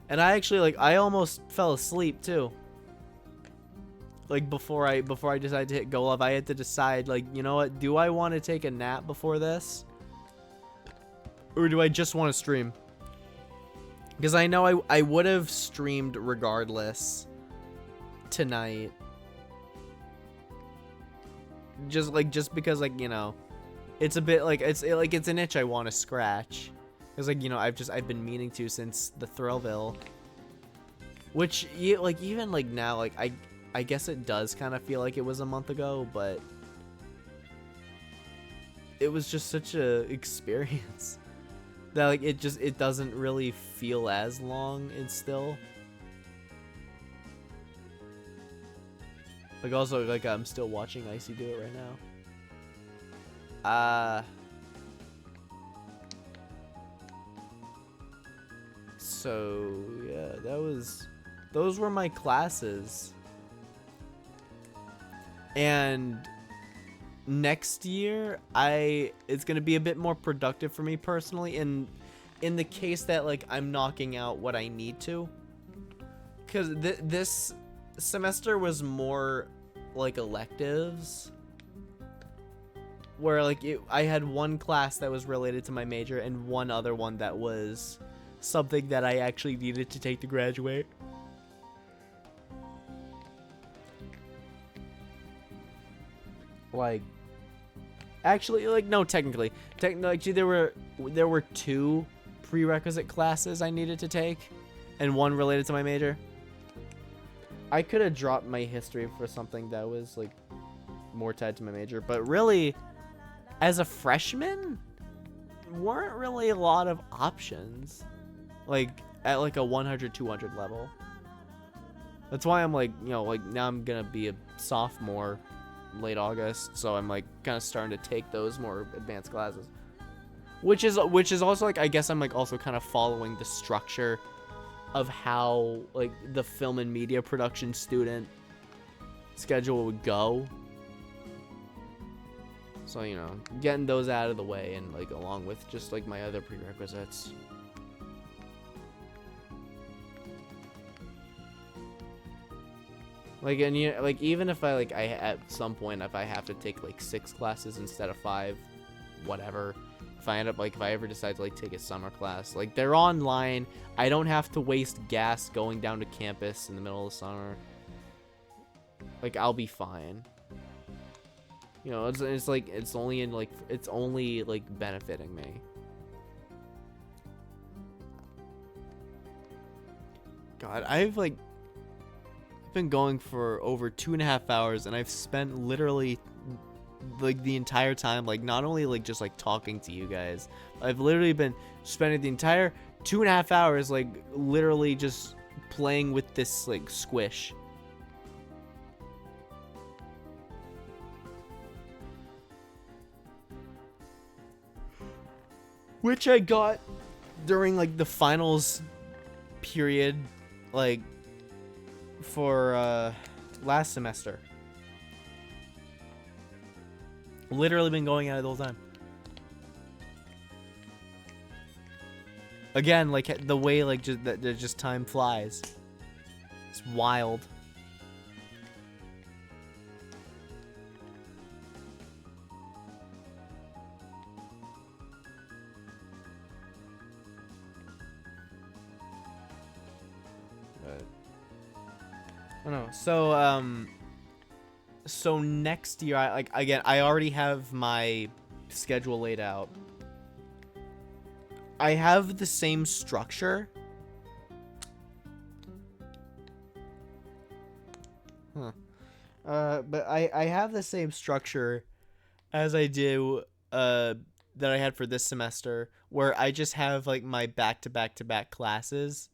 And I actually I almost fell asleep too. Like before I decided to hit go live, I had to decide, like, you know what, do I want to take a nap before this? Or do I just want to stream? Because I know I would have streamed regardless tonight. Just because, like, you know, it's a bit like it's an itch I want to scratch. Cause like, you know, I've been meaning to since the Thrillville. Which even like now, like I guess it does kind of feel like it was a month ago, but it was just such a experience that like it doesn't really feel as long and still. Like also like I'm still watching Icy do it right now. So yeah, those were my classes. And next year it's gonna be a bit more productive for me personally in the case that like I'm knocking out what I need to. Cause this semester was more like electives, where like I had one class that was related to my major and one other one that was something that I actually needed to take to graduate. Like Actually, like, no, technically there were 2 prerequisite classes I needed to take, and 1 related to my major. I could have dropped my history for something that was like more tied to my major, but really, as a freshman, weren't really a lot of options, like at like a 100-200 level. That's why I'm like, you know, like now I'm gonna be a sophomore late August, so I'm like kind of starting to take those more advanced classes, which is also like, I guess I'm like also kind of following the structure of how like the film and media production student schedule would go. So, you know, getting those out of the way, and like along with just like my other prerequisites. Like, and you know, like even if I at some point if I have to take like 6 classes instead of 5, whatever. If I end up like, if I ever decide to like take a summer class, like they're online, I don't have to waste gas going down to campus in the middle of the summer. Like, I'll be fine. You know, it's like it's only benefiting me. God, I've been going for over 2.5 hours, and I've spent literally like the entire time like not only like just like talking to you guys, I've literally been spending the entire 2.5 hours like literally just playing with this like squish. Which I got during like the finals period, like for last semester. Literally been going at it the whole time. Again, like the way like just time flies. It's wild. I don't know. So next year, I already have my schedule laid out. I have the same structure. But I have the same structure as I do that I had for this semester, where I just have like my back-to-back-to-back classes.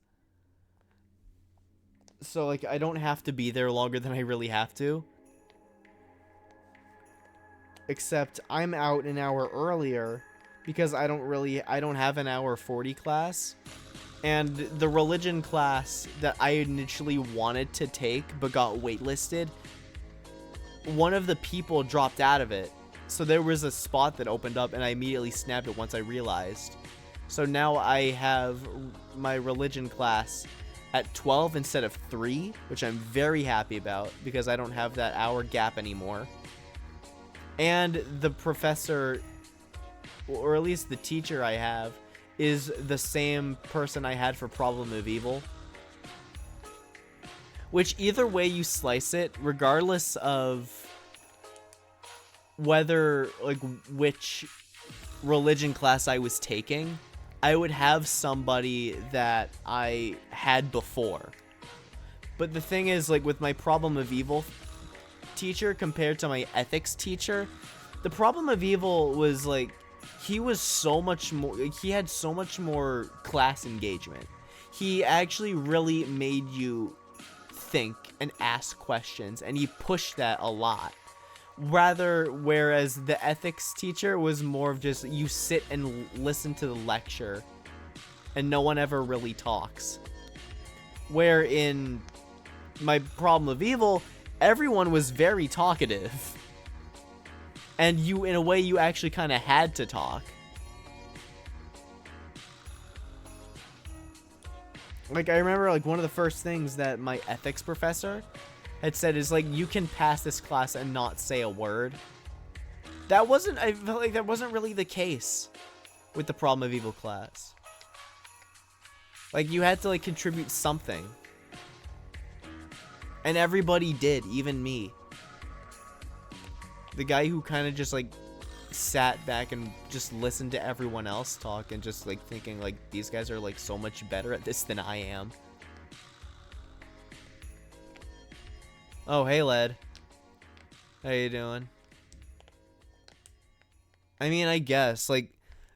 So like I don't have to be there longer than I really have to. Except I'm out an hour earlier because I don't have an hour 40 class. And the religion class that I initially wanted to take but got waitlisted, one of the people dropped out of it. So there was a spot that opened up and I immediately snapped it once I realized. So now I have my religion class at 12 instead of 3, which I'm very happy about because I don't have that hour gap anymore. And the professor, or at least the teacher I have, is the same person I had for Problem of Evil. Which either way you slice it, regardless of whether, like, which religion class I was taking, I would have somebody that I had before. But the thing is, like, with my Problem of Evil teacher compared to my ethics teacher, the Problem of Evil was, like, he was so much more, he had so much more class engagement. He actually really made you think and ask questions, and he pushed that a lot. Whereas the ethics teacher was more of just, you sit and listen to the lecture, and no one ever really talks. Where in my Problem of Evil, everyone was very talkative. And you, in a way, you actually kind of had to talk. Like, I remember, like, one of the first things that my ethics professor had said is, like, you can pass this class and not say a word. I felt like that wasn't really the case with the Problem of Evil class. Like, you had to, like, contribute something. And everybody did, even me. The guy who kind of just, like, sat back and just listened to everyone else talk and just like thinking like these guys are like so much better at this than I am. Oh, hey, Led. How you doing? I mean, I guess like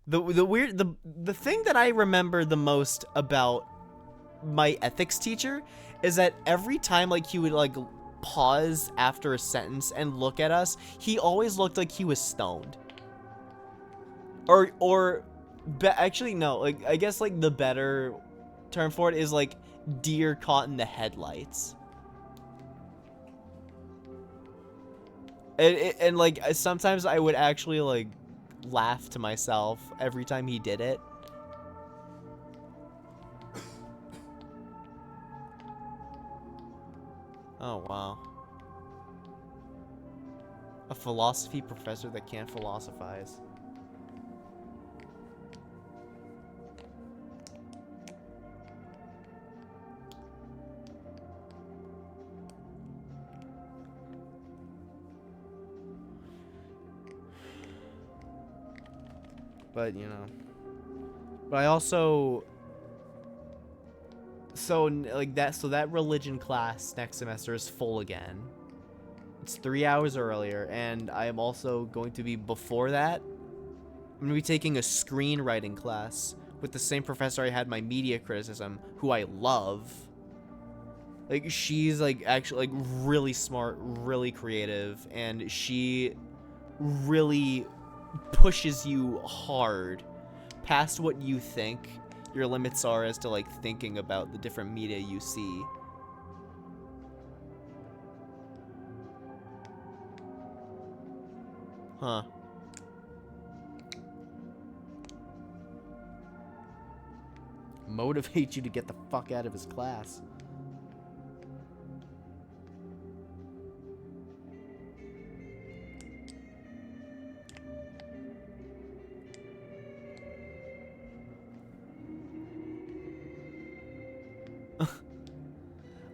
the thing that I remember the most about my ethics teacher is that every time like he would like pause after a sentence and look at us, he always looked like he was stoned. Actually no, like I guess like the better term for it is like deer caught in the headlights. And like sometimes I would actually like laugh to myself every time he did it. Oh wow. A philosophy professor that can't philosophize. But, you know. But I also... So, like, that religion class next semester is full again. It's 3 hours earlier, and I am also going to be, before that, I'm going to be taking a screenwriting class with the same professor I had my media criticism, who I love. Like, she's, like, actually, like, really smart, really creative, and she really pushes you hard past what you think your limits are as to like thinking about the different media you see. Huh. Motivate you to get the fuck out of his class.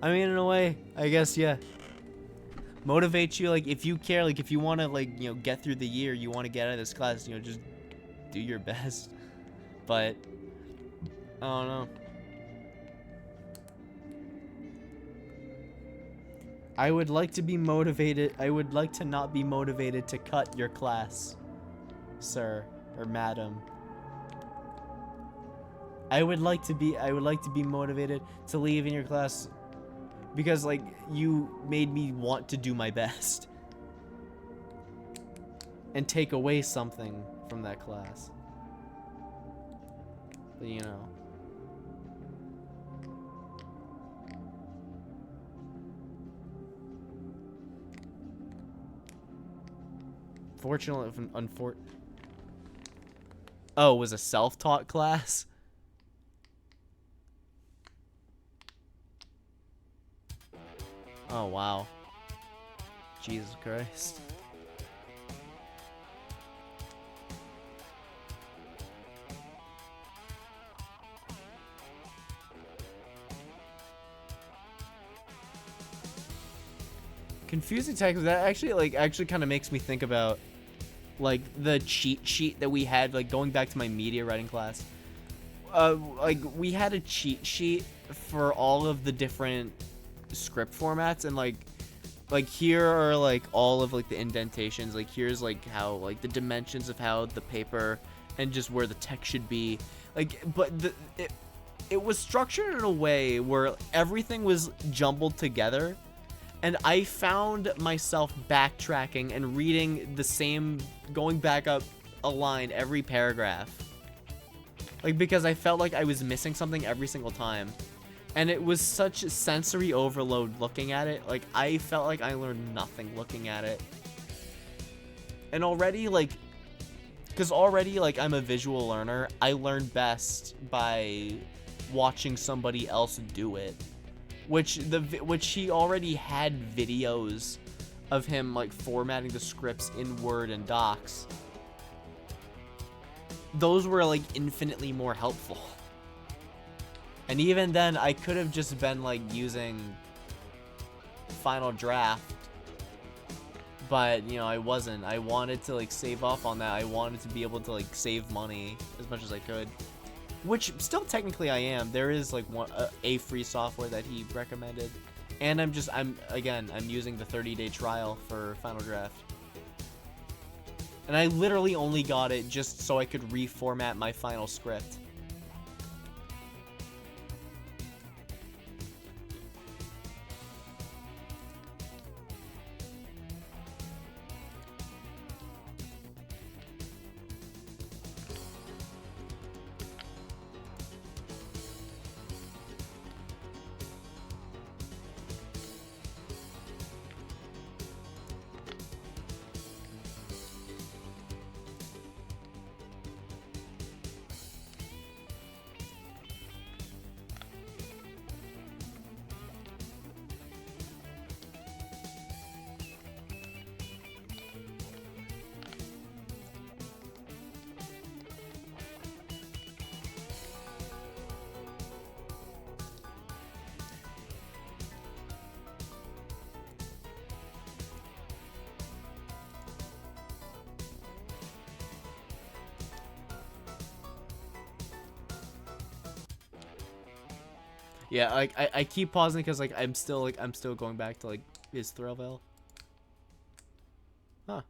I mean, in a way, I guess, yeah. Motivate you, like, if you care, like, if you want to, like, you know, get through the year, you want to get out of this class, you know, just do your best. But, I don't know. I would like to be motivated, I would like to not be motivated to cut your class, sir, or madam. I would like to be motivated to leave in your class because, like, you made me want to do my best and take away something from that class. But, you know. Fortunately, oh, it was a self-taught class? Oh, wow. Jesus Christ. Confusing text, that actually kind of makes me think about like the cheat sheet that we had, like going back to my media writing class. Like we had a cheat sheet for all of the different script formats, and like here are like all of like the indentations, like here's like how like the dimensions of how the paper and just where the text should be, like, but it was structured in a way where everything was jumbled together, and I found myself backtracking and reading the same, going back up a line every paragraph, like because I felt like I was missing something every single time. And it was such sensory overload looking at it. Like, I felt like I learned nothing looking at it. And already, like, because already, like, I'm a visual learner, I learn best by watching somebody else do it. Which he already had videos of him, like, formatting the scripts in Word and Docs. Those were, like, infinitely more helpful. And even then, I could have just been, like, using Final Draft. but you know, I wasn't. I wanted to like save up on that. I wanted to be able to like save money as much as I could, which still technically I am. There is like a free software that he recommended, and I'm using the 30-day trial for Final Draft. And I literally only got it just so I could reformat my final script. Yeah, like I keep pausing because like I'm still going back to like his Thrillville. Huh.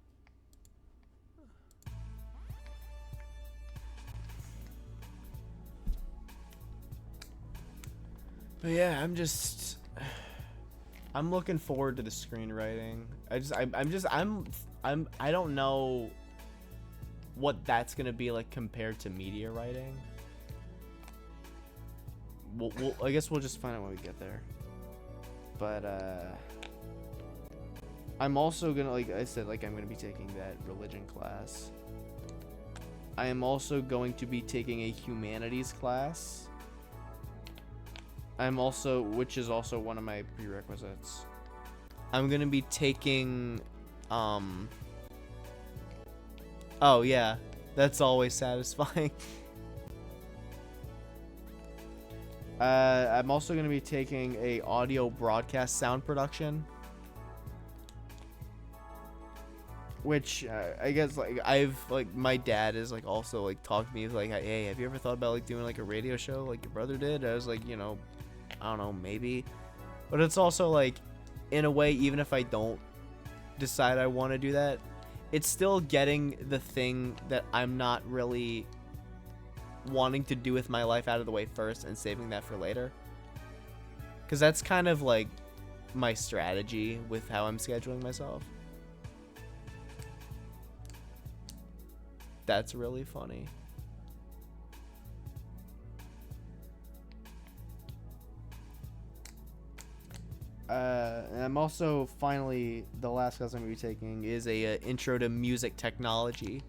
But yeah, I'm looking forward to the screenwriting. I don't know what that's gonna be like compared to media writing. I guess we'll just find out when we get there. But I'm also gonna, like I said, like I'm gonna be taking that religion class. I am also going to be taking a humanities class. Which is also one of my prerequisites. I'm gonna be taking, oh yeah, that's always satisfying. I'm also going to be taking a audio broadcast sound production, which I guess like my dad is like also like talked to me like, hey, have you ever thought about like doing like a radio show like your brother did? I was like, you know, I don't know, maybe. But it's also like, in a way, even if I don't decide I want to do that, it's still getting the thing that I'm not really wanting to do with my life out of the way first and saving that for later, because that's kind of like my strategy with how I'm scheduling myself. That's really funny. And I'm also finally, the last class I'm going to be taking is a intro to music technology.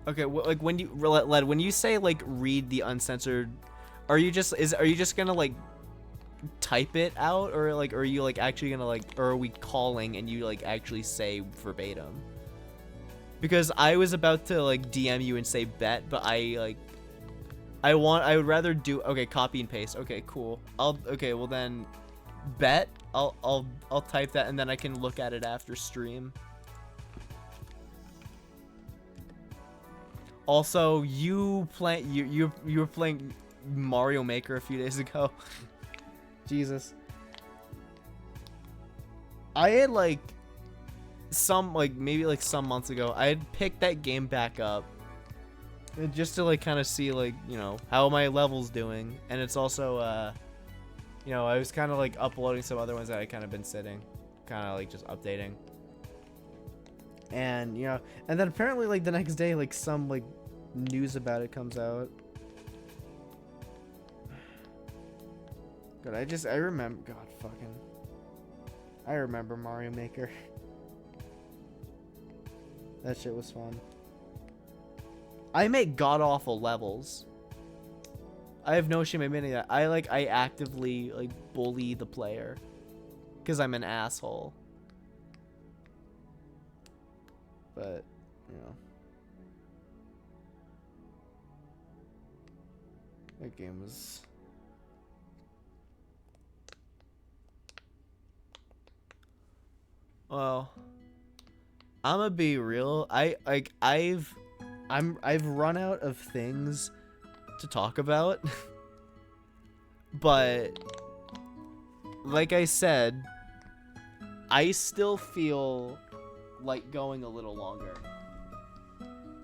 Okay, like when you say like read the uncensored, are you just gonna like type it out, or like are you like actually gonna like, or are we calling and you like actually say verbatim? Because I was about to like DM you and say bet, but I would rather do, okay, copy and paste. Okay, cool. Okay, well then bet. I'll type that and then I can look at it after stream. Also, you were playing Mario Maker a few days ago. Jesus. I had like maybe some months ago, I had picked that game back up just to like kind of see like, you know, how my level's doing, and it's also you know, I was kind of like uploading some other ones that I kind of been sitting, kind of like just updating. And you know, and then apparently like the next day like some like news about it comes out. God, I remember, God fucking, I remember Mario Maker. That shit was fun. I make god awful levels. I have no shame admitting that. I actively like bully the player because I'm an asshole. but you know, that game was. Well, I'm gonna be real. I've run out of things to talk about. But like I said, I still feel like going a little longer.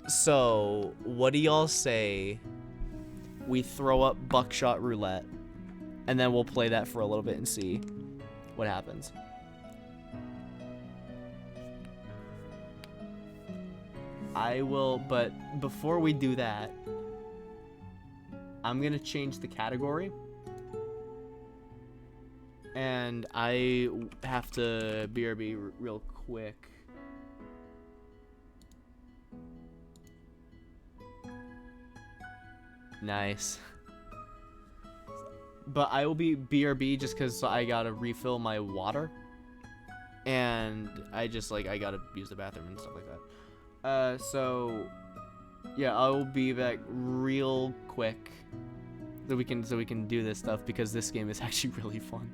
So, what do y'all say we throw up buckshot roulette and then we'll play that for a little bit and see what happens? I will, but before we do that, I'm gonna change the category. And I have to BRB real quick. Nice. But I will be BRB just because I gotta refill my water. And I gotta use the bathroom and stuff like that. So yeah, I will be back real quick so we can do this stuff because this game is actually really fun.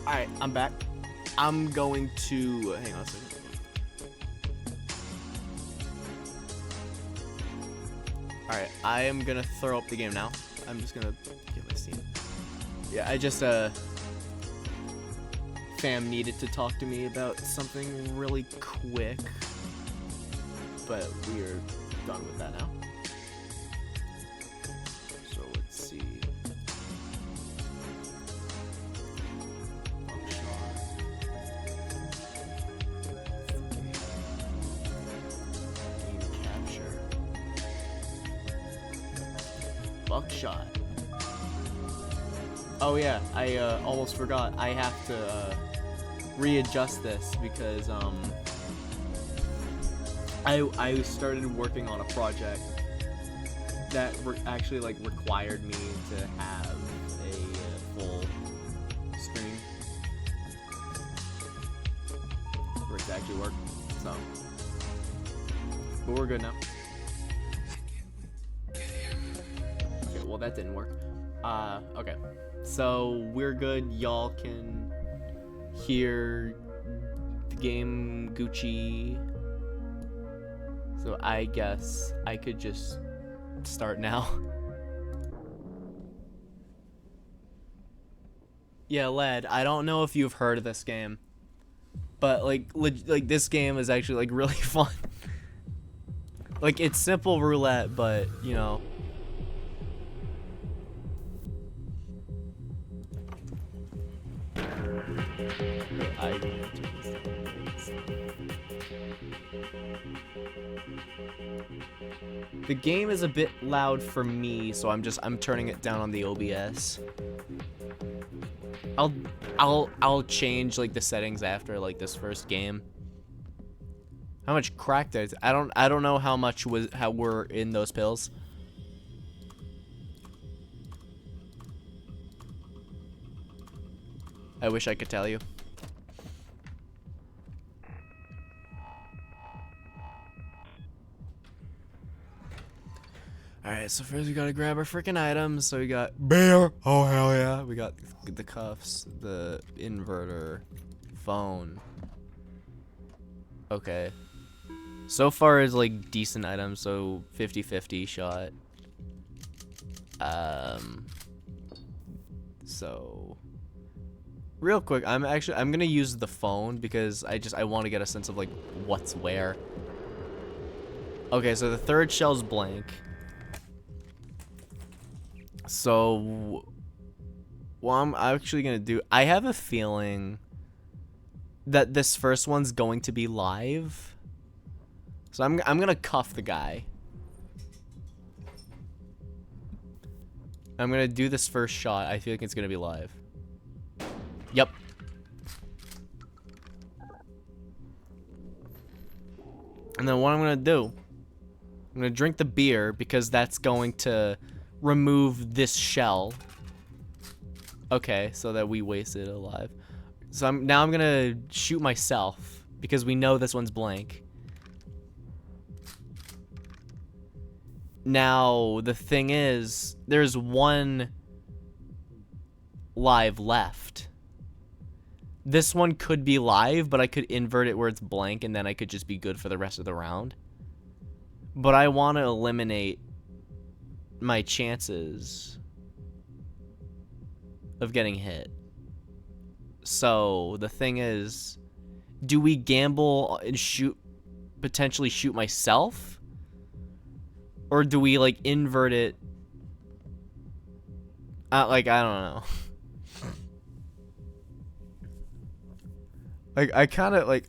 Alright, I'm back. I'm going to... hang on a second. Alright, I am gonna throw up the game now. I'm just gonna get my Steam. Yeah, I just, fam needed to talk to me about something really quick. But we're done with that now. So let's see. Game capture. Buckshot. Oh yeah, I almost forgot. I have to readjust this because I started working on a project that actually like required me to have a full screen for it to actually work. So, but we're good now. Okay, well that didn't work. Okay, so we're good. Y'all can hear the game Gucci. So I guess I could just start now. Yeah, Led, I don't know if you've heard of this game, but like this game is actually like really fun. Like it's simple roulette, but you know. The game is a bit loud for me, so I'm turning it down on the OBS. I'll change like the settings after like this first game. How much crack does I don't know how much how we're in those pills. I wish I could tell you. Alright, so first we gotta grab our freaking items. So we got beer. Oh, hell yeah. We got the cuffs, the inverter, phone. Okay. So far is like decent items, so 50-50 shot. So real quick, I'm gonna use the phone because I want to get a sense of like what's where. Okay, so the third shell's blank. So what I'm actually gonna do, I have a feeling that this first one's going to be live. So I'm gonna cuff the guy. I'm gonna do this first shot. I feel like it's gonna be live. Yep. And then what I'm gonna do, I'm gonna drink the beer because that's going to remove this shell. Okay, so that we wasted it alive. So now I'm gonna shoot myself because we know this one's blank. Now the thing is, there's one live left. This one could be live, but I could invert it where it's blank and then I could just be good for the rest of the round. But I want to eliminate my chances of getting hit. So the thing is, do we gamble and potentially shoot myself? Or do we like invert it? Like, I don't know. Like, I kind of like,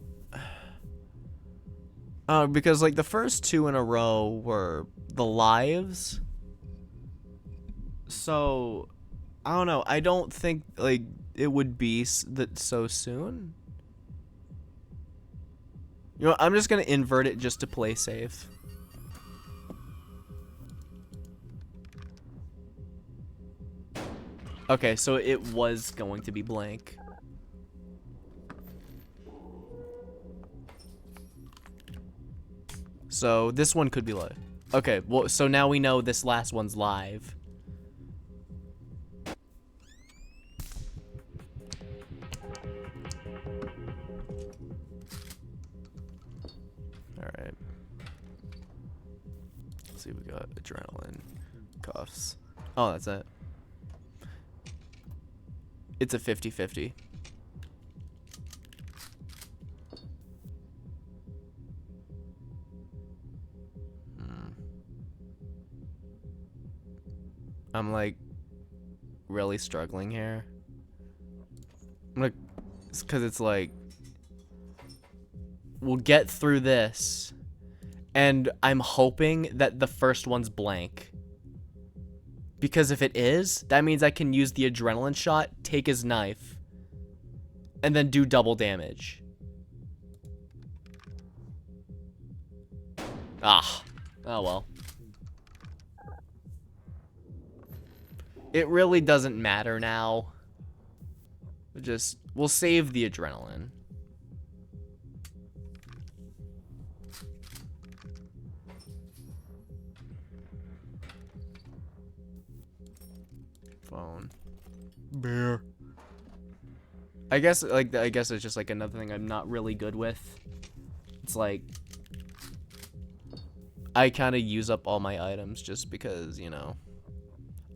because like the first two in a row were the lives. So, I don't know. I don't think like it would be that so soon. You know, I'm just gonna invert it just to play safe. Okay, so it was going to be blank. So this one could be live. Okay, well, so now we know this last one's live. got adrenaline cuffs. Oh, that's it. It's a 50-50. I'm like really struggling here. I'm like, because it's like we'll get through this, and I'm hoping that the first one's blank. Because if it is, that means I can use the adrenaline shot, take his knife, and then do double damage. Ah. Oh well. It really doesn't matter now. We'll save the adrenaline. Phone. Beer. I guess it's just like another thing I'm not really good with. It's like I kind of use up all my items just because, you know,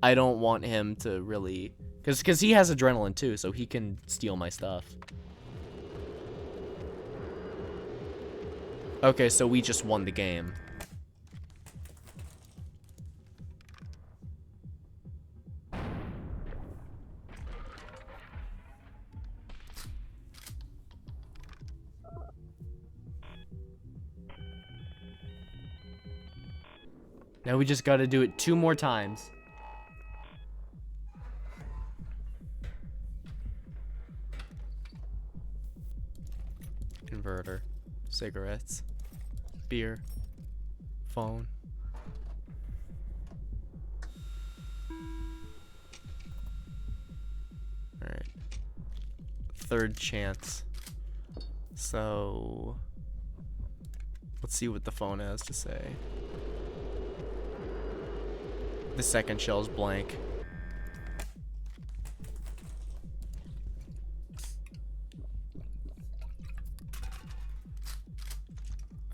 I don't want him to really, because he has adrenaline too, so he can steal my stuff. Okay, so we just won the game. Now we just gotta do it 2 more times. Inverter, cigarettes, beer, phone. Alright. 3rd chance. So let's see what the phone has to say. The 2nd shell's blank.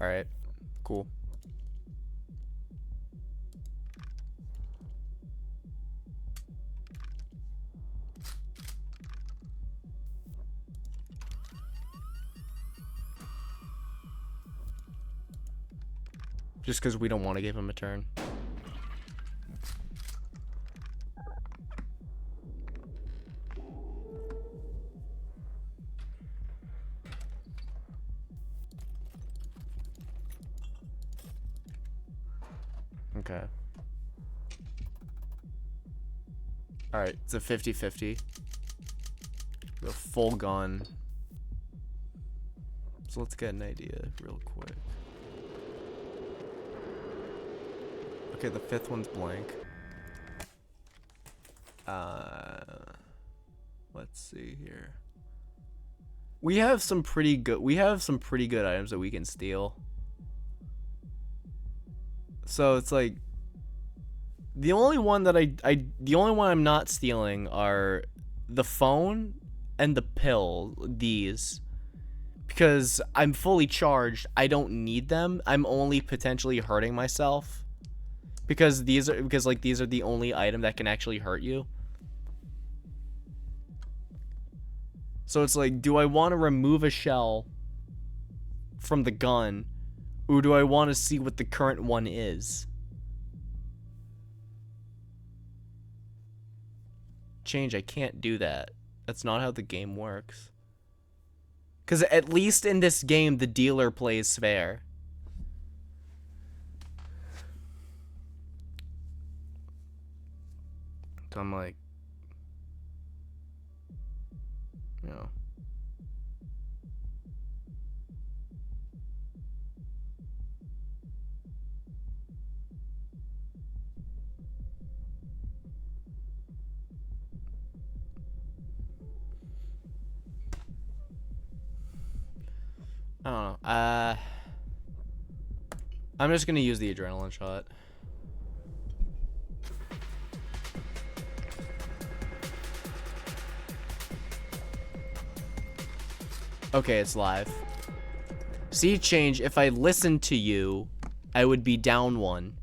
Alright, cool. Just because we don't want to give him a turn. Okay. Alright, it's a 50-50. The full gun. So let's get an idea real quick. Okay, the 5th one's blank. Let's see here. We have some pretty good items that we can steal. So it's like the only one that the only one I'm not stealing are the phone and the pill, these. Because I'm fully charged, I don't need them. I'm only potentially hurting myself. Because these are the only item that can actually hurt you. So it's like, do I want to remove a shell from the gun? Or do I want to see what the current one is? Change, I can't do that. That's not how the game works. Because at least in this game, the dealer plays fair. So I'm like, you know. I don't know. I'm just gonna use the adrenaline shot. Okay, it's live. See, change, if I listened to you, I would be down 1.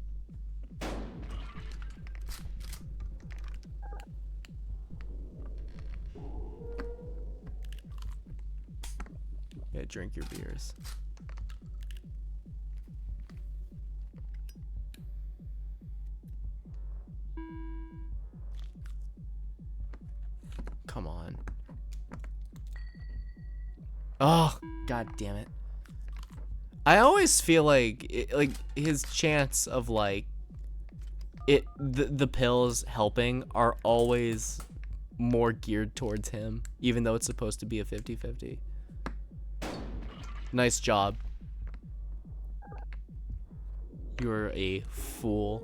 Yeah, drink your beers. Come on. Oh, god damn it. I always feel like his chance of like the pills helping are always more geared towards him, even though it's supposed to be a 50-50. Nice job. You're a fool.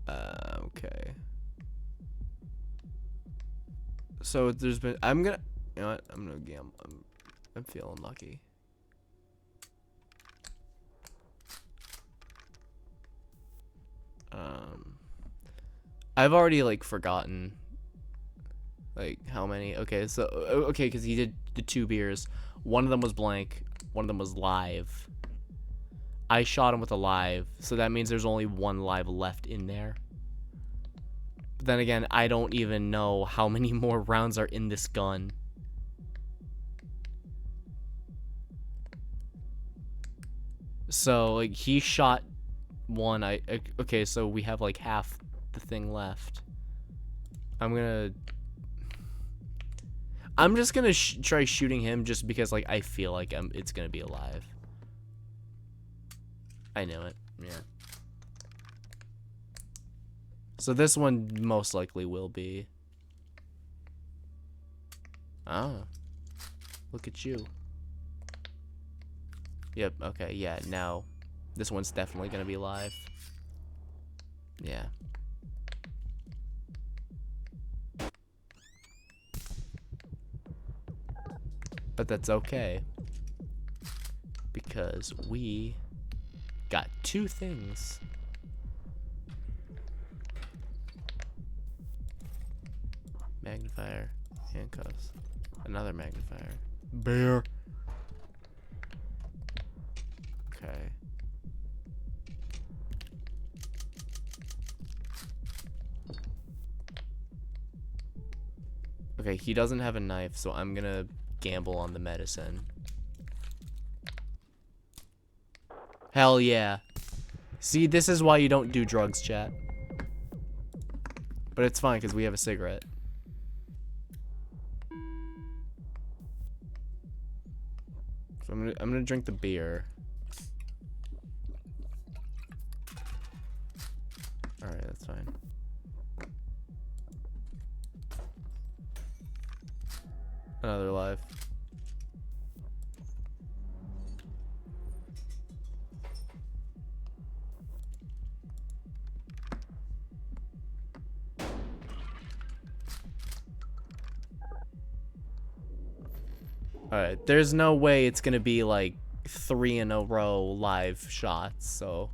Okay. So there's been, you know what? I'm gonna gamble. I'm feeling lucky. I've already like forgotten like how many. Okay, so okay, because he did the 2 beers. One of them was blank. One of them was live. I shot him with a live, so that means there's only 1 live left in there. But then again, I don't even know how many more rounds are in this gun. So like he shot 1. Okay, so we have like half the thing left. I'm just gonna try shooting him just because like I feel like it's gonna be alive. I knew it. Yeah. So this one most likely will be. Oh. Look at you. Yep, okay, yeah, now this one's definitely gonna be live. Yeah. But that's okay. Because we got 2 things. Magnifier, handcuffs, another magnifier. Bear. Okay. Okay, he doesn't have a knife, so I'm gonna gamble on the medicine. Hell yeah. See, this is why you don't do drugs, chat. But it's fine, because we have a cigarette. So I'm gonna drink the beer. Alright, that's fine. Another life. Alright, there's no way it's gonna be like 3 in a row live shots, so.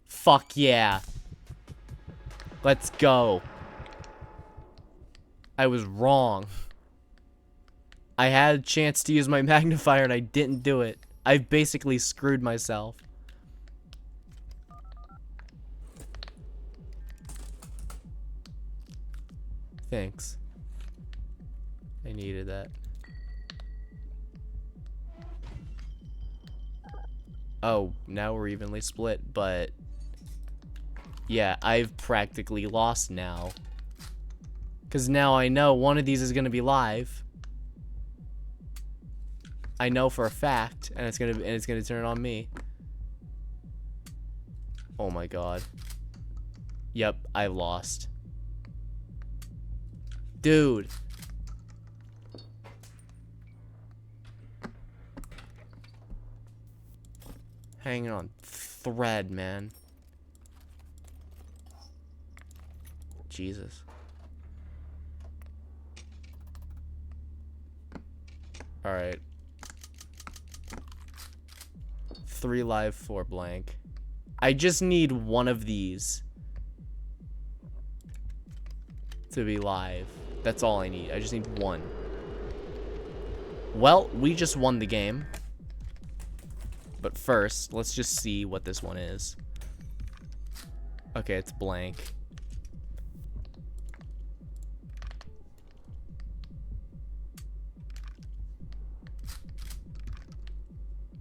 Fuck yeah. Let's go. I was wrong. I had a chance to use my magnifier and I didn't do it. I've basically screwed myself. Thanks. I needed that. Oh, now we're evenly split, but yeah, I've practically lost now. Because now I know one of these is going to be live. I know for a fact, and it's gonna turn on me. Oh my god. Yep, I lost. Dude. Hanging on thread, man. Jesus. Alright. 3 live, 4 blank. I just need one of these to be live. That's all I need. I just need one. Well, we just won the game. But first, let's just see what this one is. Okay, it's blank.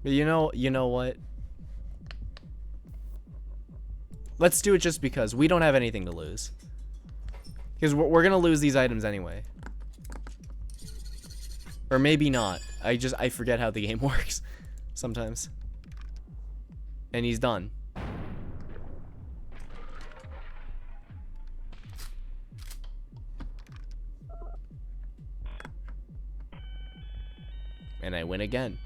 But you know what? Let's do it just because we don't have anything to lose. Because we're gonna lose these items anyway. Or maybe not. I forget how the game works sometimes. And he's done. And I win again.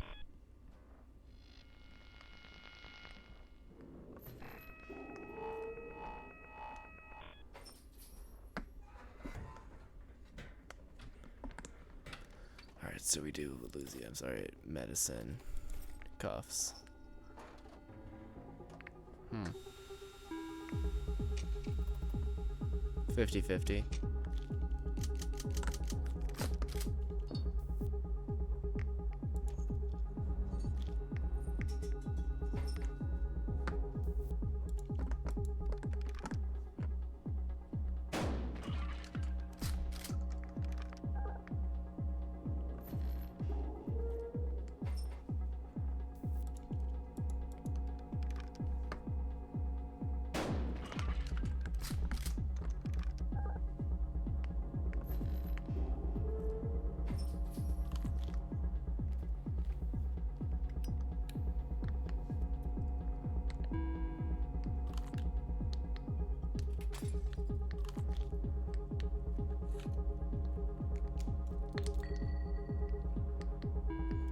Alright, so we do lose the, I'm sorry, medicine, cuffs. 50-50.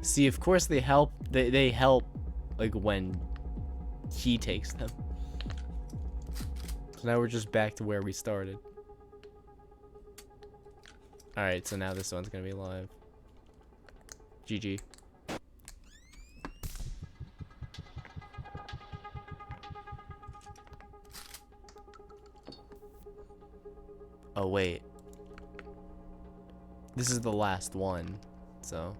See, of course they help. They help, like, when he takes them. So now we're just back to where we started. Alright, so now this one's gonna be live. GG. Oh, wait. This is the last one, so...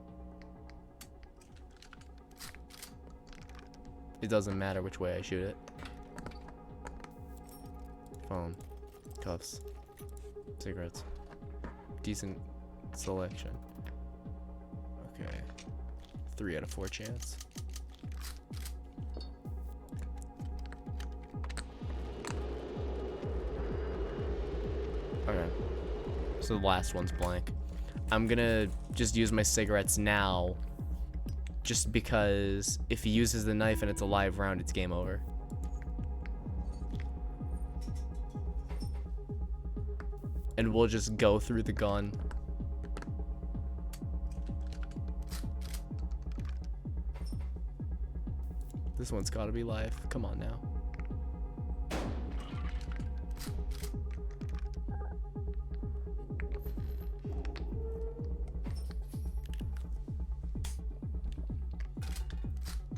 it doesn't matter which way I shoot it. Phone. Cuffs. Cigarettes. Decent selection. Okay. 3 out of 4 chance. Okay. So the last one's blank. I'm gonna just use my cigarettes now. Just because if he uses the knife and it's a live round, it's game over. And we'll just go through the gun. This one's gotta be live. Come on now.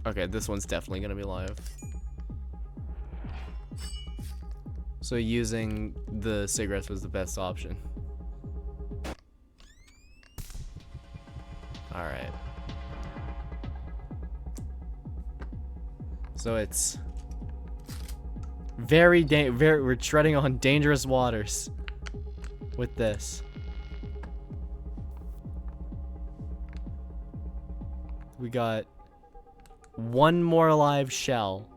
Okay, this one's definitely gonna be live. So using the cigarettes was the best option. Alright. So it's very, we're treading on dangerous waters with this. We got one more live shell.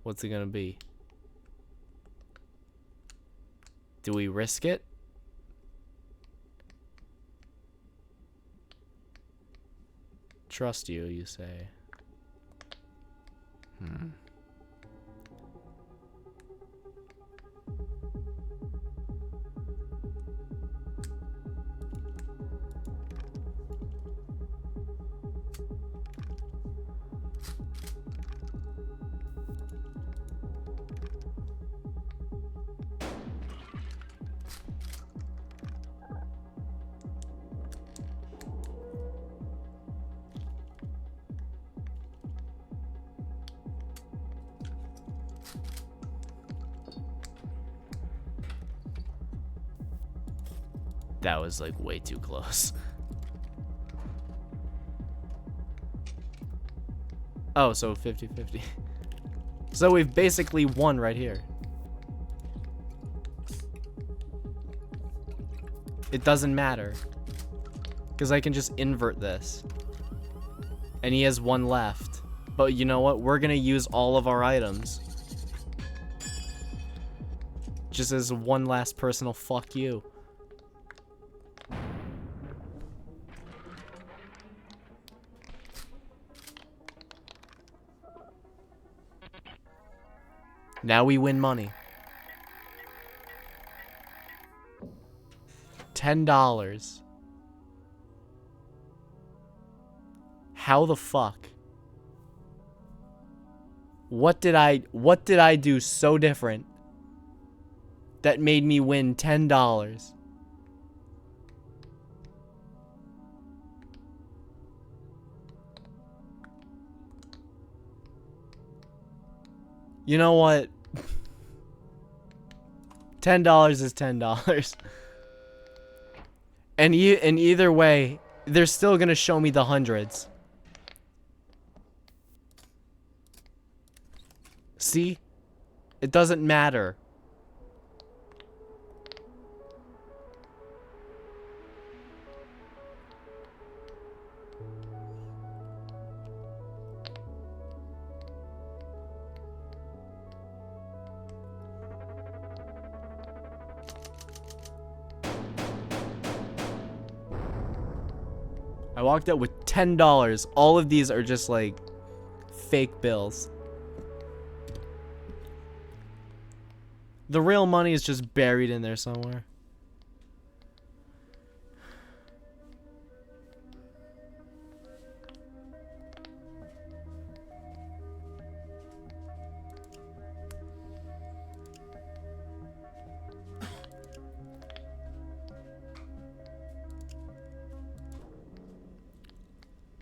What's it gonna be? Do we risk it? Trust you, you say. That was like way too close. Oh, so 50-50. So we've basically won right here. It doesn't matter. Because I can just invert this. And he has one left. But you know what? We're gonna use all of our items. Just as one last personal fuck you. Now we win money. $10. How the fuck? What did I do so different that made me win $10? You know what? $10 is $10. And in either way, they're still gonna show me the hundreds. See? It doesn't matter. I walked out with $10. All of these are just like fake bills. The real money is just buried in there somewhere.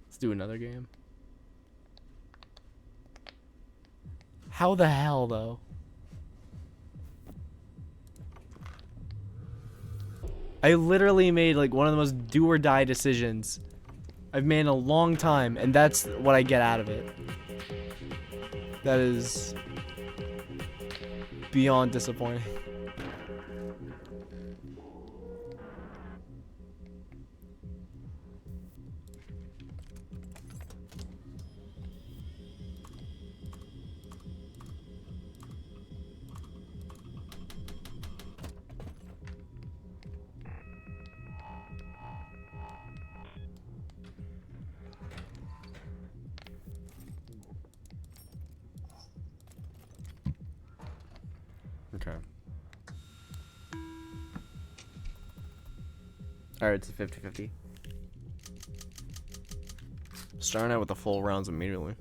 Let's do another game. How the hell, though? I literally made like one of the most do or die decisions I've made in a long time, and that's what I get out of it. That is beyond disappointing. Okay. Alright, it's a 50-50. Starting out with the full rounds immediately.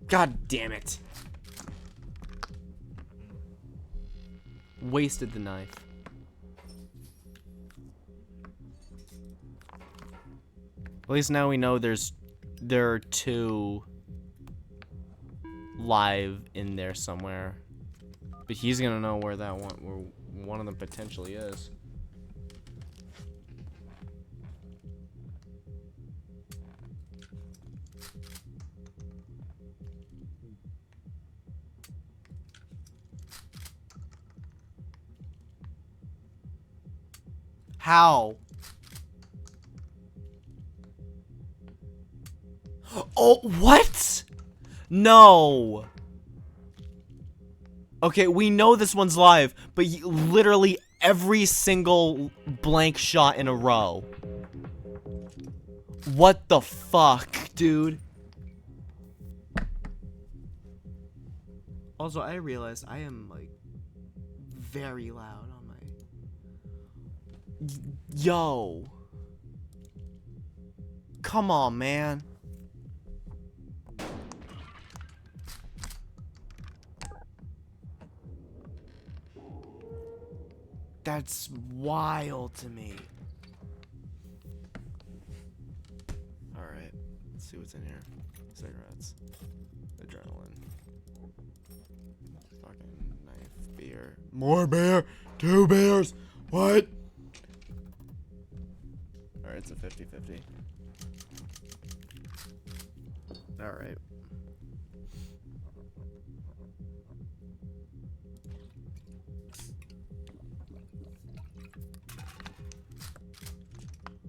God damn it. Wasted the knife. At least now we know there are two live in there somewhere. But he's gonna know where one of them potentially is. How? Oh, what? No. Okay, we know this one's live, but literally every single blank shot in a row. What the fuck, dude? Also, I realized I am, like, very loud on my... Yo. Come on, man. That's wild to me. Alright, let's see what's in here. Cigarettes. Adrenaline. Fucking knife, beer. More beer. 2 beers. What? Alright, it's a 50-50. Alright.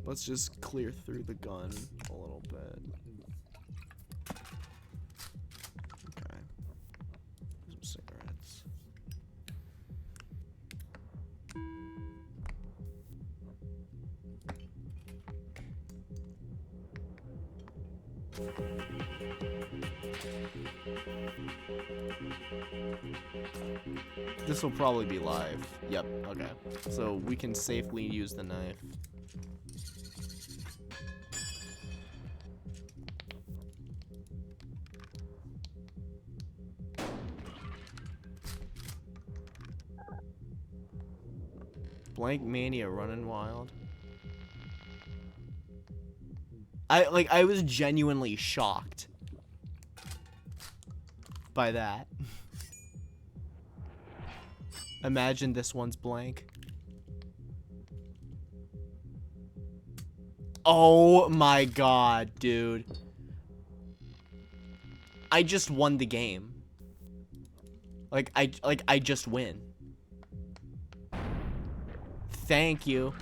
Let's just clear through the gun a little bit. Okay. Some cigarettes. This will probably be live. Yep, okay. So we can safely use the knife. Blank Mania running wild. I was genuinely shocked by that. Imagine this one's blank. Oh my god, dude. I just won the game. I just win. Thank you.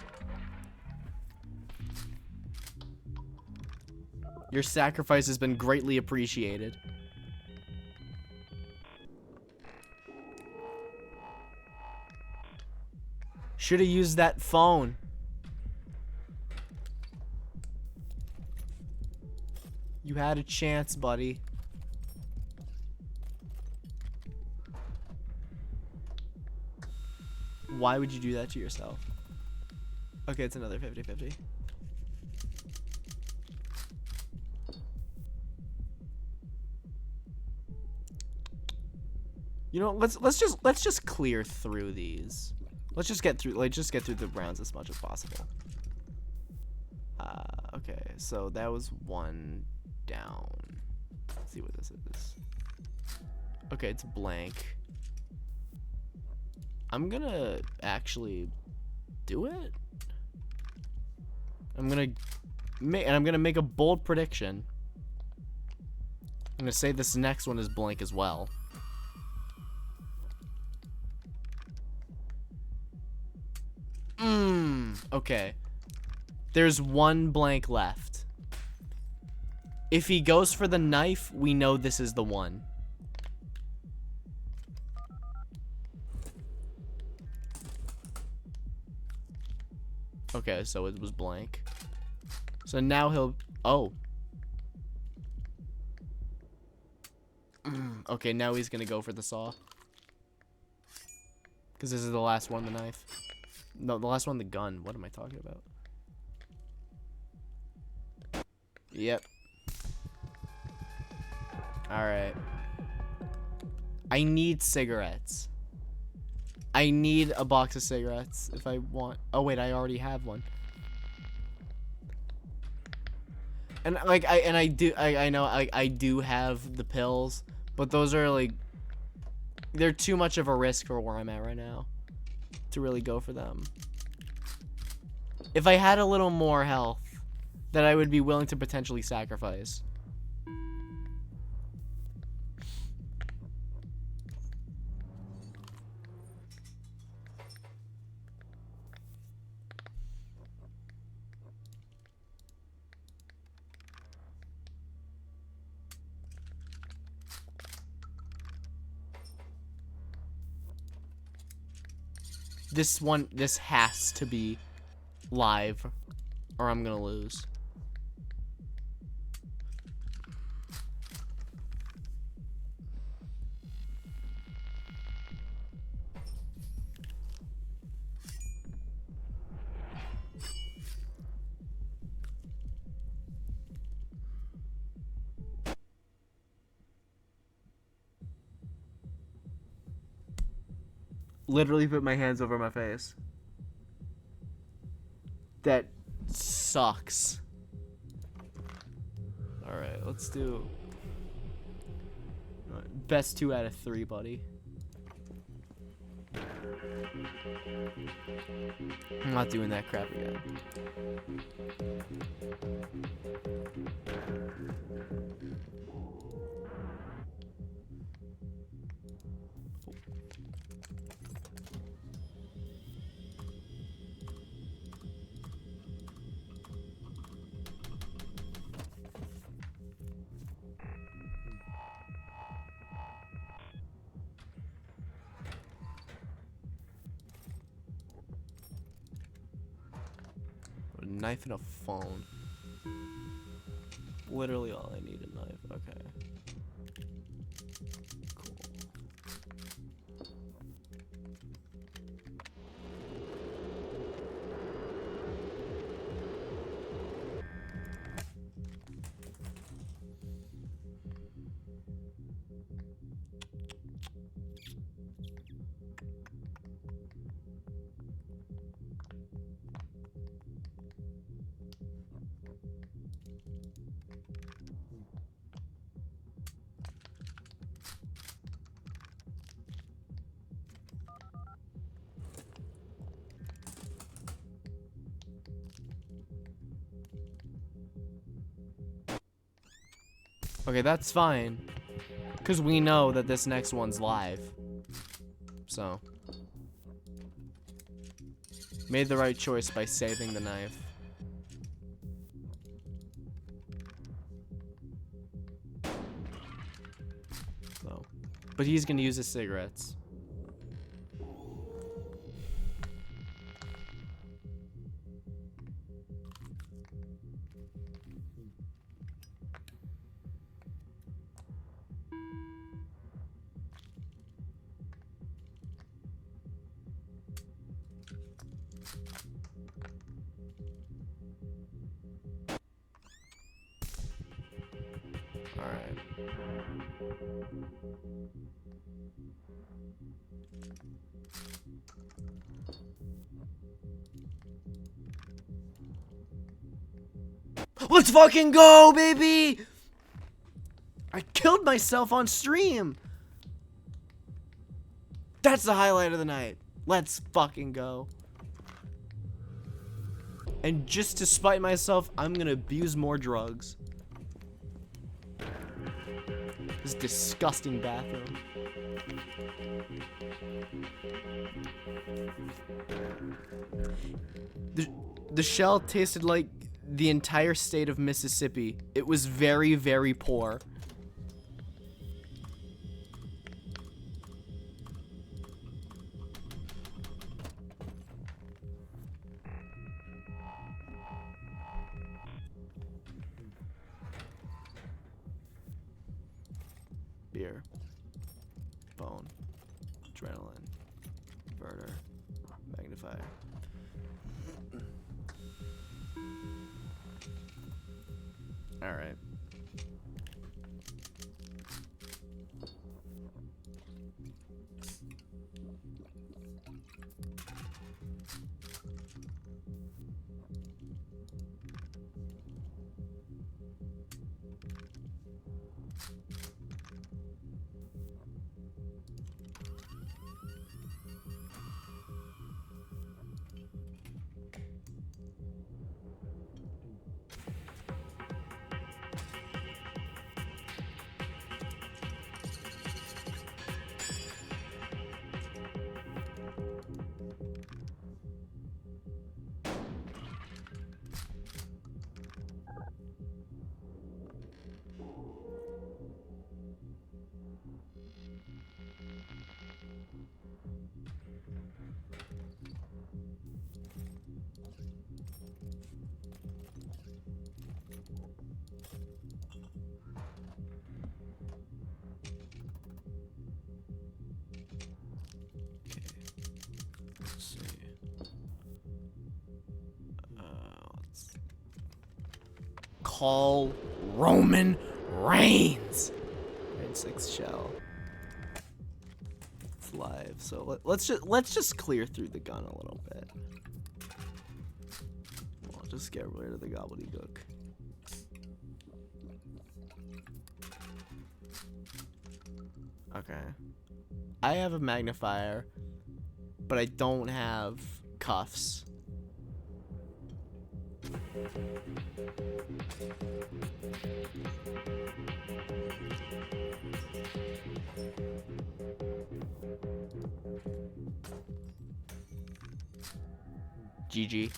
Your sacrifice has been greatly appreciated. Should have used that phone. You had a chance, buddy. Why would you do that to yourself? Okay, it's another 50-50. You know, let's just clear through these. Let's just get through the rounds as much as possible. Okay, so that was one down. Let's see what this is. Okay, it's blank. I'm gonna actually do it. I'm gonna make a bold prediction. I'm gonna say this next one is blank as well. Okay. There's one blank left. If he goes for the knife, we know this is the one. Okay, so it was blank. So now he'll... Oh. Okay, now he's gonna go for the saw. Because this is the last one, the knife. No, the last one, the gun. What am I talking about? Yep. Alright. I need cigarettes. I need a box of cigarettes if I want... Oh, wait, I already have one. And, like, I know I do have the pills, but those are, like... They're too much of a risk for where I'm at right now to really go for them. If I had a little more health, that I would be willing to potentially sacrifice. This has to be live, or I'm gonna lose. Literally put my hands over my face. that sucks. All right, let's do best 2 out of 3, buddy. I'm not doing that crap again. A knife and a phone. Literally all I need, a knife. Okay. Cool. Okay, that's fine. Because we know that this next one's live. So. Made the right choice by saving the knife. So. But he's gonna use his cigarettes. Alright. Let's fucking go, baby! I killed myself on stream! That's the highlight of the night. Let's fucking go. And just to spite myself, I'm gonna abuse more drugs. This disgusting bathroom. The shell tasted like the entire state of Mississippi. It was very, very poor. Beer. Bone. Adrenaline. Inverter. Magnifier. Alright. Call Roman Reigns. Grade 6 shell. It's live, so let's just clear through the gun a little bit. just get rid of the gobbledygook. Okay. I have a magnifier, but I don't have cuffs. GG.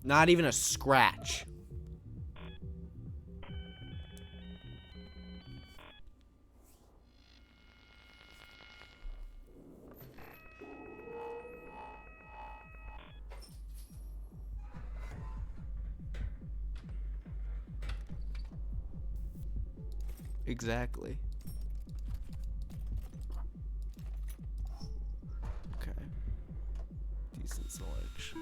Not even a scratch. Exactly. Okay. Decent selection.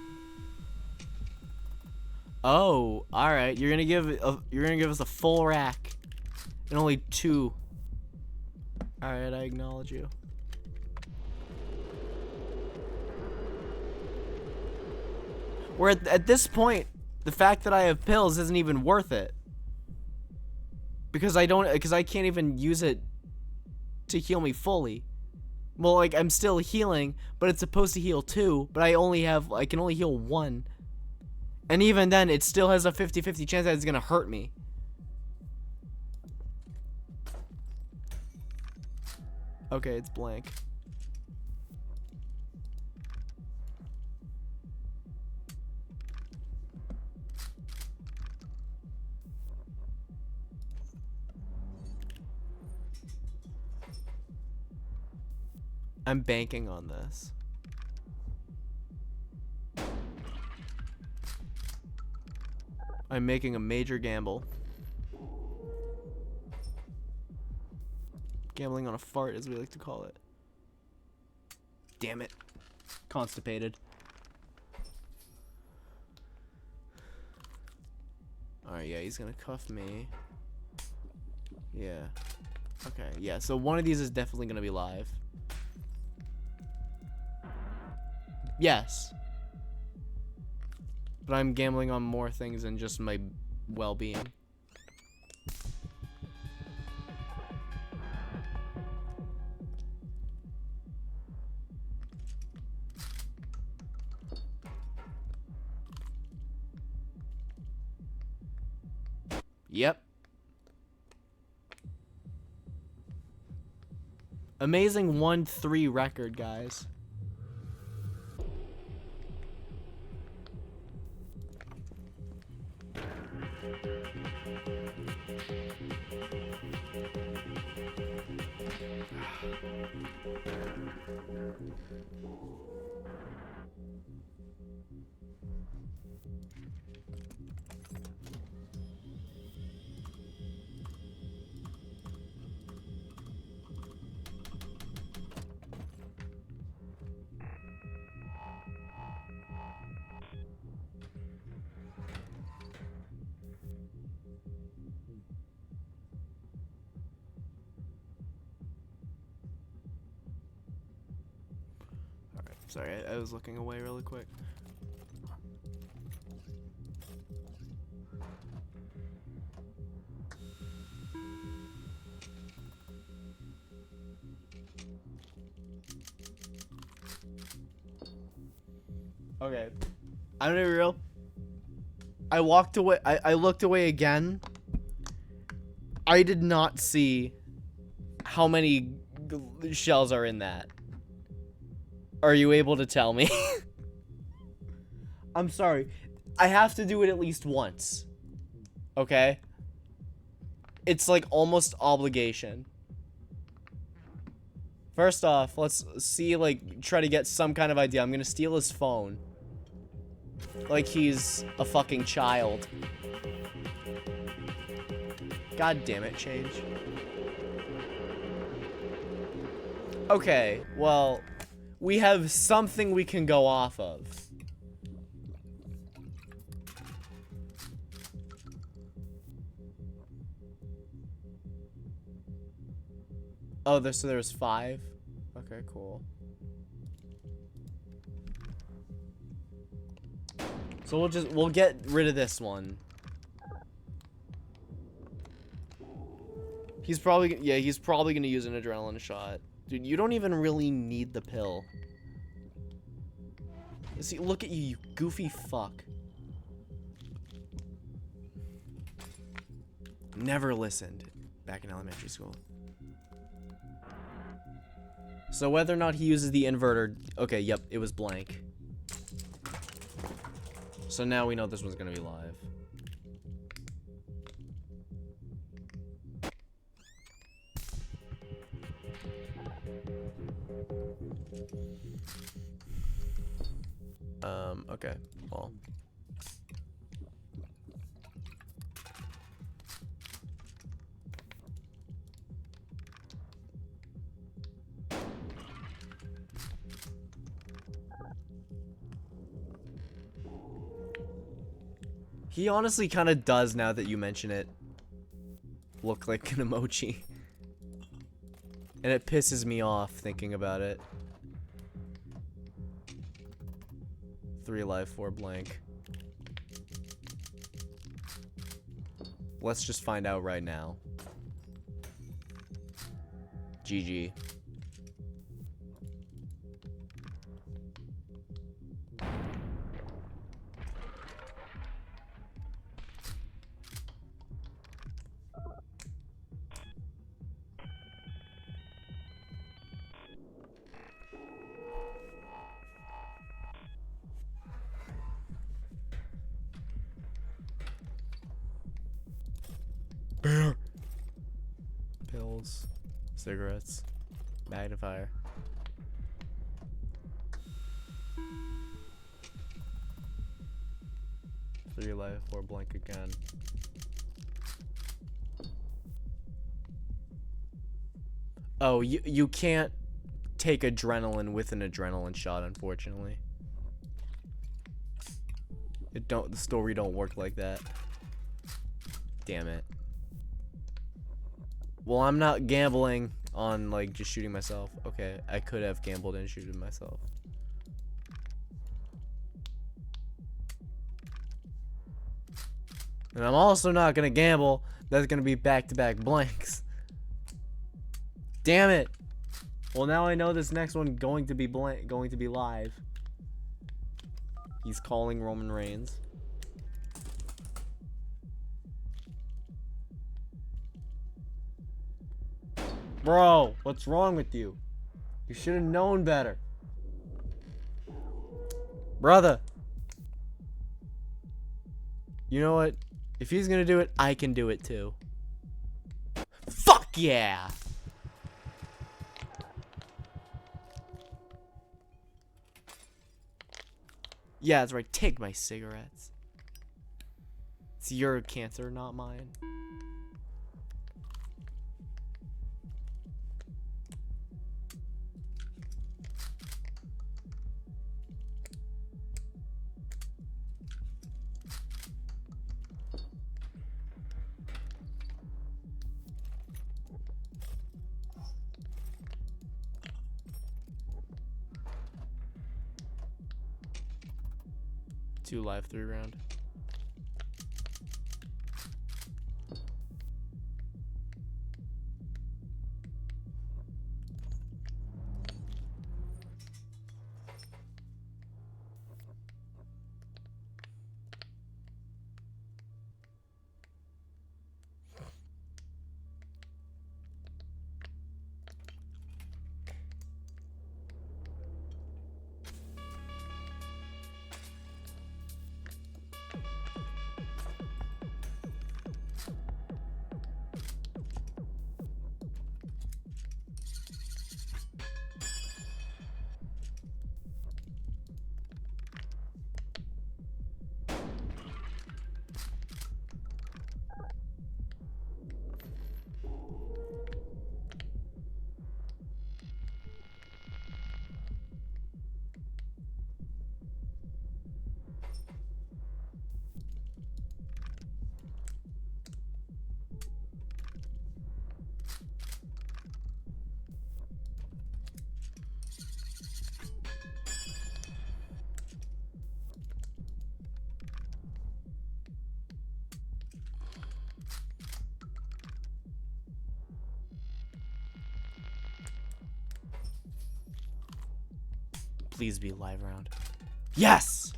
Oh, all right. You're gonna give us a full rack, and only 2. All right, I acknowledge you. Where at this point, the fact that I have pills isn't even worth it. Because I can't even use it to heal me fully. Well, like, I'm still healing, but it's supposed to heal 2, but I can only heal 1. And even then, it still has a 50-50 chance that it's gonna hurt me. Okay, it's blank. I'm banking on this. I'm making a major gamble. Gambling on a fart, as we like to call it. Damn it. Constipated. Alright, yeah, he's gonna cuff me. Yeah. Okay, yeah, so one of these is definitely gonna be live. Yes. But I'm gambling on more things than just my well-being. Yep. Amazing 1-3 record, guys. Sorry, I was looking away really quick. Okay. I'm gonna be real. I walked away. I looked away again. I did not see how many shells are in that. Are you able to tell me? I'm sorry. I have to do it at least once. Okay? It's like almost obligation. First off, let's see, like, try to get some kind of idea. I'm gonna steal his phone. Like he's a fucking child. God damn it, change. Okay, well, we have something we can go off of. Oh, so there's 5? Okay, cool. So we'll get rid of this one. He's probably gonna use an adrenaline shot. Dude, you don't even really need the pill. See, look at you, you goofy fuck. Never listened back in elementary school. So whether or not he uses the inverter, okay, yep, it was blank. So now we know this one's gonna be live. Okay, well. He honestly kind of does, now that you mention it, look like an emoji. And it pisses me off thinking about it. 3 life, 4 blank. Let's just find out right now. GG. Bear. Pills, cigarettes, magnifier. Three life, 4 blank again. Oh, you can't take adrenaline with an adrenaline shot, unfortunately. The story don't work like that. Damn it. Well, I'm not gambling on, like, just shooting myself. Okay, I could have gambled and shooted myself. And I'm also not gonna gamble that's gonna be back-to-back blanks. Damn it! Well, now I know this next one going to be live. He's calling Roman Reigns. Bro, what's wrong with you? You should have known better. Brother. You know what? If he's gonna do it, I can do it too. Fuck yeah! Yeah, that's right. Take my cigarettes. It's your cancer, not mine. Two live, 3 round. Please be a live round. Yes!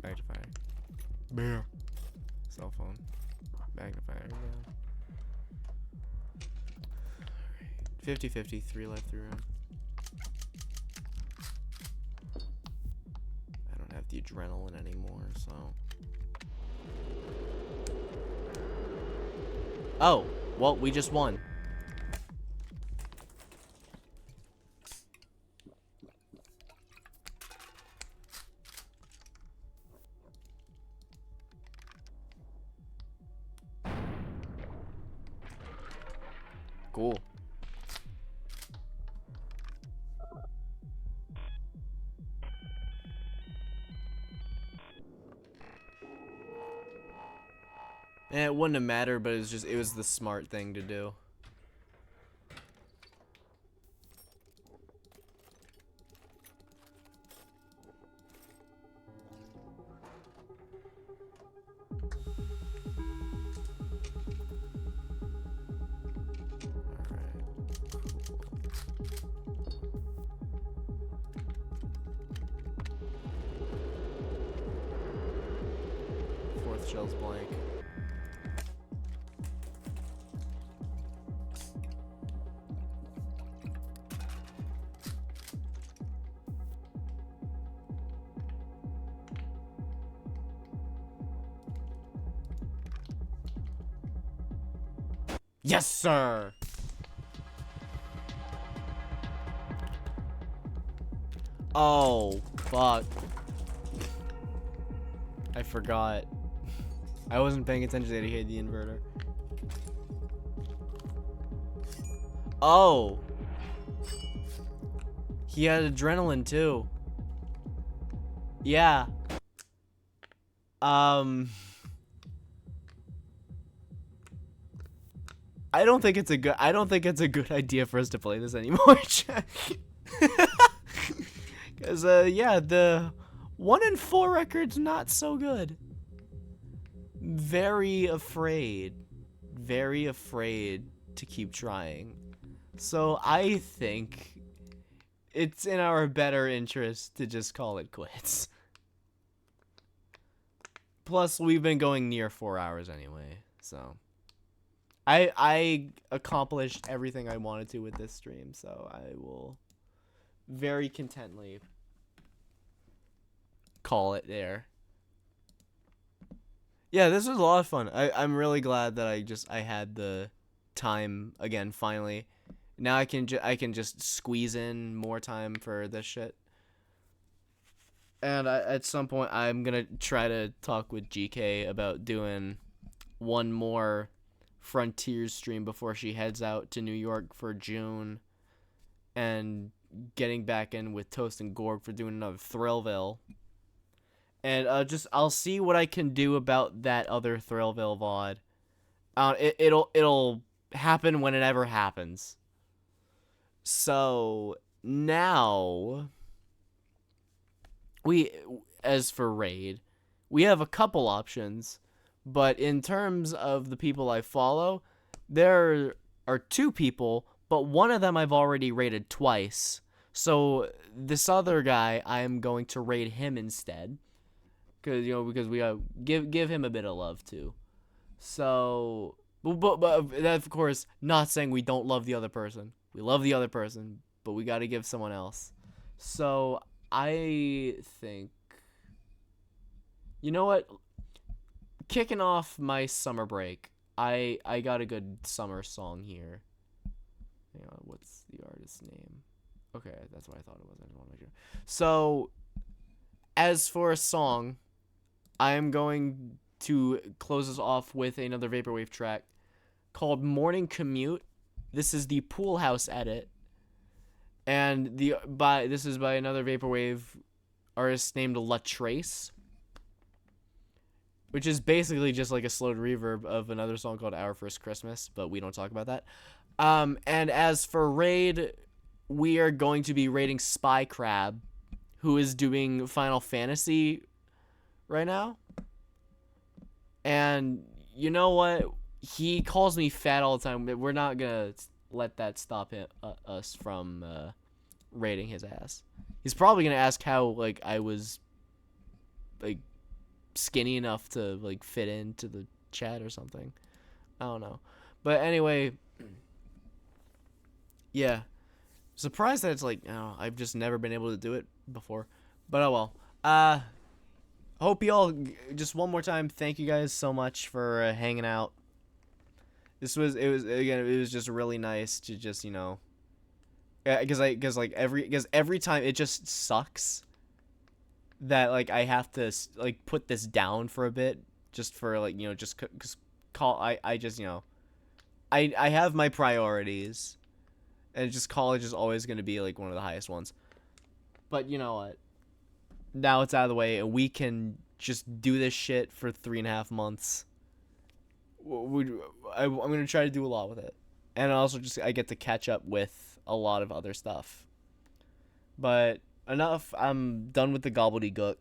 Magnifier. Bear. Cell phone. Magnifier. Yeah. 50-50. 3 left, 3 round. I don't have the adrenaline anymore, so. Oh, well, we just won. Cool. It wouldn't have mattered, but it was the smart thing to do. Fourth shell's blank. Yes, sir. Oh, fuck. I forgot. I wasn't paying attention that he hit the inverter. Oh. He had adrenaline too. Yeah. I don't think it's a good idea for us to play this anymore, Jack. Cause yeah, the 1-4 record's not so good. Very afraid to keep trying. So I think it's in our better interest to just call it quits. Plus, we've been going near 4 hours anyway, so. I accomplished everything I wanted to with this stream, so I will very contently call it there. Yeah, this was a lot of fun. I'm really glad that I had the time again finally. Now I can just squeeze in more time for this shit. And at some point I'm gonna try to talk with GK about doing one more Frontiers stream before she heads out to New York for June, and getting back in with Toast and Gorg for doing another Thrillville. And I'll see what I can do about that other Thrillville VOD. It'll happen when it ever happens. So now as for raid, we have a couple options, but in terms of the people I follow, there are 2 people, but one of them I've already raided twice. So this other guy, I am going to raid him instead. Because we gotta give him a bit of love too. So, but that, of course, not saying we don't love the other person. We love the other person, but we gotta give someone else. So I think, you know what? Kicking off my summer break, I got a good summer song here. Hang on, what's the artist's name? Okay, that's what I thought it was. I just want to make sure. So, as for a song, I am going to close us off with another Vaporwave track called Morning Commute. This is the Pool House edit. And this is by another Vaporwave artist named Latrace, which is basically just like a slowed reverb of another song called Our First Christmas, but we don't talk about that. And as for raid, we are going to be raiding Spy Crab, who is doing Final Fantasy right now. And you know what? He calls me fat all the time. We're not gonna let that stop us from rating his ass. He's probably gonna ask how like I was like skinny enough to like fit into the chat or something. I don't know. But anyway, yeah. Surprised that it's like, oh, I've just never been able to do it before. But oh well. Hope y'all, just one more time, thank you guys so much for hanging out. It was just really nice to just, because every time it just sucks that like I have to like put this down for a bit just for like, just cuz I just, I have my priorities, and just college is always going to be like one of the highest ones. But you know what? Now it's out of the way, and we can just do this shit for 3.5 months. I'm gonna try to do a lot with it, and also just I get to catch up with a lot of other stuff. But enough. I'm done with the gobbledygook.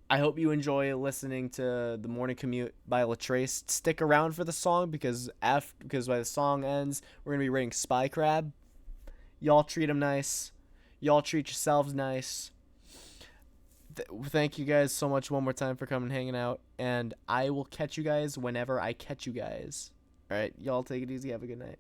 I hope you enjoy listening to The Morning Commute by Latrace. Stick around for the song because by the song ends, we're gonna be rating Spy Crab. Y'all treat him nice. Y'all treat yourselves nice. Thank you guys so much one more time for coming and hanging out, and I will catch you guys whenever I catch you guys. All right, y'all take it easy. Have a good night.